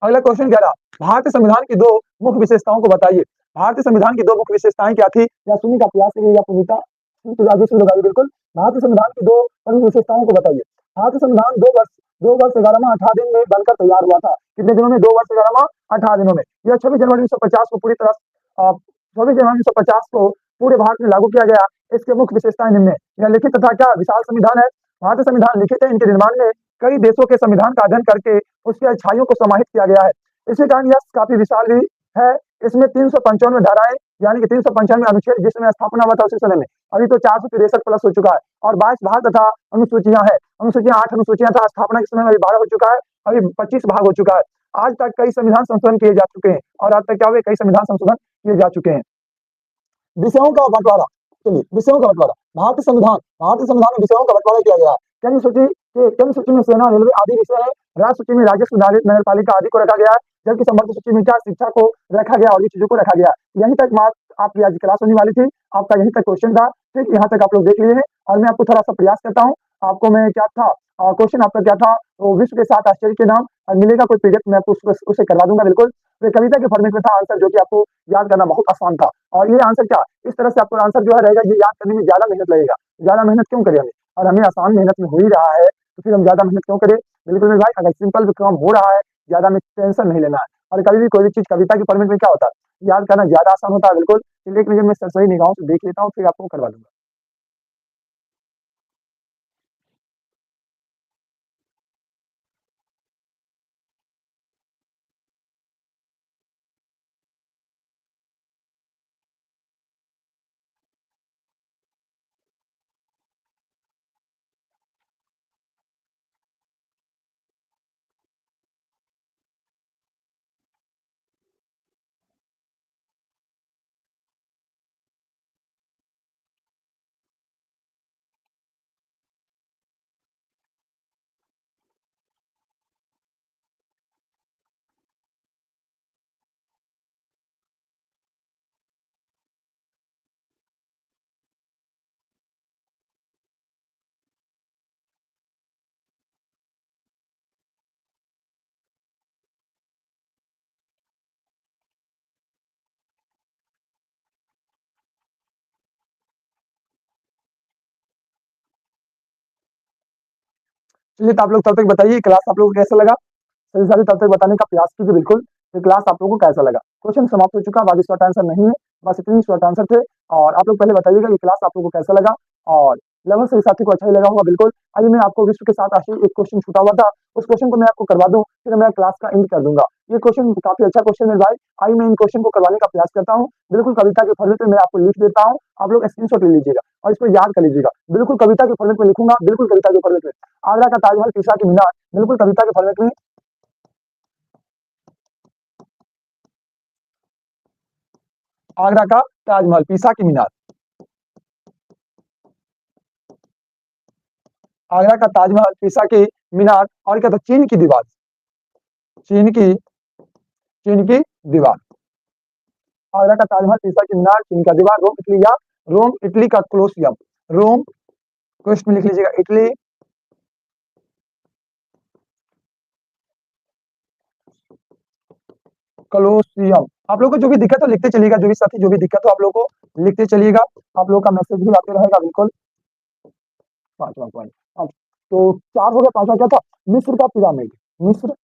अगला क्वेश्चन कह रहा, भारतीय संविधान की दो मुख्य विशेषताओं को बताइए। भारतीय संविधान की दो मुख्य विशेषताएं क्या थी, या सुनने का प्रयास करिएगा पुनीता, बिल्कुल। भारतीय संविधान की दो प्रमुख विशेषताओं को बताइए। भारतीय संविधान 2 वर्ष 11 माह 18 दिन में बनकर तैयार हुआ था। कितने दिनों में? 2 वर्ष 11 माह 18 दिनों में। यह 26 जनवरी 1950 को पूरी तरह 26 जनवरी 1950 को पूरे भारत में लागू किया गया। इसके मुख्य विशेषताएं निम्न है। यह लिखित तथा क्या विशाल संविधान है। भारतीय संविधान लिखित है। इनके निर्माण में कई देशों के संविधान का अध्ययन करके उसकी अच्छाइयों को समाहित किया गया है। इसी कारण यह काफी विशाल भी है। इसमें 395 धाराएं, यानी कि 395 अनुच्छेद, जिसमें स्थापना हुआ था उसी समय में, अभी तो 463 प्लस हो चुका है और 22 भाग तथा अनुसूचियां है। अनुसूचियां 8 अनुसूचियां था, स्थापना के समय में अभी 12 हो चुका है, अभी 25 भाग हो चुका है। आज तक कई संविधान संशोधन किए जा चुके हैं और आज तक क्या हुए, कई संविधान संशोधन किए जा चुके हैं। विषयों का बंटवारा, चलिए विषयों का बंटवारा। भारतीय संविधान में विषयों का बंटवारा किया गया है। केंद्र सूची में सेना, रेलवे आदि विषय है। राज्य सूची में राजस्व, नगर पालिका आदि को रखा गया है। जबकि समवर्ग सूची में क्या, शिक्षा को रखा गया और ये चीजों को रखा गया। यहीं तक बात आपकी आज क्लास होने वाली थी, आपका यहीं तक क्वेश्चन था। ठीक, यहाँ तक आप लोग देख लिए हैं और मैं आपको थोड़ा सा प्रयास करता हूँ। आपको मैं क्या था, क्वेश्चन आपका क्या था, वो विश्व के 7 आश्चर्य के नाम, मिलेगा कोई पीडीएफ मैं आपको उसे करवा दूंगा बिल्कुल। तो कविता के फॉर्मेट में था आंसर, जो कि आपको याद करना बहुत आसान था। और ये आंसर क्या, इस तरह से आपको आंसर जो है रहेगा, ये याद करने में ज्यादा मेहनत लगेगा। ज्यादा मेहनत क्यों करें हमें, और हमें आसान मेहनत में हो ही रहा है, तो फिर हम ज्यादा मेहनत क्यों करें। बिल्कुल मेरे भाई, अगर सिंपल काम हो रहा है, ज्यादा में टेंशन नहीं लेना है। और कभी भी कोई भी चीज कविता के फॉर्मेट में क्या होता है, याद करना ज्यादा आसान होता है बिल्कुल। लेकिन मैं सही निगाहों से देख लेता हूँ, फिर आपको करवा दूंगा। चलिए, तो आप लोग तब तक बताइए क्लास आप लोगों को कैसा लगा। सही सारी तब तक बताने का प्रयास कीजिए बिल्कुल। ये क्लास आप लोगों को कैसा लगा। क्वेश्चन समाप्त हो चुका, बाकी शॉर्ट आंसर नहीं है, बस इतनी शॉर्ट आंसर थे। और आप लोग पहले बताइएगा ये क्लास आप लोगों को कैसा लगा, और लगभग सभी साथी को अच्छा ही लगा होगा बिल्कुल। आइए मैं आपको विश्व के साथ आश्चर्य, एक क्वेश्चन छूटा हुआ था, उस क्वेश्चन को मैं आपको करवा दूं, फिर मैं क्लास का एंड कर दूंगा। ये क्वेश्चन काफी अच्छा क्वेश्चन है भाई। आइए मैं इन क्वेश्चन को करवाने का प्रयास करता हूँ। बिल्कुल कविता के फॉर्मेट में मैं आपको लिख देता हूँ, आप लोग स्क्रीनशॉट ले लीजिएगा और इसको याद कर लीजिएगा। बिल्कुल कविता के फॉर्मेट में लिखूंगा, बिल्कुल कविता के फॉर्मेट में। आगरा का ताजमहल, पीसा की मीनार, बिल्कुल कविता के फॉर्मेट में। आगरा का ताजमहल, पीसा की मीनार, आगरा का ताजमहल, पीसा की मीनार, और क्या था, चीन की दीवार, चीन की चीन की दीवार। आगरा का ताजमहल, पीसा की मीनार, चीन का दीवार, रोम इटली, या रोम इटली का कोलोसियम, रोम, क्वेश्चन में लिख लीजिएगा इटली, कोलोसियम। आप लोग को जो भी दिक्कत हो लिखते चलिएगा, जो भी साथी जो भी दिक्कत हो आप लोग को लिखते चलिएगा। आप लोग का मैसेज भी आते रहेगा बिल्कुल। 5वां पॉइंट, अब तो 4 हो गया, 5वां क्या था, मिस्र का पिरामिड, मिस्र,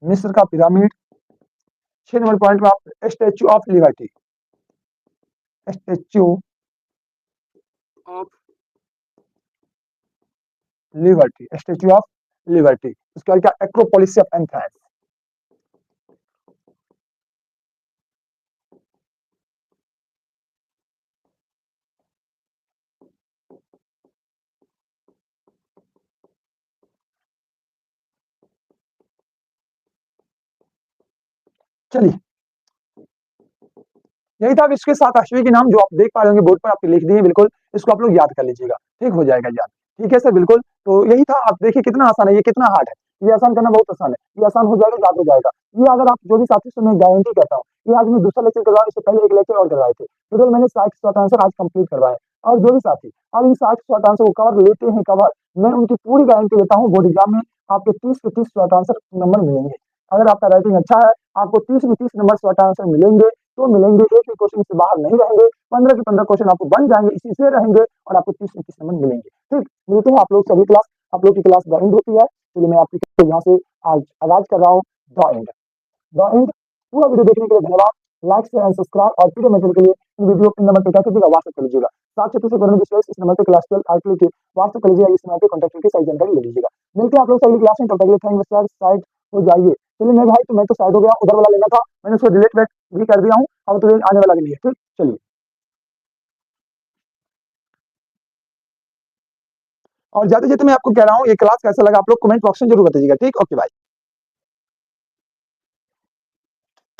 मिस्र का पिरामिड। 6 नंबर पॉइंट में आप statue of liberty, statue of liberty, statue of liberty. उसके बाद क्या, एक्रोपोलिस ऑफ एथेंस। चलिए, यही था विश्व के 7 आश्चर्य के नाम, जो आप देख पा रहे होंगे बोर्ड पर आपके लिख दिए बिल्कुल। इसको आप लोग याद कर लीजिएगा, ठीक हो जाएगा याद। ठीक है सर, बिल्कुल। तो यही था, आप देखिए कितना आसान है, ये कितना हार्ड है। ये आसान करना बहुत आसान है, ये आसान हो जाएगा, याद हो जाएगा। ये अगर आप जो भी साथी से मैं गारंटी करता हूँ, ये आज मैं दूसरा लेक्चर करवा, इससे पहले एक लेक्चर और करवाए थे, टोटल मैंने 60 शॉर्ट आंसर आज कंप्लीट करवाए। और जो भी साथी अब इन 60 शॉर्ट आंसर को कवर लेते हैं कवर, मैं उनकी पूरी गारंटी लेता हूँ, बोर्ड एग्जाम में आपके 30 के 30 शॉर्ट आंसर नंबर मिलेंगे। अगर आपका राइटिंग अच्छा है, आपको 30 में 30 नंबर शॉर्ट आंसर मिलेंगे, तो मिलेंगे। एक भी क्वेश्चन से बाहर नहीं रहेंगे, 15 के 15 क्वेश्चन आपको बन जाएंगे, इसी से रहेंगे, और आपको 30 में 30 नंबर मिलेंगे। ठीक, मिलते हैं आप लोग सभी क्लास, आप लोग की क्लास द एंड होती है। चलिए मैं आपकी यहाँ से आज आगाज कर रहा हूँ द एंड, द एंड। पूरा वीडियो देखने के लिए धन्यवाद। लाइक शेयर एंड सब्सक्राइब, और वीडियो मेटेरियल के लिए इन वीडियो इन नंबर पे क्या कीजिएगा, व्हाट्सएप कर लीजिएगा। 7 से करने की इस नंबर पे क्लास 12 आर्ट के व्हाट्सएप कर लीजिएगा, इस नंबर पे कॉन्टैक्ट करके सारी जानकारी ले लीजिएगा। मिलते हैं आप लोग सभी क्लास में, तब तक के लिए थैंक यू सर, साइड हो जाइए। चलिए मैं भाई, तो मैं तो साइड हो गया, उधर वाला लेना था, मैंने उसको डिलीट बैक भी कर दिया हूँ, अब तो ये आने वाला भी नहीं है। ठीक, चलिए। और जाते जाते मैं आपको कह रहा हूँ, ये क्लास कैसा लगा आप लोग कमेंट बॉक्स में जरूर बताइएगा। ठीक, ओके बाय।